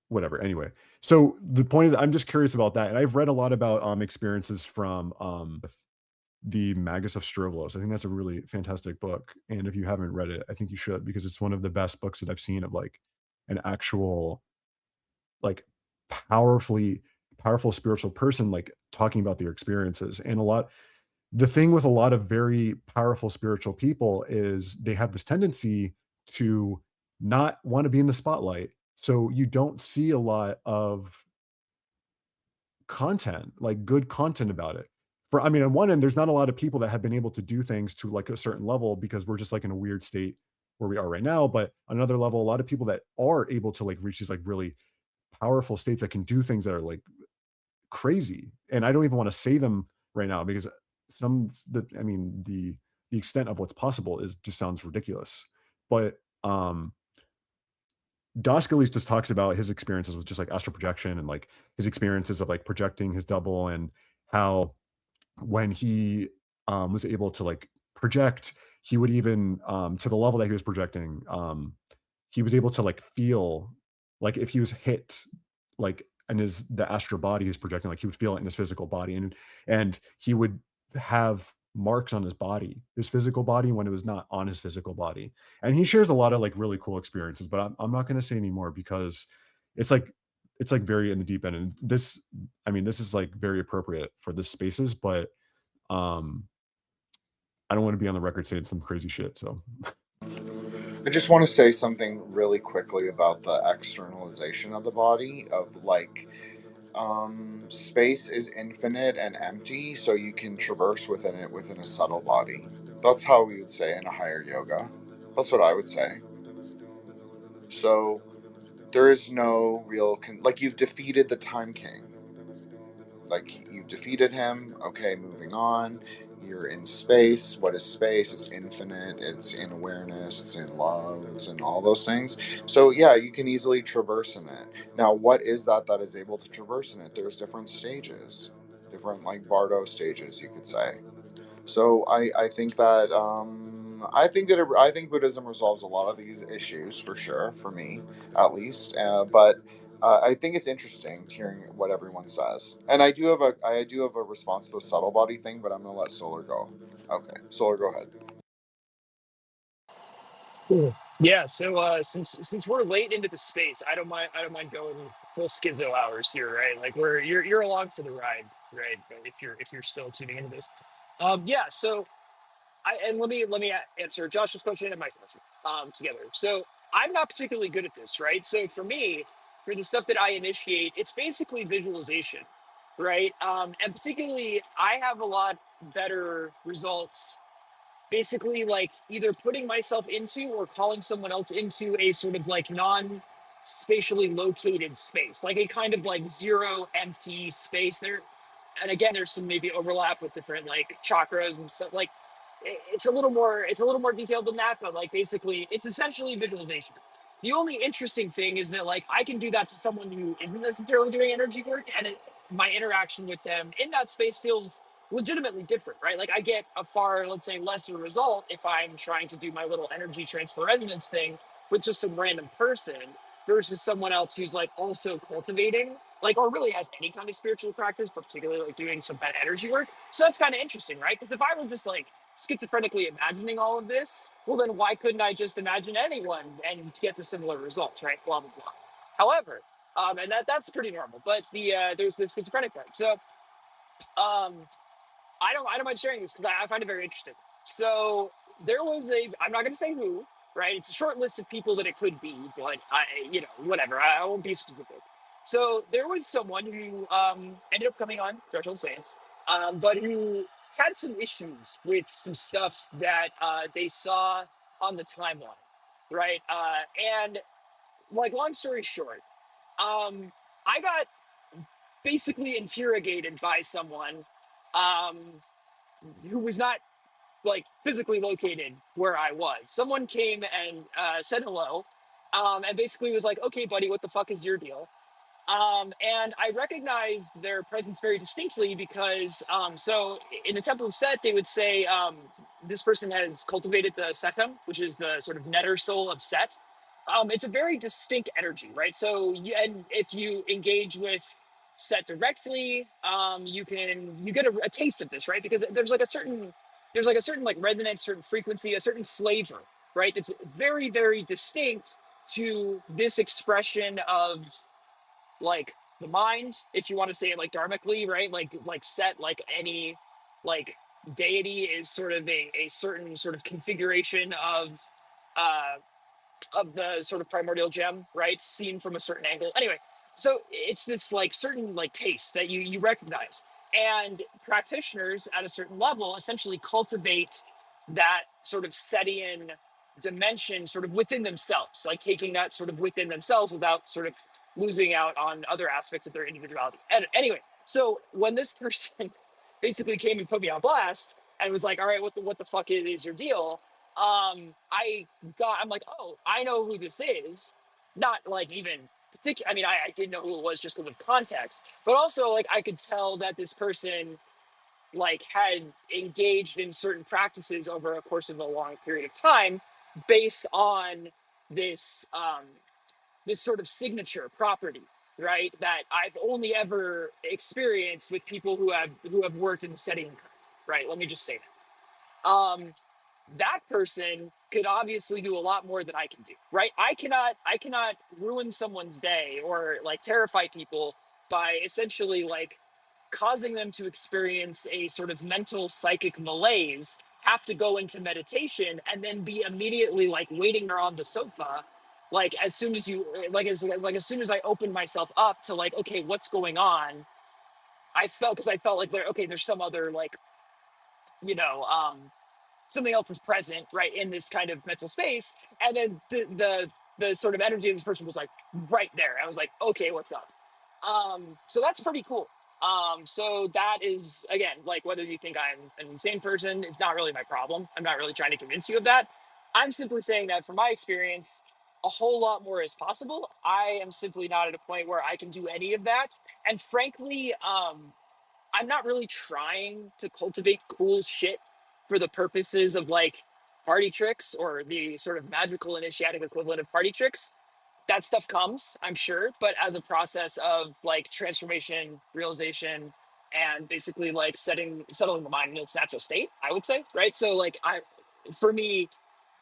whatever. Anyway, so the point is, I'm just curious about that, and I've read a lot about experiences from the Magus of Strovlos. I think that's a really fantastic book, and if you haven't read it, I think you should, because it's one of the best books that I've seen of like an actual like powerful spiritual person like talking about their experiences. And the thing with a lot of very powerful spiritual people is they have this tendency to not want to be in the spotlight, so you don't see a lot of content, like good content about it. I mean, on one end, there's not a lot of people that have been able to do things to like a certain level because we're just like in a weird state where we are right now. But on another level, a lot of people that are able to like reach these like really powerful states that can do things that are like crazy. And I don't even want to say them right now because the extent of what's possible is just sounds ridiculous. But Dusk at least just talks about his experiences with just like astral projection and like his experiences of like projecting his double, and how when he was able to like project, he would even to the level that he was projecting, he was able to like feel like if he was hit like in the astral body he's projecting, like he would feel it in his physical body, and he would have marks on his body, his physical body, when it was not on his physical body. And he shares a lot of like really cool experiences, but I'm not going to say anymore because it's like very in the deep end. And this is like very appropriate for this spaces, but I don't want to be on the record saying some crazy shit. So I just want to say something really quickly about the externalization of the body, of like space is infinite and empty, so you can traverse within it within a subtle body. That's how we would say in a higher yoga. That's what I would say. So there is no real like you've defeated the Time King. Like you've defeated him. Okay, moving on. You're in space. What is space? It's infinite. It's in awareness. It's in love. It's in all those things. So yeah, you can easily traverse in it. Now, what is that is able to traverse in it? There's different stages, different like Bardo stages, you could say. So I think that I think Buddhism resolves a lot of these issues for sure, for me at least. But I think it's interesting hearing what everyone says, and I do have a response to the subtle body thing, but I'm gonna let Solar go. Okay, Solar, go ahead. Cool. Yeah. So since we're late into the space, I don't mind going full schizo hours here, right? Like you're along for the ride, right? But if you're still tuning into this, yeah. So let me answer Josh's question and Mike's question together. So I'm not particularly good at this, right? So for me, for the stuff that I initiate, it's basically visualization, right? And particularly, I have a lot better results basically like either putting myself into or calling someone else into a sort of like non-spatially located space, like a kind of like zero empty space there. And again, there's some maybe overlap with different like chakras and stuff. Like it's a little more detailed than that, but like basically it's essentially visualization. The only interesting thing is that like I can do that to someone who isn't necessarily doing energy work, and my interaction with them in that space feels legitimately different, right? Like I get a far, let's say, lesser result if I'm trying to do my little energy transfer resonance thing with just some random person versus someone else who's like also cultivating, like, or really has any kind of spiritual practice, but particularly like doing some bad energy work. So that's kind of interesting, right? Because if I were just like schizophrenically imagining all of this, well, then why couldn't I just imagine anyone and get the similar results, right? Blah, blah, blah. However, and that's pretty normal, but there's this schizophrenic part. So, um, I don't mind sharing this because I find it very interesting. So there was I'm not going to say who, right? It's a short list of people that it could be, but whatever. I won't be specific. So there was someone who ended up coming on Threshold Science, but who had some issues with some stuff that they saw on the timeline, right? And like, long story short, I got basically interrogated by someone um, who was not like physically located where I was. Someone came and said hello, and basically was like, "Okay, buddy, what the fuck is your deal?" And I recognized their presence very distinctly because, so in the Temple of Set, they would say this person has cultivated the Sekhem, which is the sort of netter soul of Set. It's a very distinct energy, right? So, and if you engage with Set directly, you get a taste of this, right? Because there's like a certain like resonance, certain frequency, a certain flavor, right? It's very, very distinct to this expression of like the mind, if you want to say it like dharmically, right? Like Set, like any like deity, is sort of a certain sort of configuration of the sort of primordial gem, right? Seen from a certain angle. Anyway, so it's this like certain like taste that you recognize. And practitioners at a certain level essentially cultivate that sort of Setian dimension sort of within themselves, like taking that sort of within themselves without sort of losing out on other aspects of their individuality. And anyway, so when this person basically came and put me on blast and was like, all right, what the fuck is your deal? I'm like, oh, I know who this is. Not like even particular. I mean, I did know who it was just because of context, but also like I could tell that this person like had engaged in certain practices over a course of a long period of time based on this this sort of signature property, right, that I've only ever experienced with people who have worked in the setting, right? Let me just say that. That person could obviously do a lot more than I can do, right? I cannot ruin someone's day or like terrify people by essentially like causing them to experience a sort of mental psychic malaise, have to go into meditation, and then be immediately like waiting there on the sofa, like as soon as you as soon as I opened myself up to like, okay, what's going on? I felt like there's some other like, you know, something else is present, right, in this kind of mental space. And then the sort of energy of this person was like right there. I was like, okay, what's up? So that's pretty cool. So that is, again, like whether you think I'm an insane person, it's not really my problem. I'm not really trying to convince you of that. I'm simply saying that from my experience, a whole lot more is possible. I am simply not at a point where I can do any of that. And frankly, I'm not really trying to cultivate cool shit for the purposes of like party tricks or the sort of magical initiatic equivalent of party tricks. That stuff comes, I'm sure, but as a process of like transformation, realization, and basically like settling the mind in its natural state, I would say, right? So like for me,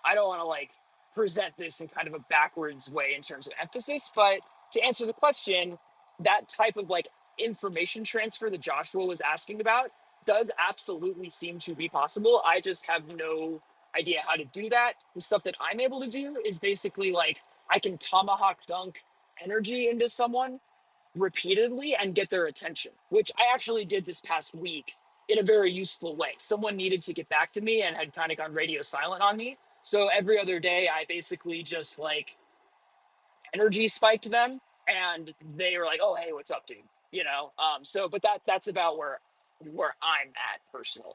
I don't want to like present this in kind of a backwards way in terms of emphasis, but to answer the question, that type of like information transfer that Joshua was asking about does absolutely seem to be possible. I just have no idea how to do that. The stuff that I'm able to do is basically like I can tomahawk dunk energy into someone repeatedly and get their attention, which I actually did this past week in a very useful way. Someone needed to get back to me and had kind of gone radio silent on me. So every other day, I basically just like energy spiked them, and they were like, "Oh, hey, what's up, dude?" You know. So, but that's about where I'm at personally.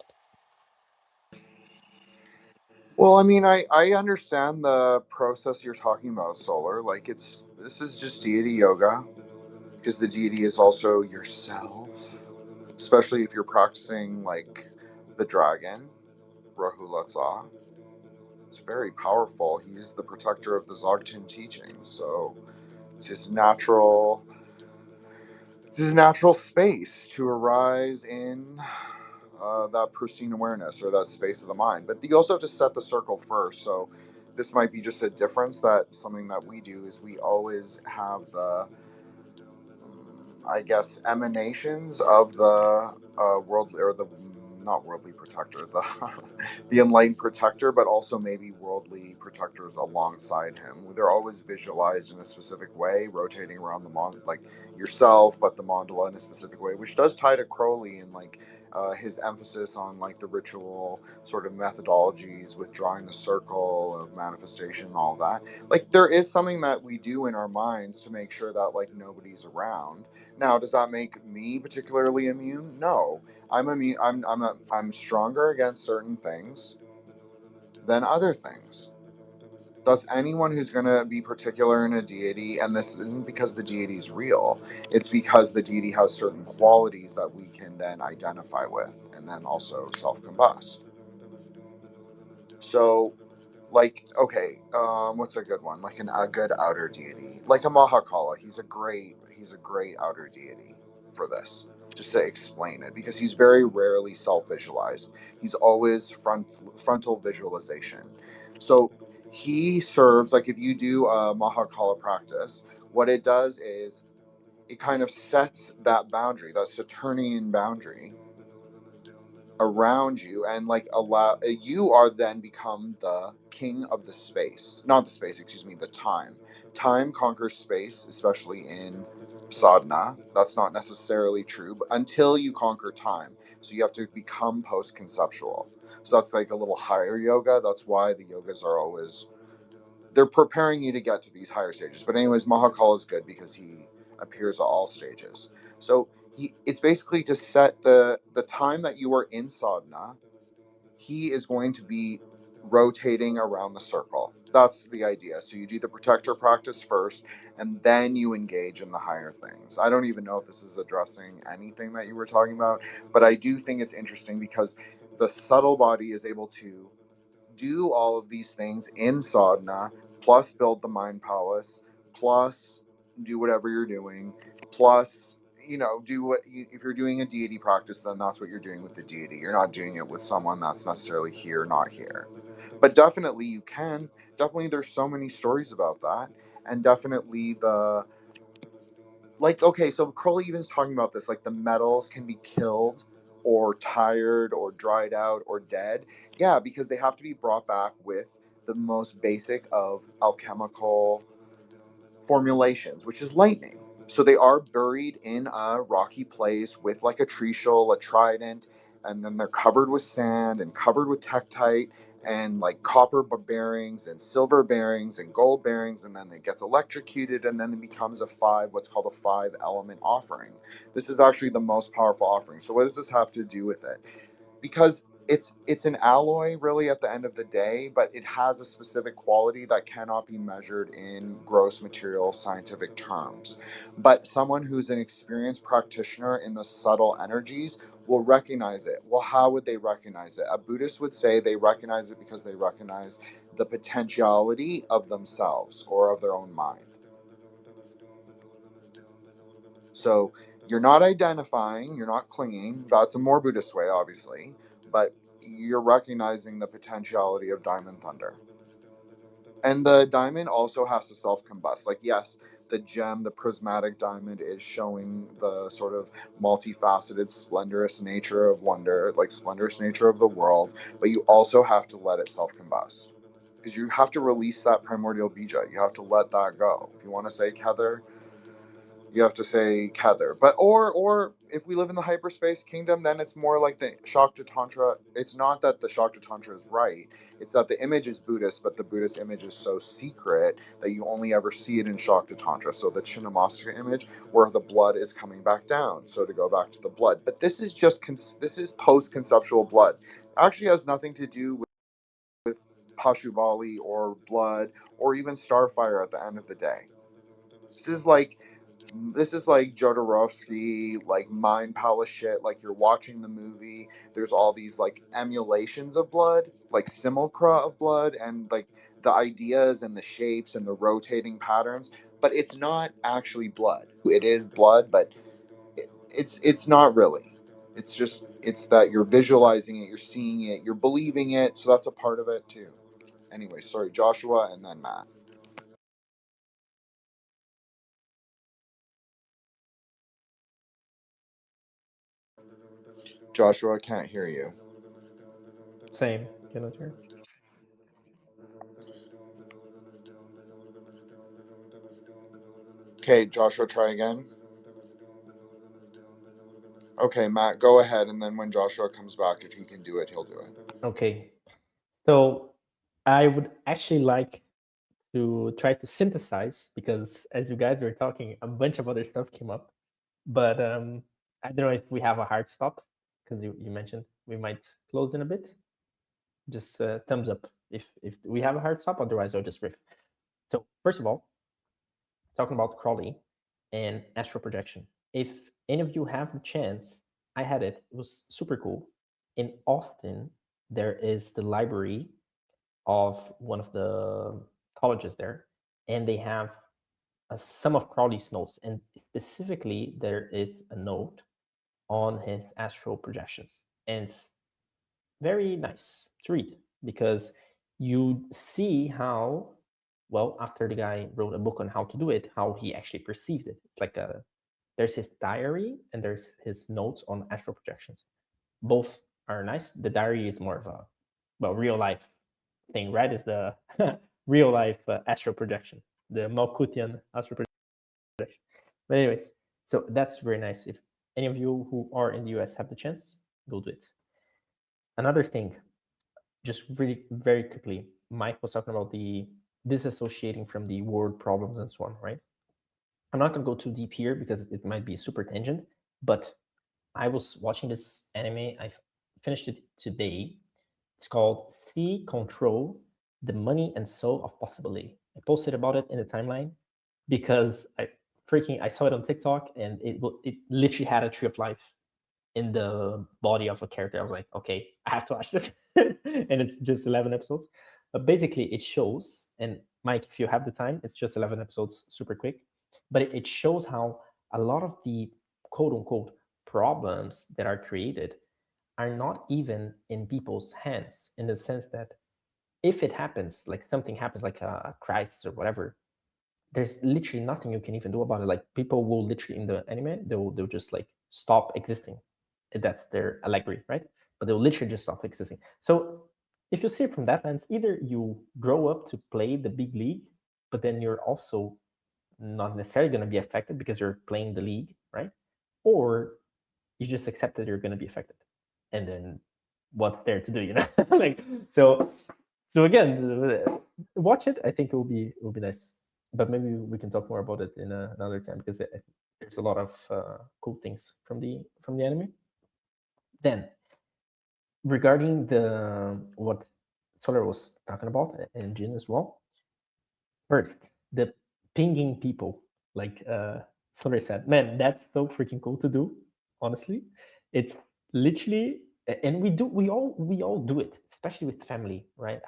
Well, I mean, I understand the process you're talking about, Solar. Like, this is just deity yoga, because the deity is also yourself, especially if you're practicing, like, the dragon, Rahulazah. It's very powerful. He's the protector of the Dzogchen teachings, so it's his natural space to arise in that pristine awareness or that space of the mind. But you also have to set the circle first. So this might be just a difference, that something that we do is we always have the, I guess, emanations of the world, or the not worldly protector, the the enlightened protector, but also maybe worldly protectors alongside him. They're always visualized in a specific way, rotating around the mandala, like yourself, but the mandala in a specific way, which does tie to Crowley and like his emphasis on like the ritual sort of methodologies with drawing the circle of manifestation and all that. Like there is something that we do in our minds to make sure that like nobody's around. Now, does that make me particularly immune? No. I'm immune. I'm stronger against certain things than other things. That's anyone who's going to be particular in a deity, and this isn't because the deity is real. It's because the deity has certain qualities that we can then identify with, and then also self-combust. So, like, okay, what's a good one? Like a good outer deity, like a Mahakala. He's a great outer deity for this. Just to explain it, because he's very rarely self-visualized. He's always frontal visualization. So he serves, like if you do a Mahakala practice, what it does is it kind of sets that boundary, that Saturnian boundary around you, and like allow you are then become the king of the space, not the space, excuse me, the time conquers space, especially in sadhana. That's not necessarily true, but until you conquer time, so you have to become post-conceptual. So that's like a little higher yoga. That's why the yogas are always, they're preparing you to get to these higher stages. But anyways, Mahakal is good because he appears at all stages. So it's basically to set the time that you are in sadhana. He is going to be rotating around the circle. That's the idea. So you do the protector practice first, and then you engage in the higher things. I don't even know if this is addressing anything that you were talking about, but I do think it's interesting because the subtle body is able to do all of these things in sadhana, plus build the mind palace, plus do whatever you're doing, plus do what if you're doing a deity practice, then that's what you're doing with the deity. You're not doing it with someone that's necessarily here, not here. But definitely you can. Definitely there's so many stories about that. And definitely okay, so Crowley even is talking about this, like the metals can be killed or tired or dried out or dead. Yeah, because they have to be brought back with the most basic of alchemical formulations, which is lightning. So they are buried in a rocky place with like a treacle, a trident, and then they're covered with sand and covered with tektite and like copper bearings and silver bearings and gold bearings, and then it gets electrocuted, and then it becomes what's called a 5-element offering. This is actually the most powerful offering. So what does this have to do with it? Because it's an alloy really at the end of the day, but it has a specific quality that cannot be measured in gross material scientific terms. But someone who's an experienced practitioner in the subtle energies will recognize it. Well, how would they recognize it? A Buddhist would say they recognize it because they recognize the potentiality of themselves or of their own mind. So you're not identifying, you're not clinging. That's a more Buddhist way, obviously, but you're recognizing the potentiality of diamond thunder. And the diamond also has to self-combust. Like, yes, the gem, the prismatic diamond, is showing the sort of multifaceted, splendorous nature of wonder, like splendorous nature of the world, but you also have to let it self-combust. Because you have to release that primordial bija. You have to let that go. If you want to say Kether, you have to say Kether. But or if we live in the hyperspace kingdom, then it's more like the Shakta Tantra. It's not that the Shakta Tantra is right. It's that the image is Buddhist, but the Buddhist image is so secret that you only ever see it in Shakta Tantra. So the Chinnamastika image where the blood is coming back down. So to go back to the blood. But this is just this is post-conceptual blood. It actually has nothing to do with Pashubali or blood or even Starfire at the end of the day. This is like Jodorowsky, like mind palace shit. Like you're watching the movie. There's all these like emulations of blood, like simulacra of blood, and like the ideas and the shapes and the rotating patterns. But it's not actually blood. It is blood, but it's not really. It's that you're visualizing it, you're seeing it, you're believing it. So that's a part of it too. Anyway, sorry, Joshua, and then Matt. Joshua, I can't hear you. Same. Cannot hear. Okay, Joshua, try again. Okay, Matt, go ahead, and then when Joshua comes back, if he can do it, he'll do it. Okay. So I would actually like to try to synthesize, because as you guys were talking, a bunch of other stuff came up. But I don't know if we have a hard stop, because you mentioned we might close in a bit. Just thumbs up if we have a hard stop. Otherwise, I'll just riff. So first of all, talking about Crowley and astral projection. If any of you have the chance, I had it. It was super cool. In Austin, there is the library of one of the colleges there, and they have some of Crowley's notes, and specifically there is a note on his astral projections, and it's very nice to read because you see how, well, after the guy wrote a book on how to do it, how he actually perceived it. It's like there's his diary and there's his notes on astral projections. Both are nice. The diary is more of a, well, real life thing, right? Is the real life astral projection, the Malkutian astral projection. But anyways, so that's very nice. If any of you who are in the US have the chance, go do it. Another thing, just really very quickly, Mike was talking about the disassociating from the word problems and so on, right? I'm not going to go too deep here because it might be super tangent, but I was watching this anime. I finished it today. It's called Sea Control, The Money and Soul of Possibility. I posted about it in the timeline because I saw it on TikTok, and it literally had a tree of life in the body of a character. I was like, okay, I have to watch this. And it's just 11 episodes. But basically, it shows, and Mike, if you have the time, it's just 11 episodes, super quick. But it shows how a lot of the quote unquote problems that are created are not even in people's hands, in the sense that if it happens, like something happens, like a crisis or whatever, there's literally nothing you can even do about it. Like people will literally in the anime, they'll just like stop existing. That's their allegory, right? But they'll literally just stop existing. So if you see it from that lens, either you grow up to play the big league, but then you're also not necessarily going to be affected because you're playing the league, right? Or you just accept that you're going to be affected, and then what's there to do, you know? Like so again, watch it. I think it will be nice, but maybe we can talk more about it in another time because there's a lot of cool things from the anime. Then regarding the what Solar was talking about and Jin as well. First, the pinging people, like Solar said, man, that's so freaking cool to do. Honestly, it's literally, and we all do it, especially with family, right?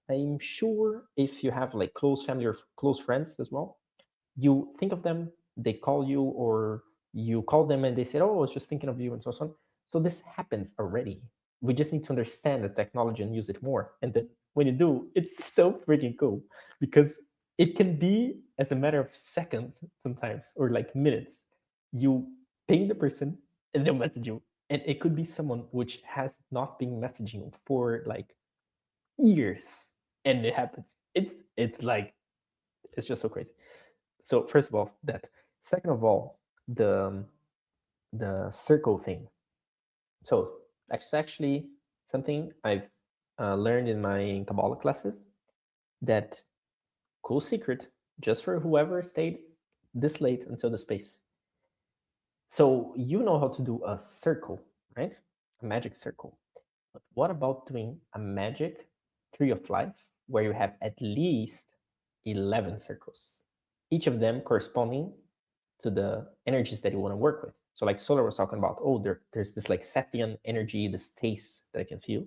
I'm sure if you have like close family or close friends as well, you think of them, they call you, or you call them and they say, oh, I was just thinking of you, and so on. So this happens already. We just need to understand the technology and use it more. And then when you do, it's so freaking cool because it can be as a matter of seconds sometimes, or like minutes. You ping the person and they'll message you. And it could be someone which has not been messaging for like years, and it happens. It's like it's just so crazy. So first of all, that. Second of all, the circle thing. So that's actually something I've learned in my Kabbalah classes. That cool secret just for whoever stayed this late until the space. So you know how to do a circle, right? A magic circle. But what about doing a magic tree of life where you have at least 11 circles, each of them corresponding to the energies that you want to work with? So like Solar was talking about, oh, there's this like Sethian energy, this taste that I can feel.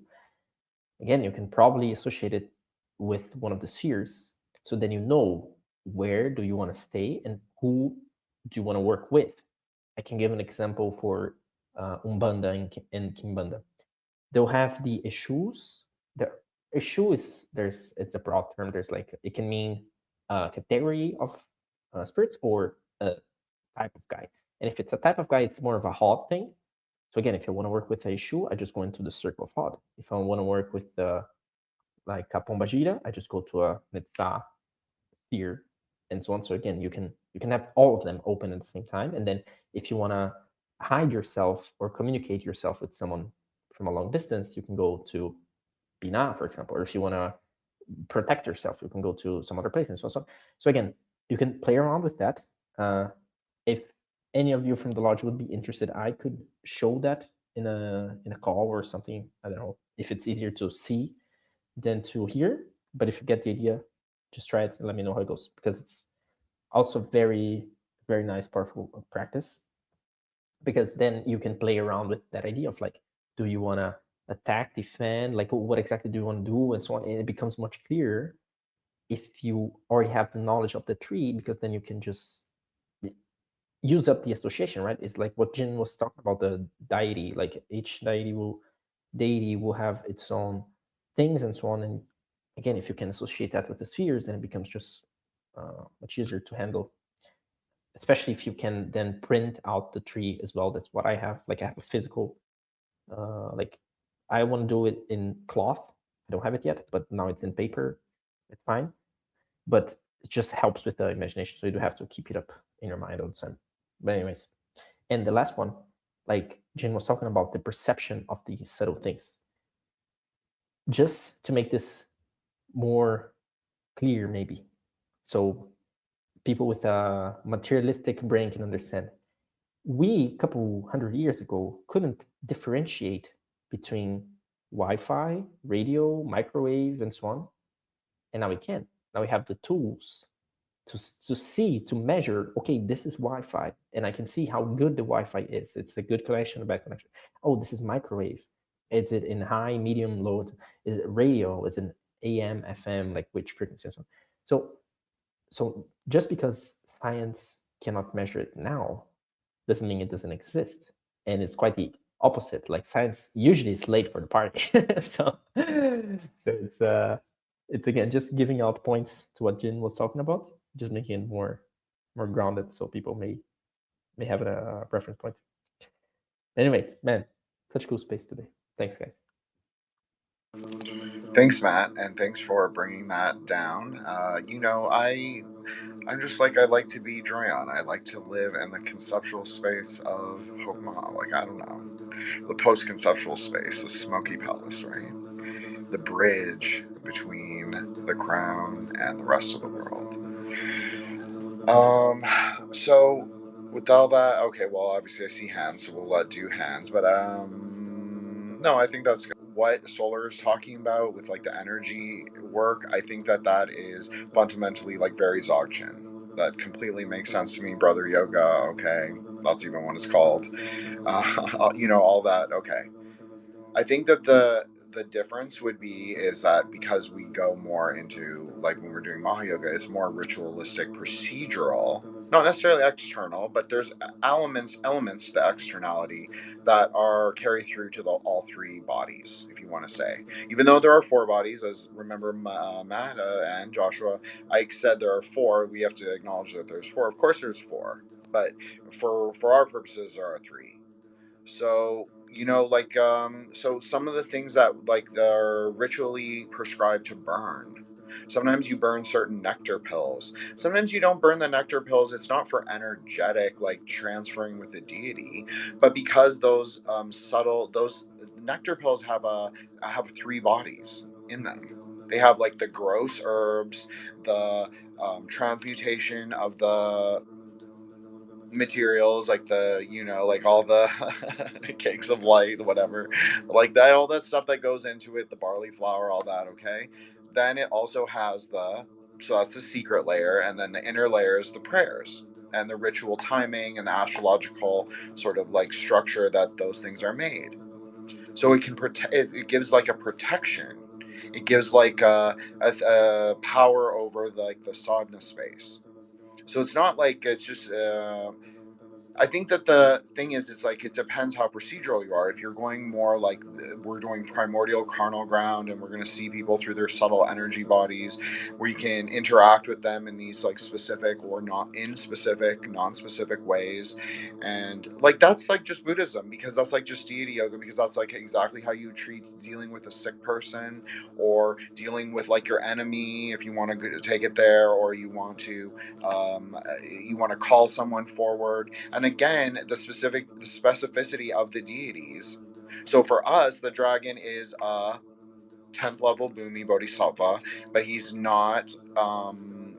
Again, you can probably associate it with one of the spheres. So then you know where do you want to stay and who do you want to work with. I can give an example for Umbanda and Kimbanda. They'll have the Eshus. The Eshu it's a broad term. There's like, it can mean a category of spirits or a type of guy. And if it's a type of guy, it's more of a hot thing. So again, if I want to work with a Eshu, I just go into the circle of hot. If I want to work with the like a Pombagira, I just go to a Netza sphere and so on. So again, you can have all of them open at the same time. And then if you want to hide yourself or communicate yourself with someone from a long distance, you can go to Bina, for example. Or if you want to protect yourself, you can go to some other place and so on. So again, you can play around with that. If any of you from the lodge would be interested, I could show that in a call or something. I don't know if it's easier to see than to hear, but if you get the idea, just try it and let me know how it goes, because it's also very, very nice, powerful practice, because then you can play around with that idea of like, do you want to attack, defend, like what exactly do you want to do, and so on. And it becomes much clearer if you already have the knowledge of the tree, because then you can just use up the association, right? It's like what Jin was talking about, the deity, like each deity will have its own things and so on. And again, if you can associate that with the spheres, then it becomes just much easier to handle, especially if you can then print out the tree as well. That's what I have. Like I have a physical, like I want to do it in cloth. I don't have it yet, but now it's in paper. It's fine. But it just helps with the imagination. So you do have to keep it up in your mind all the time. But anyways, and the last one, like Jin was talking about, the perception of the subtle things. just to make this more clear, maybe, so people with a materialistic brain can understand. We, a couple 100 years ago, couldn't differentiate between Wi-Fi, radio, microwave, and so on. And now we can. Now we have the tools to see, to measure, okay, this is Wi-Fi, and I can see how good the Wi-Fi is. It's a good connection, a bad connection. Oh, this is microwave. Is it in high, medium, low? Is it radio? Is it AM, FM, like which frequency and so on? So just because science cannot measure it now doesn't mean it doesn't exist. And it's quite the opposite. Like science usually is late for the party. so it's again just giving out points to what Jin was talking about, just making it more grounded so people may have a reference point. Anyways, man, such cool space today. Thanks, guys. Thanks, Matt, and thanks for bringing that down. I'm just like, I like to be Droyan. I like to live in the conceptual space of Hokmah. Like, I don't know, the post-conceptual space, the smoky palace, right? The bridge between the crown and the rest of the world. So with all that, okay, well, obviously I see hands, so we'll do hands, but no, I think that's what Solar is talking about with like the energy work. I think that is fundamentally like very Dzogchen. That completely makes sense to me. Brother yoga, okay, that's even what it's called. All that, okay. I think that the difference would be is that because we go more into, like when we're doing Maha Yoga, it's more ritualistic, procedural, not necessarily external, but there's elements to externality that are carried through to all three bodies, if you want to say. Even though there are four bodies, as remember Matt and Joshua, I said there are four, we have to acknowledge that there's four. Of course there's four, but for our purposes there are three. So so some of the things that like are ritually prescribed to burn. Sometimes you burn certain nectar pills. Sometimes you don't burn the nectar pills. It's not for energetic, like transferring with the deity, but because those those nectar pills have three bodies in them. They have like the gross herbs, the transmutation of the materials, like like all the cakes of light, whatever, like that, all that stuff that goes into it, the barley flour, all that, okay. Then it also has so that's the secret layer, and then the inner layer is the prayers and the ritual timing and the astrological sort of like structure that those things are made. So it can protect, it gives like a protection, it gives like a power over like the sadhana space. So it's not like it's just I think that the thing is, it's like, it depends how procedural you are. If you're going more like we're doing primordial carnal ground, and we're going to see people through their subtle energy bodies, where you can interact with them in these like specific or not in specific, non-specific ways. And like, that's like just Buddhism, because that's like just deity yoga, because that's like exactly how you treat dealing with a sick person, or dealing with like your enemy, if you want to take it there, or you want to call someone forward. And again, the specificity of the deities. So for us, the dragon is a 10th level Bhumi Bodhisattva, but he's not,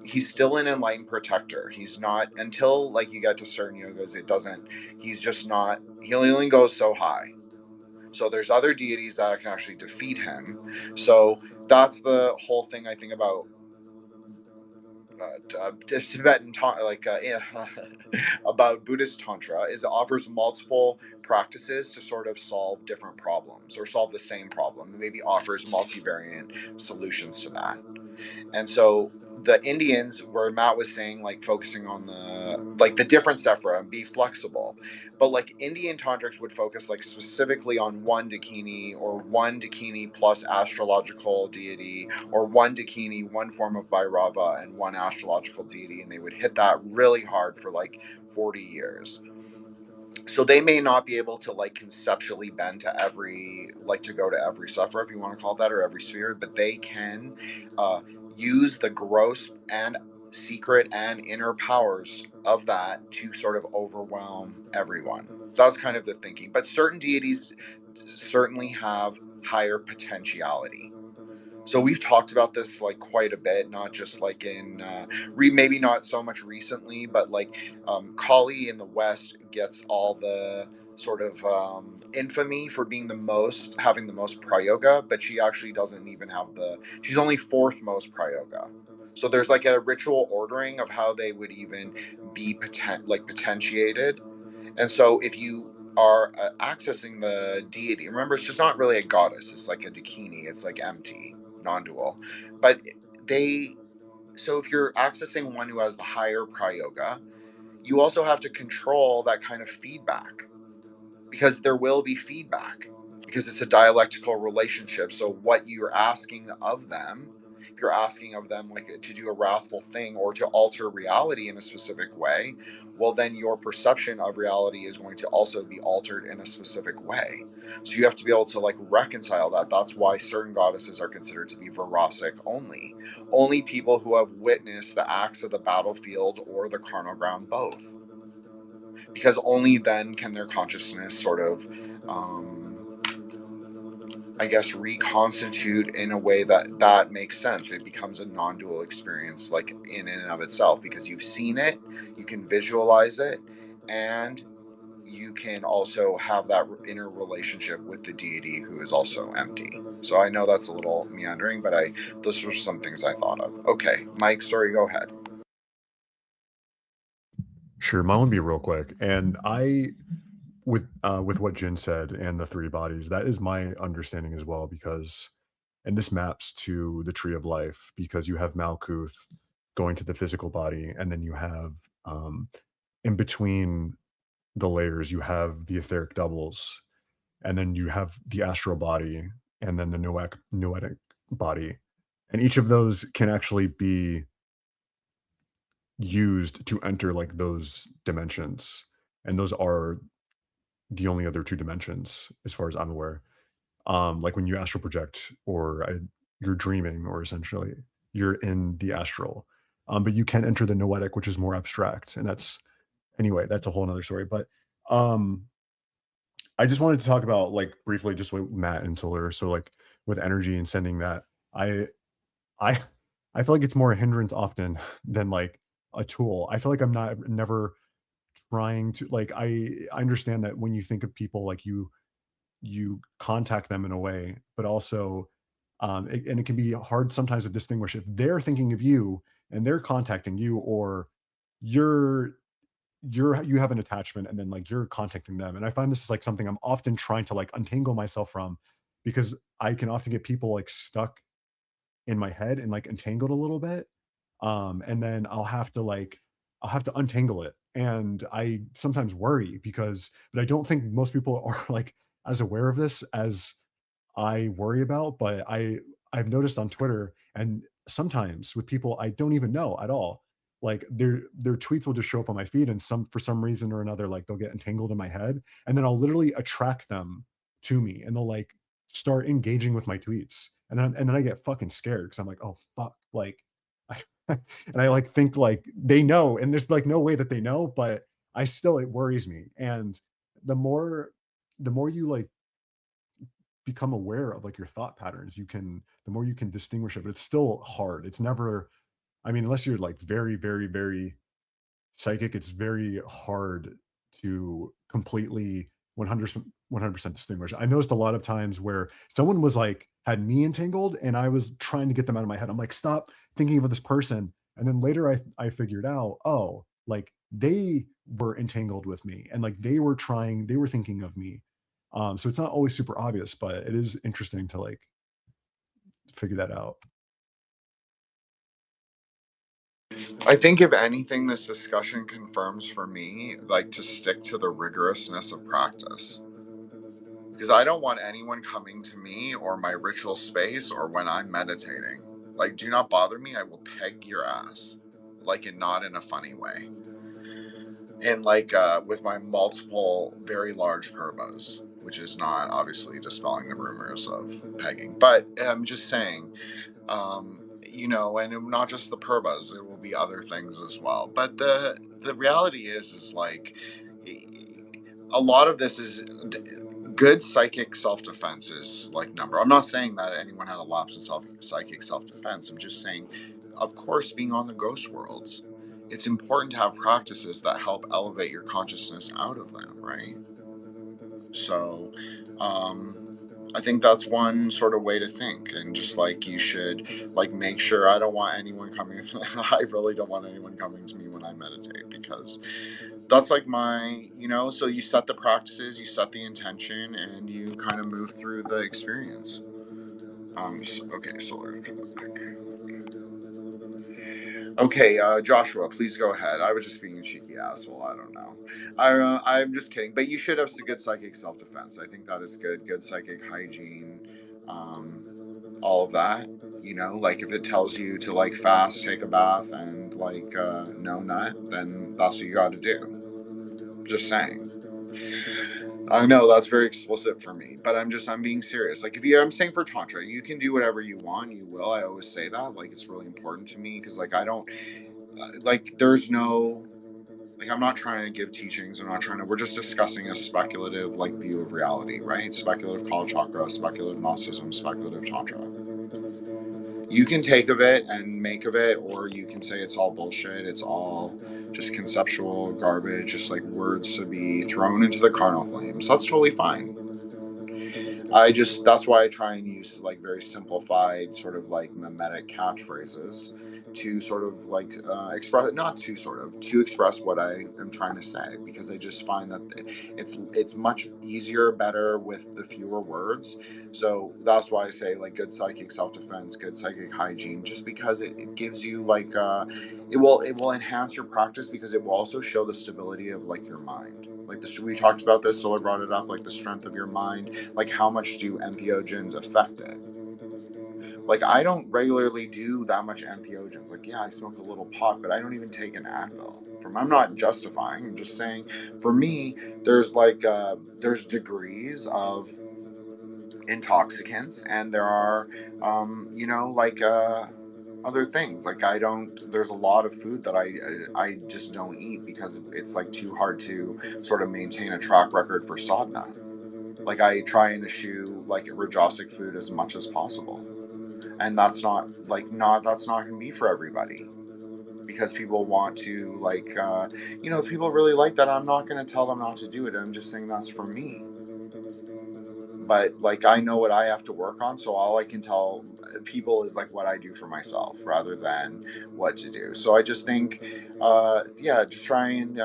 he's still an enlightened protector. He's not, until like you get to certain yogas, he's just not, he only goes so high. So there's other deities that can actually defeat him. So that's the whole thing, I think, about Tibetan about Buddhist Tantra, is it offers multiple practices to sort of solve different problems, or solve the same problem. It maybe offers multivariant solutions to that. And so the Indians, where Matt was saying, like focusing on the different sephira and be flexible, but like Indian tantrics would focus like specifically on one dakini, or one dakini plus astrological deity, or one dakini, one form of Bhairava, and one astrological deity, and they would hit that really hard for like 40 years. So they may not be able to like conceptually bend to to go to every sephira, if you want to call it that, or every sphere, but they can use the gross and secret and inner powers of that to sort of overwhelm everyone. That's kind of the thinking. But certain deities certainly have higher potentiality. So we've talked about this like quite a bit, not just like in maybe not so much recently, but like Kali in the West gets all the sort of infamy for being having the most prayoga, but she actually doesn't even have she's only fourth most prayoga. So there's like a ritual ordering of how they would even be potentiated. And so if you are accessing the deity, remember, it's just not really a goddess. It's like a dakini. It's like empty, non-dual. But so if you're accessing one who has the higher prayoga, you also have to control that kind of feedback, because there will be feedback, because it's a dialectical relationship. So what you're asking of them, if you're asking of them like to do a wrathful thing or to alter reality in a specific way, well, then your perception of reality is going to also be altered in a specific way. So you have to be able to like reconcile that. That's why certain goddesses are considered to be Virasic only. Only people who have witnessed the acts of the battlefield or the carnal ground both, because only then can their consciousness sort of I guess reconstitute in a way that makes sense. It becomes a non-dual experience, like in and of itself, because you've seen it, you can visualize it, and you can also have that inner relationship with the deity who is also empty. So I know that's a little meandering, but those were some things I thought of. Okay, Mike, sorry, go ahead. Sure, mine will be real quick. And with what Jin said and the three bodies, that is my understanding as well, because and this maps to the tree of life, because you have Malkuth going to the physical body, and then you have in between the layers, you have the etheric doubles, and then you have the astral body, and then the noetic body. And each of those can actually be used to enter like those dimensions. And those are the only other two dimensions, as far as I'm aware. Like when you astral project or you're dreaming, or essentially you're in the astral. But you can enter the noetic, which is more abstract. And that's a whole nother story. But I just wanted to talk about like briefly just with Matt and Solar. So like with energy and sending that, I I I feel like it's more a hindrance often than like a tool. I feel like I'm never trying to like I understand that when you think of people, like you contact them in a way, but also and it can be hard sometimes to distinguish if they're thinking of you and they're contacting you, or you're you have an attachment and then like you're contacting them. And I find this is like something I'm often trying to like untangle myself from, because I can often get people like stuck in my head and like entangled a little bit. And then I'll have to untangle it. And I sometimes worry but I don't think most people are like as aware of this as I worry about. But I've noticed on Twitter, and sometimes with people I don't even know at all, like their tweets will just show up on my feed, and for some reason or another, like they'll get entangled in my head, and then I'll literally attract them to me, and they'll like start engaging with my tweets. And then I get fucking scared, because I'm like, oh fuck, like and I like think like they know, and there's like no way that they know, but it worries me. And the more you like become aware of like your thought patterns, the more you can distinguish it. But it's still hard. It's never, I mean, unless you're like very, very, very psychic, it's very hard to completely 100% distinguish. I noticed a lot of times where someone was like had me entangled, and I was trying to get them out of my head. I'm like, stop thinking of this person. And then later I figured out, oh, like they were entangled with me, and like they were thinking of me. So it's not always super obvious, but it is interesting to like figure that out. I think if anything, this discussion confirms for me like to stick to the rigorousness of practice, because I don't want anyone coming to me or my ritual space or when I'm meditating. Like, do not bother me. I will peg your ass, like, and not in a funny way. And like with my multiple very large purbas, which is not obviously dispelling the rumors of pegging, but I'm just saying, and not just the purbas, it will be other things as well. But the reality is like a lot of this is good psychic self-defense is like number. I'm not saying that anyone had a lapse in psychic self-defense. I'm just saying, of course, being on the ghost worlds, it's important to have practices that help elevate your consciousness out of them, right? So I think that's one sort of way to think. And just like you should like make sure, I don't want anyone coming I really don't want anyone coming to me when I meditate, because that's like my, so you set the practices, you set the intention, and you kind of move through the experience. Okay, solar coming back. Okay, Joshua, please go ahead. I was just being a cheeky asshole. I don't know. I'm just kidding. But you should have good psychic self-defense. I think that is good. Good psychic hygiene, all of that. Like if it tells you to like fast, take a bath, and like no nut, then that's what you got to do. Just saying. I know that's very explicit for me, but I'm being serious. Like I'm saying for Tantra, you can do whatever you want. You will. I always say that. Like it's really important to me because like I don't. Like there's no, like I'm not trying to give teachings, we're just discussing a speculative like view of reality, right? Speculative Kalachakra, speculative Gnosticism, speculative Tantra. You can take of it and make of it, or you can say it's all bullshit, it's all just conceptual garbage, just like words to be thrown into the carnal flames. That's totally fine. That's why I try and use like very simplified sort of like mimetic catchphrases to sort of like to express what I am trying to say, because I just find that it's much easier, better with the fewer words. So that's why I say like good psychic self-defense, good psychic hygiene, just because it gives you like it will enhance your practice, because it will also show the stability of like your mind. Like we talked about this, Solar brought it up, like the strength of your mind, like how much do entheogens affect it? Like I don't regularly do that much entheogens. Like yeah, I smoke a little pot, but I don't even take an Advil. I'm not justifying, I'm just saying for me, there's like there's degrees of intoxicants, and there are other things. Like there's a lot of food that I just don't eat because it's like too hard to sort of maintain a track record for sadhana. Like I try and eschew like rajasic food as much as possible, and that's not going to be for everybody, because people want to like if people really like that, I'm not going to tell them not to do it. I'm just saying that's for me. But like I know what I have to work on, so all I can tell people is like what I do for myself rather than what to do. So I just think just try and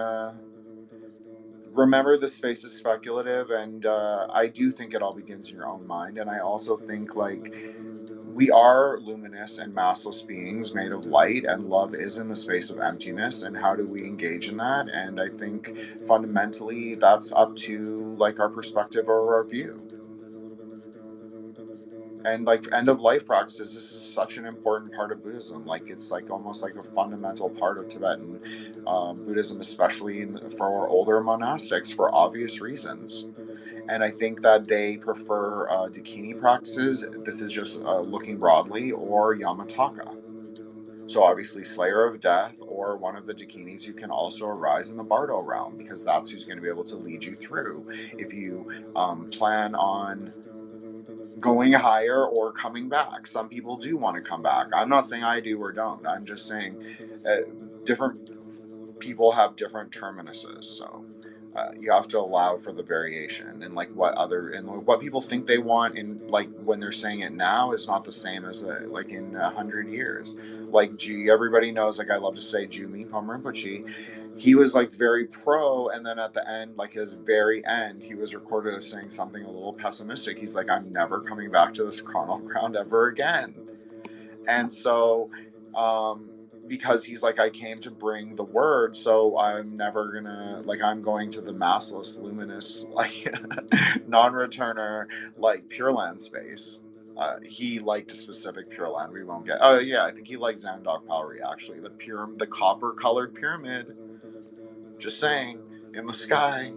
remember the space is speculative, and I do think it all begins in your own mind. And I also think like we are luminous and massless beings made of light, and love is in the space of emptiness, and how do we engage in that? And I think fundamentally that's up to like our perspective or our view. And like end of life practices, this is such an important part of Buddhism. Like it's like almost like a fundamental part of Tibetan Buddhism, especially for older monastics, for obvious reasons. And I think that they prefer Dakini practices. This is just looking broadly, or Yamataka. So obviously Slayer of Death or one of the Dakinis. You can also arise in the Bardo realm, because that's who's going to be able to lead you through if you plan on going higher or coming back. Some people do want to come back. I'm not saying I do or don't. I'm just saying different people have different terminuses. So you have to allow for the variation, and like what people think they want, and like when they're saying it now is not the same as like in 100 years. Like everybody knows, like I love to say, Jumi Pomrinpoche, he was like very pro, and then at the end, like his very end, he was recorded as saying something a little pessimistic. He's like, I'm never coming back to this carnal ground ever again. And so because he's like, I came to bring the word, so I'm never gonna, like, I'm going to the massless, luminous, like non-returner, like Pure Land space. He liked a specific Pure Land. We won't get. Oh yeah, I think he liked Zamdog Powery, actually. The copper colored pyramid. Just saying, in the sky.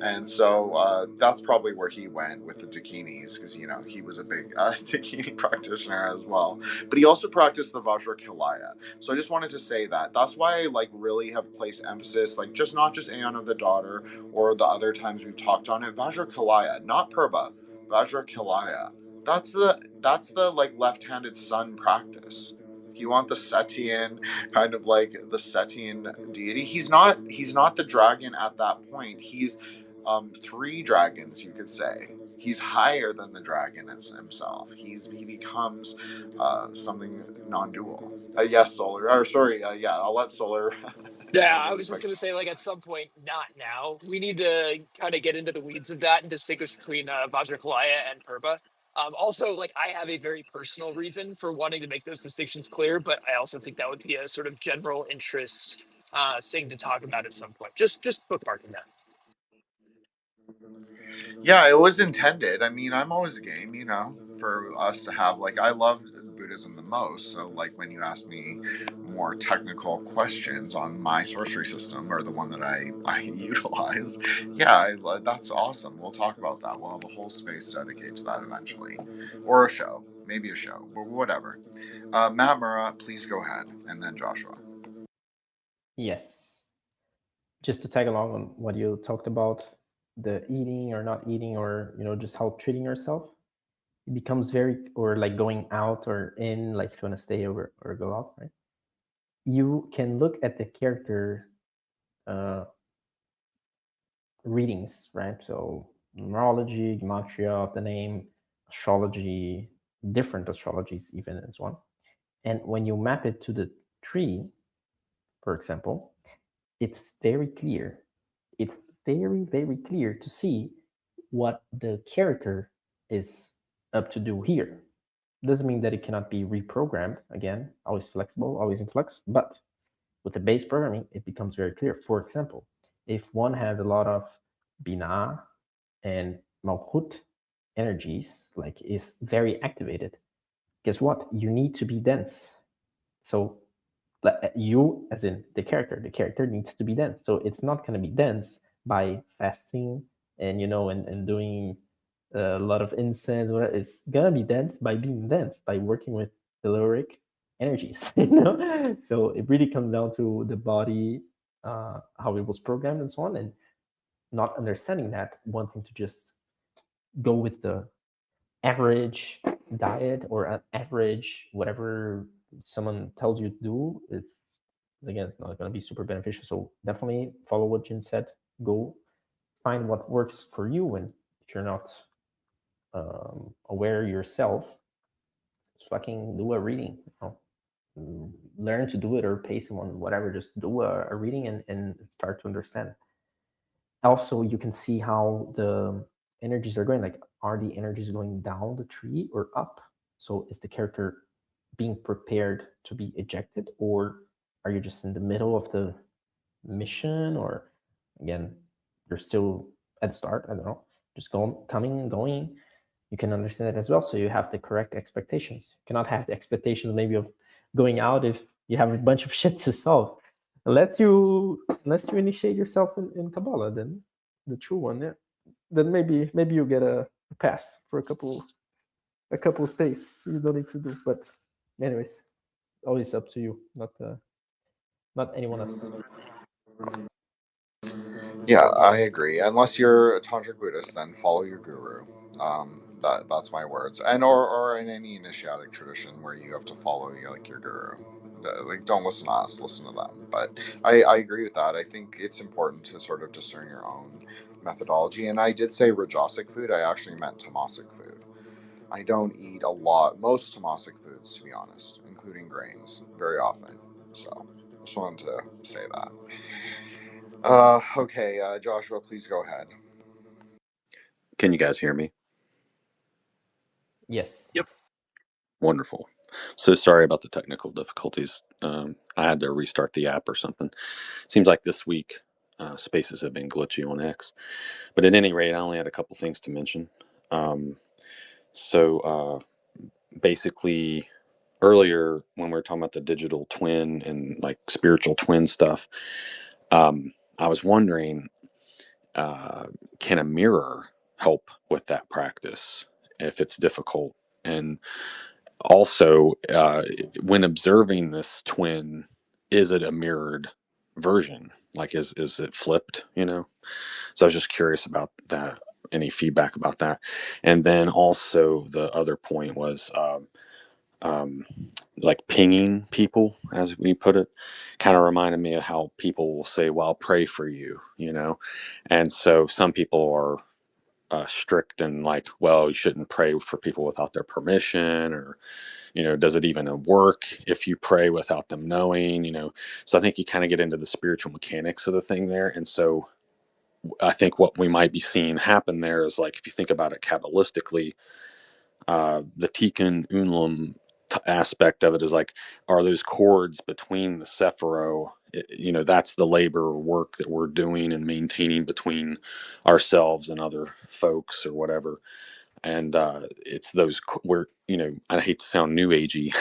And so that's probably where he went with the Dakinis, because, you know, he was a big Dakini practitioner as well. But he also practiced the Vajrakalaya. So I just wanted to say that. That's why I like really have placed emphasis, like just not just Aeon of the Daughter or the other times we've talked on it, Vajrakalaya, not Purba, Vajrakalaya. That's the like left-handed sun practice. You want the Setian, kind of like the Setian deity. He's not the dragon at that point. He's three dragons, you could say. He's higher than the dragon himself. He becomes something non-dual. Yes, Solar. Or sorry, yeah, I'll let Solar. Yeah, Not I really was just quick. gonna say, like, at some point, not now. We need to kind of get into the weeds of that and distinguish between Vajrakalaya and Purba. Also, like, I have a very personal reason for wanting to make those distinctions clear, but I also think that would be a sort of general interest thing to talk about at some point. Just bookmarking that. Yeah, it was intended. I mean, I'm always game, you know, for us to have, like, I love Buddhism the most. So, like, when you ask me more technical questions on my sorcery system or the one that I utilize, yeah, that's awesome. We'll talk about that. We'll have a whole space dedicated to that eventually. Or a show. Maybe a show, but whatever. Matt Murrah, please go ahead. And then Joshua. Yes. Just to tag along on what you talked about, the eating or not eating, or just how treating yourself, it becomes very, or like going out or in, like if you want to stay over or go out, right? You can look at the character readings, right? So numerology, gematria of the name, astrology, different astrologies even, and so on. And when you map it to the tree, for example, it's very clear. It's very, very clear to see what the character is up to do here. Doesn't mean that it cannot be reprogrammed. Again, always flexible, always in flux. But with the base programming, it becomes very clear. For example, if one has a lot of Binah and Malkut energies, like is very activated, guess what? You need to be dense. So you, as in the character needs to be dense. So it's not going to be dense by fasting and and doing a lot of incense. It's going to be dense by being dense, by working with telluric energies. So it really comes down to the body, how it was programmed and so on, and not understanding that, wanting to just go with the average diet or an average whatever someone tells you to do, is again, it's not going to be super beneficial. So definitely follow what Jin said. Go find what works for you, and if you're not aware yourself, just fucking do a reading. Learn to do it or pay someone, whatever. Just do a reading and start to understand. Also, you can see how the energies are going. Like, are the energies going down the tree or up? So is the character being prepared to be ejected, or are you just in the middle of the mission? Or again, you're still at the start, I don't know, just coming and going. You can understand it as well, so you have the correct expectations. You cannot have the expectations maybe of going out if you have a bunch of shit to solve. Unless you initiate yourself in Kabbalah, then the true one, yeah. Then maybe you get a pass for a couple stays. You don't need to do. But anyways, always up to you, not anyone else. Yeah, I agree. Unless you're a tantric Buddhist, then follow your guru. That's my words. And or in any initiatic tradition where you have to follow your guru. Like, don't listen to us, listen to them. But I agree with that. I think it's important to sort of discern your own methodology. And I did say Rajasic food. I actually meant Tamasic food. I don't eat a lot, most Tamasic foods, to be honest, including grains, very often. So just wanted to say that. Okay, Joshua, please go ahead. Can you guys hear me? Yes. Yep. Wonderful. So sorry about the technical difficulties. I had to restart the app or something. Seems like this week spaces have been glitchy on X. But at any rate, I only had a couple things to mention. Basically, earlier when we were talking about the digital twin and like spiritual twin stuff, I was wondering, can a mirror help with that practice if it's difficult? And also, when observing this twin, is it a mirrored version? Like, is it flipped? So I was just curious about that. Any feedback about that? And then also the other point was like pinging people, as we put it, kind of reminded me of how people will say, "Well, I'll pray for you," and so some people are strict and like, well, you shouldn't pray for people without their permission, or does it even work if you pray without them knowing? So I think you kind of get into the spiritual mechanics of the thing there. And so I think what we might be seeing happen there is, like, if you think about it Kabbalistically, the Tikkun Unlum aspect of it is like, are those chords between the Sephiro, that's the labor or work that we're doing and maintaining between ourselves and other folks or whatever. And it's those where, I hate to sound new agey,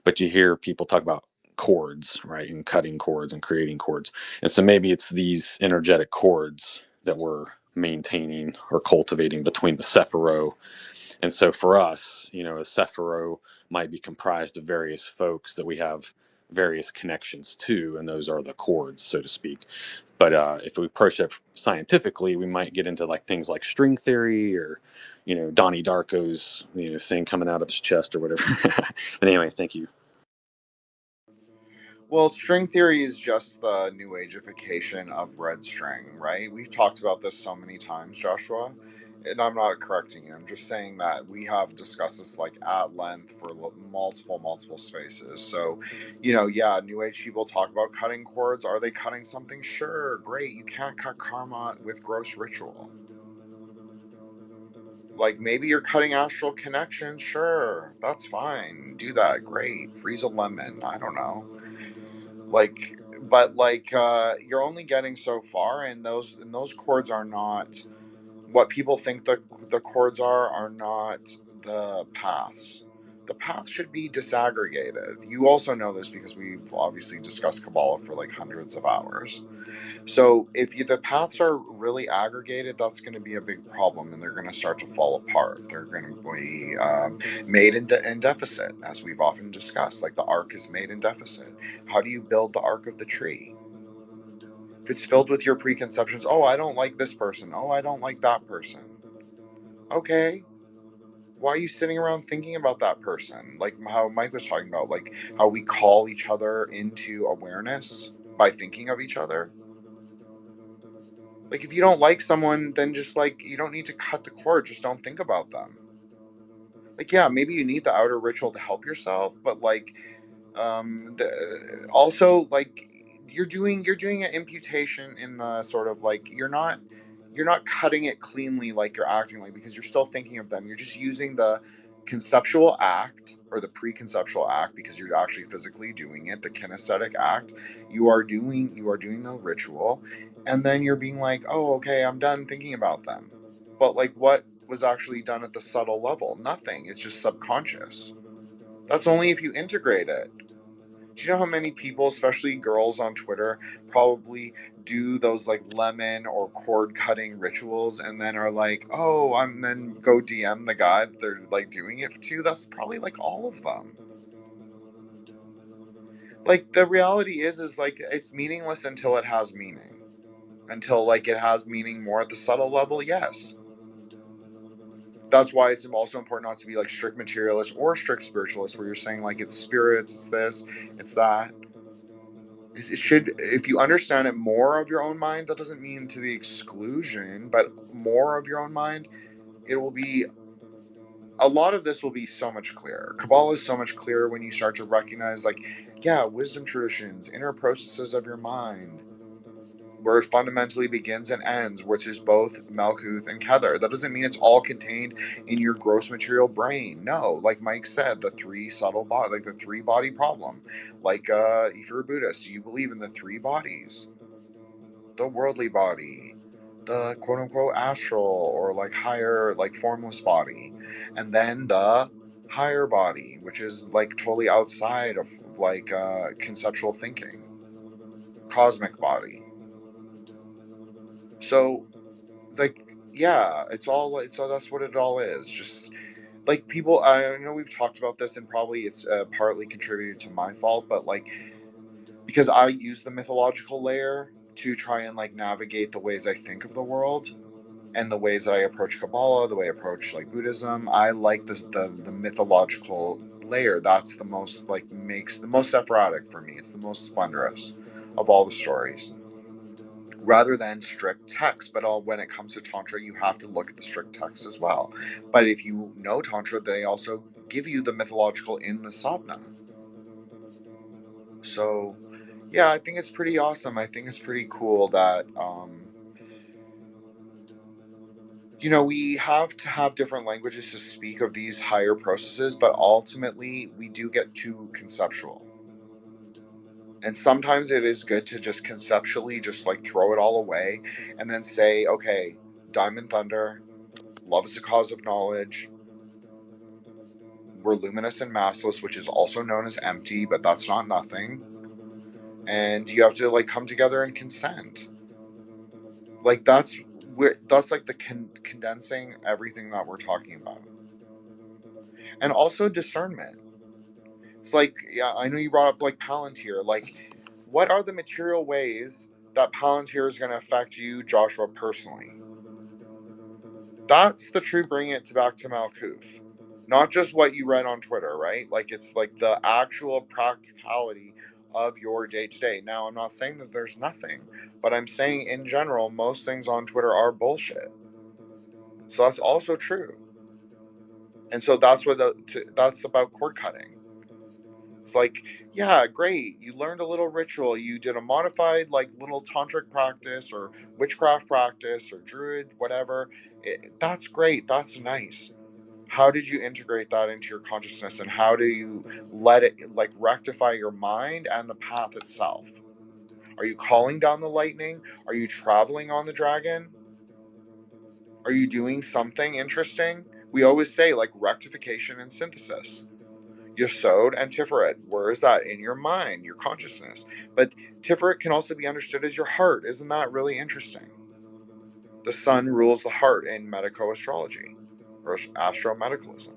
but you hear people talk about chords, right? And cutting chords and creating chords. And so maybe it's these energetic chords that we're maintaining or cultivating between the Sephiro. And so for us, a Sephiro might be comprised of various folks that we have various connections to, and those are the chords, so to speak. But if we approach it scientifically, we might get into like things like string theory, or Donnie Darko's thing coming out of his chest or whatever. But anyway, thank you. Well, string theory is just the new ageification of red string, right? We've talked about this so many times, Joshua, and I'm not correcting you. I'm just saying that we have discussed this like at length for multiple spaces. So, yeah, new age people talk about cutting cords. Are they cutting something? Sure, great. You can't cut karma with gross ritual. Like, maybe you're cutting astral connection. Sure, that's fine. Do that. Great. Freeze a lemon. I don't know. You're only getting so far, and those chords are not what people think the chords are not the paths. The path should be disaggregated. You also know this because we've obviously discussed Kabbalah for like hundreds of hours. So if the paths are really aggregated, that's going to be a big problem, and they're going to start to fall apart. They're going to be made in deficit, as we've often discussed. Like, the arc is made in deficit. How do you build the arc of the tree? If it's filled with your preconceptions, oh, I don't like this person. Oh, I don't like that person. Okay. Why are you sitting around thinking about that person? Like how Mike was talking about, like how we call each other into awareness by thinking of each other. Like, if you don't like someone, then just like, you don't need to cut the cord. Just don't think about them. Like, yeah, maybe you need the outer ritual to help yourself, but like, also, like, you're doing an imputation in the sort of like, you're not cutting it cleanly like you're acting like, because you're still thinking of them. You're just using the conceptual act or the preconceptual act, because you're actually physically doing it, the kinesthetic act. You are doing the ritual, and then you're being like, oh, okay, I'm done thinking about them. But like, what was actually done at the subtle level? Nothing. It's just subconscious. That's only if you integrate it. Do you know how many people, especially girls on Twitter, probably do those like lemon or cord cutting rituals and then are like, oh, I'm then go DM the guy that they're like doing it to? That's probably like all of them. Like, the reality is like, it's meaningless until it has meaning. Until like it has meaning more at the subtle level, yes. That's why it's also important not to be like strict materialist or strict spiritualist, where you're saying like it's spirits, it's this, it's that. It should, if you understand it more of your own mind, that doesn't mean to the exclusion, but more of your own mind, it will be, a lot of this will be so much clearer. Kabbalah is so much clearer when you start to recognize, like, yeah, wisdom traditions, inner processes of your mind, where it fundamentally begins and ends, which is both Malkuth and Kether. That doesn't mean it's all contained in your gross material brain. No, like Mike said, the three subtle body, like the three body problem. Like, if you're a Buddhist, you believe in the three bodies: the worldly body, the quote unquote astral or like higher, like formless body, and then the higher body, which is like totally outside of like conceptual thinking, cosmic body. So like, yeah, that's what it all is. Just like people, I know we've talked about this, and probably it's partly contributed to my fault, but like, because I use the mythological layer to try and like navigate the ways I think of the world and the ways that I approach Kabbalah, the way I approach like Buddhism. I like the mythological layer. That's the most like makes the most separatic for me. It's the most splendorous of all the stories, rather than strict text. But when it comes to Tantra, you have to look at the strict text as well. But if you know Tantra, they also give you the mythological in the sadhana. So, yeah, I think it's pretty awesome. I think it's pretty cool that, we have to have different languages to speak of these higher processes, but ultimately we do get too conceptual. And sometimes it is good to just conceptually just like throw it all away and then say, okay, Diamond Thunder, love is the cause of knowledge. We're luminous and massless, which is also known as empty, but that's not nothing. And you have to like come together and consent. Like that's like the condensing everything that we're talking about. And also discernment. It's like, yeah, I know you brought up like Palantir. Like, what are the material ways that Palantir is going to affect you, Joshua, personally? That's the true bringing it back to Malkuth. Not just what you read on Twitter, right? Like, it's like the actual practicality of your day to day. Now, I'm not saying that there's nothing, but I'm saying in general, most things on Twitter are bullshit. So that's also true. And so that's that's about cord cutting. It's like, yeah, great. You learned a little ritual. You did a modified, like, little tantric practice or witchcraft practice or druid, whatever. That's great. That's nice. How did you integrate that into your consciousness, and how do you let it, like, rectify your mind and the path itself? Are you calling down the lightning? Are you traveling on the dragon? Are you doing something interesting? We always say, like, rectification and synthesis. Yesod and Tiferet. Where is that? In your mind, your consciousness. But Tiferet can also be understood as your heart. Isn't that really interesting? The sun rules the heart in medico-astrology, or astromedicalism.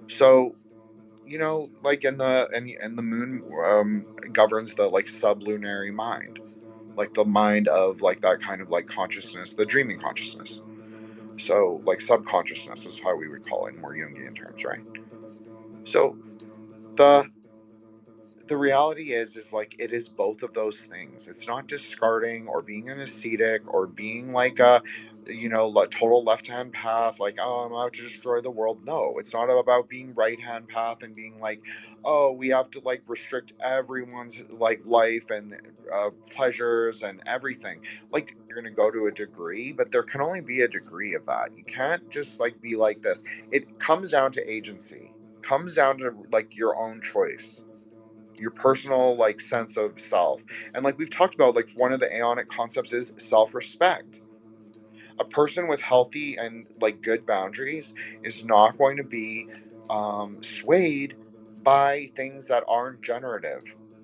So, like in the moon governs the like sublunary mind, like the mind of like that kind of like consciousness, the dreaming consciousness. So like subconsciousness is how we would call it in more Jungian terms, right? So the reality is like it is both of those things. It's not discarding or being an ascetic or being like a total left hand path, like, oh, I'm out to destroy the world. No, it's not about being right hand path and being like, oh, we have to like restrict everyone's like life and pleasures and everything. Like, you're gonna go to a degree, but there can only be a degree of that. You can't just like be like this. It comes down to agency, comes down to like your own choice, your personal like sense of self. And like we've talked about, like one of the aeonic concepts is self-respect. A person with healthy and like good boundaries is not going to be swayed by things that aren't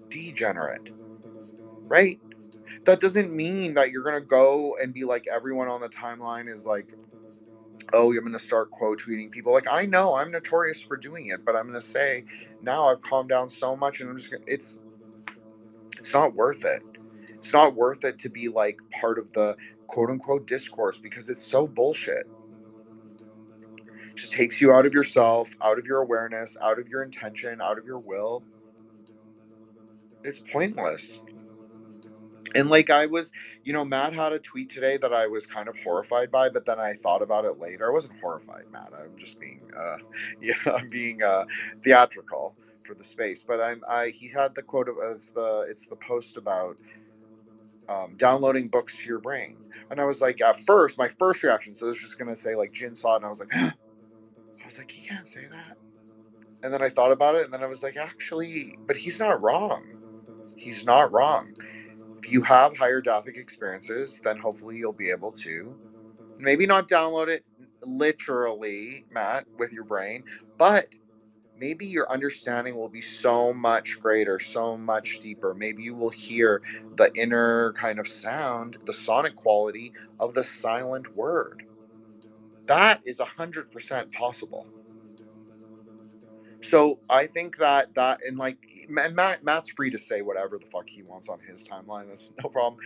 degenerate, right? That doesn't mean that you're going to go and be like everyone on the timeline is like, oh, I'm going to start quote tweeting people. Like, I know I'm notorious for doing it, but I'm going to say now I've calmed down so much, and I'm just gonna, it's not worth it. It's not worth it to be like part of the quote unquote discourse, because it's so bullshit. It just takes you out of yourself, out of your awareness, out of your intention, out of your will. It's pointless. And like I was, Matt had a tweet today that I was kind of horrified by, but then I thought about it later. I wasn't horrified, Matt. I'm just being, I'm being theatrical for the space. But he had the quote of it's the post about downloading books to your brain. And I was like, at first, my first reaction, so this was just going to say like Jin saw it, and I was like, he can't say that. And then I thought about it, and then I was like, actually, but he's not wrong. He's not wrong. If you have higher Dathic experiences, then hopefully you'll be able to maybe not download it literally, Matt, with your brain, but maybe your understanding will be so much greater, so much deeper. Maybe you will hear the inner kind of sound, the sonic quality of the silent word. That is 100% possible. So I think that and like Matt's free to say whatever the fuck he wants on his timeline. That's no problem.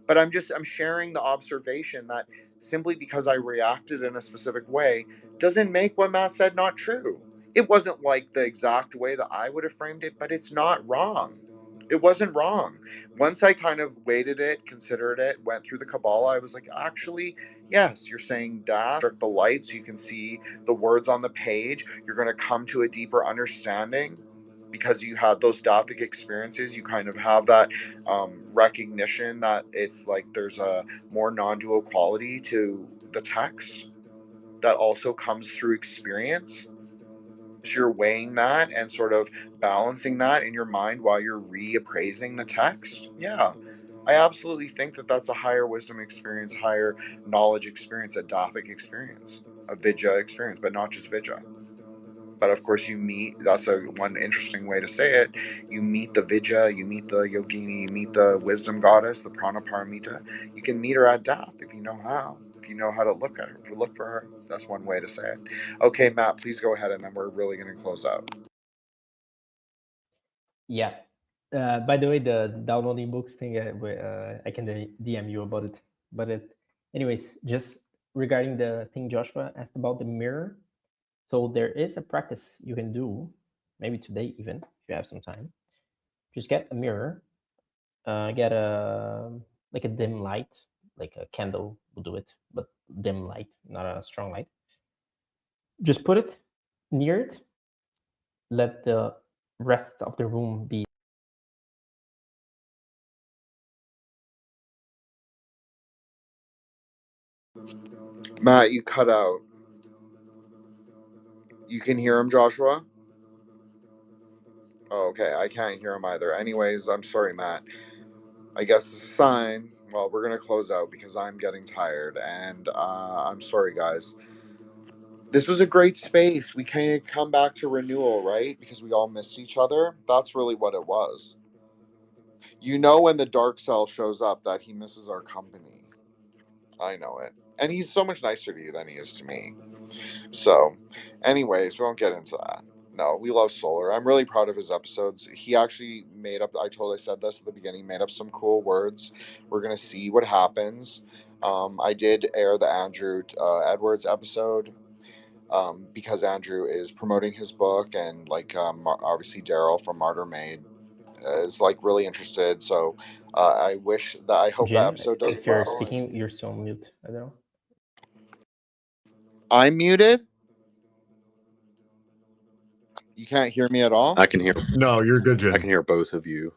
But I'm sharing the observation that simply because I reacted in a specific way doesn't make what Matt said not true. It wasn't like the exact way that I would have framed it, but it's not wrong. It wasn't wrong. Once I kind of weighted it, considered it, went through the Kabbalah, I was like, actually, yes, you're saying dash, the lights, you can see the words on the page. You're going to come to a deeper understanding because you had those Dathic experiences. You kind of have that recognition that it's like there's a more non-dual quality to the text that also comes through experience. So you're weighing that and sort of balancing that in your mind while you're reappraising the text. Yeah, I absolutely think that that's a higher wisdom experience, higher knowledge experience, a Dathic experience, a Vidya experience, but not just Vidya. But of course, you meet, that's one interesting way to say it. You meet the Vidya, you meet the Yogini, you meet the wisdom goddess, the Pranaparamita. You can meet her at death if you know how. If you know how to look at her, if you look for her. That's one way to say it. Okay, Matt, please go ahead, and then we're really going to close out. Yeah. By the way, the downloading books thing, I can DM you about it. But anyways, just regarding the thing Joshua asked about the mirror. So there is a practice you can do, maybe today even, if you have some time. Just get a mirror, get a like a dim light, like a candle will do it, but dim light, not a strong light. Just put it near it. Let the rest of the room be. Matt, you cut out. You can hear him, Joshua? Oh, okay, I can't hear him either. Anyways, I'm sorry, Matt. I guess it's a sign. Well, we're going to close out because I'm getting tired. And I'm sorry, guys. This was a great space. We kind of come back to renewal, right? Because we all missed each other. That's really what it was. You know when the dark cell shows up that he misses our company. I know it. And he's so much nicer to you than he is to me. So, anyways, we won't get into that. No, we love Solar. I'm really proud of his episodes. He actually made up, I totally said this at the beginning, made up some cool words. We're going to see what happens. I did air the Andrew Edwards episode because Andrew is promoting his book, and like obviously Daryl from Martyr Maid is like really interested. So I hope Jin, that episode does if you're well. speaking, you're still on mute. I don't know. I'm muted. You can't hear me at all? I can hear. No, you're good, Jin. I can hear both of you.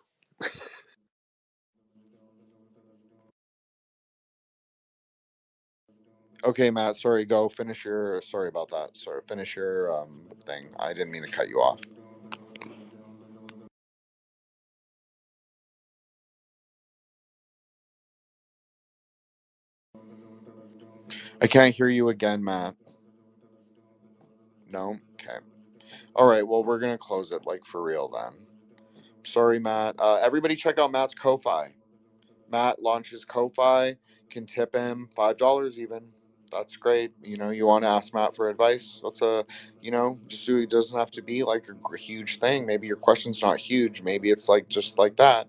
Okay, Matt, sorry, go finish your, sorry about that. Sorry, finish your thing. I didn't mean to cut you off. I can't hear you again, Matt. No? Okay. All right, well, we're going to close it, like, for real then. Sorry, Matt. Everybody check out Matt's Ko-Fi. Matt launches Ko-Fi, can tip him $5 even. That's great. You know, you want to ask Matt for advice. That's just it doesn't have to be like a huge thing. Maybe your question's not huge. Maybe it's like just like that.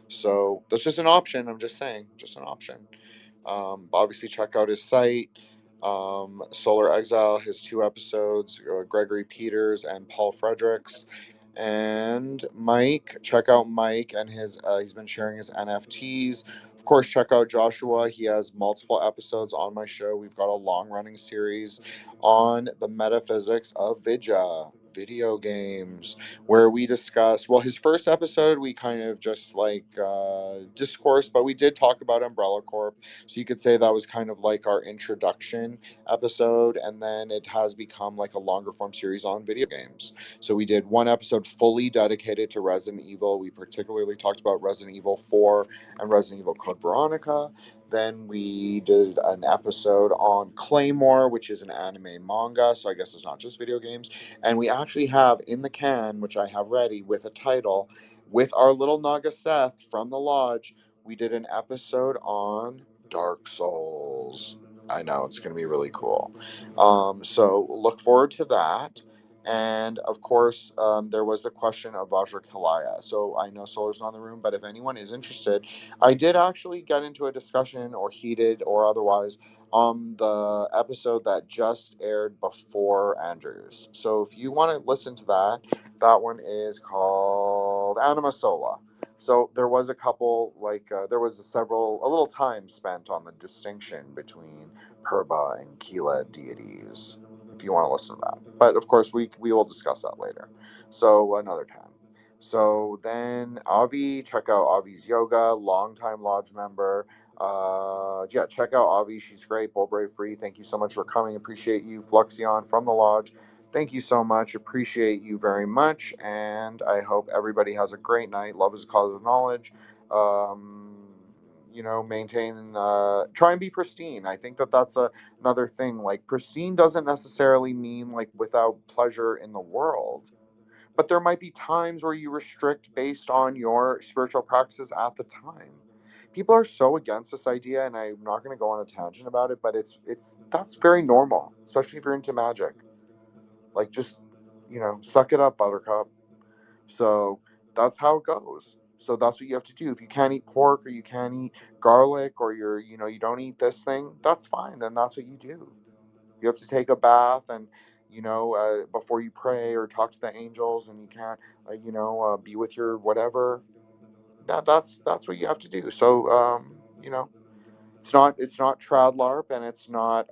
So that's just an option. I'm just saying, just an option. Obviously, check out his site, Solar Exile, his 2 episodes, Gregory Peters and Paul Fredericks. And Mike, check out Mike and his, he's been sharing his NFTs. Of course, check out Joshua. He has multiple episodes on my show. We've got a long-running series on the metaphysics of Vidya, video games, where we discussed, well, his first episode, we kind of just like discoursed, but we did talk about Umbrella Corp. So you could say that was kind of like our introduction episode, and then it has become like a longer form series on video games. So we did one episode fully dedicated to Resident Evil. We particularly talked about Resident Evil 4 and Resident Evil Code Veronica. Then we did an episode on Claymore, which is an anime manga, so I guess it's not just video games. And we actually have in the can, which I have ready with a title, with our little Naga Seth from the Lodge, we did an episode on Dark Souls. I know, it's going to be really cool. So look forward to that. And of course, there was the question of Vajrakalaya. So I know Solar's not in the room, but if anyone is interested, I did actually get into a discussion, or heated or otherwise, on the episode that just aired before Andrews. So if you want to listen to that, that one is called Anima Sola. So there was a couple, there was a little time spent on the distinction between Purba and Kila deities, if you want to listen to that. But of course, we will discuss that later. So another time. So then Avi, check out Avi's yoga, longtime lodge member. Yeah, check out Avi. She's great. Bullbrave Free. Thank you so much for coming. Appreciate you. Fluxion from the lodge. Thank you so much. Appreciate you very much. And I hope everybody has a great night. Love is a cause of knowledge. Maintain, try and be pristine. I think that's another thing. Like, pristine doesn't necessarily mean like without pleasure in the world. But there might be times where you restrict based on your spiritual practices at the time. People are so against this idea, and I'm not going to go on a tangent about it, but that's very normal, especially if you're into magic. Like, just, suck it up, buttercup. So that's how it goes. So that's what you have to do. If you can't eat pork, or you can't eat garlic, or you don't eat this thing, that's fine. Then that's what you do. You have to take a bath, and before you pray or talk to the angels, and you can't be with your whatever. That's what you have to do. So it's not trad larp, and it's not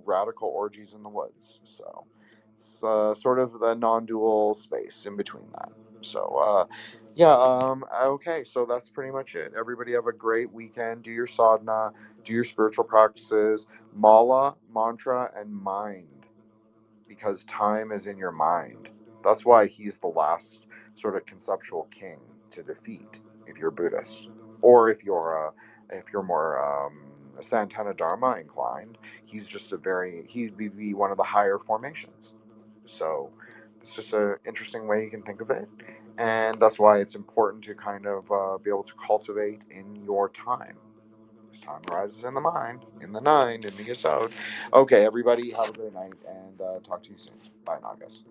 radical orgies in the woods. So it's sort of the non-dual space in between that. So okay, so that's pretty much it. Everybody have a great weekend. Do your sadhana, do your spiritual practices, mala, mantra, and mind, because time is in your mind. That's why he's the last sort of conceptual king to defeat if you're Buddhist, or if you're more Santana Dharma inclined. He'd be one of the higher formations. So it's just an interesting way you can think of it, and that's why it's important to kind of be able to cultivate in your time. Time rises in the mind, in the nine, in the Yesod. Okay, everybody, have a great night, and talk to you soon. Bye, Nagas.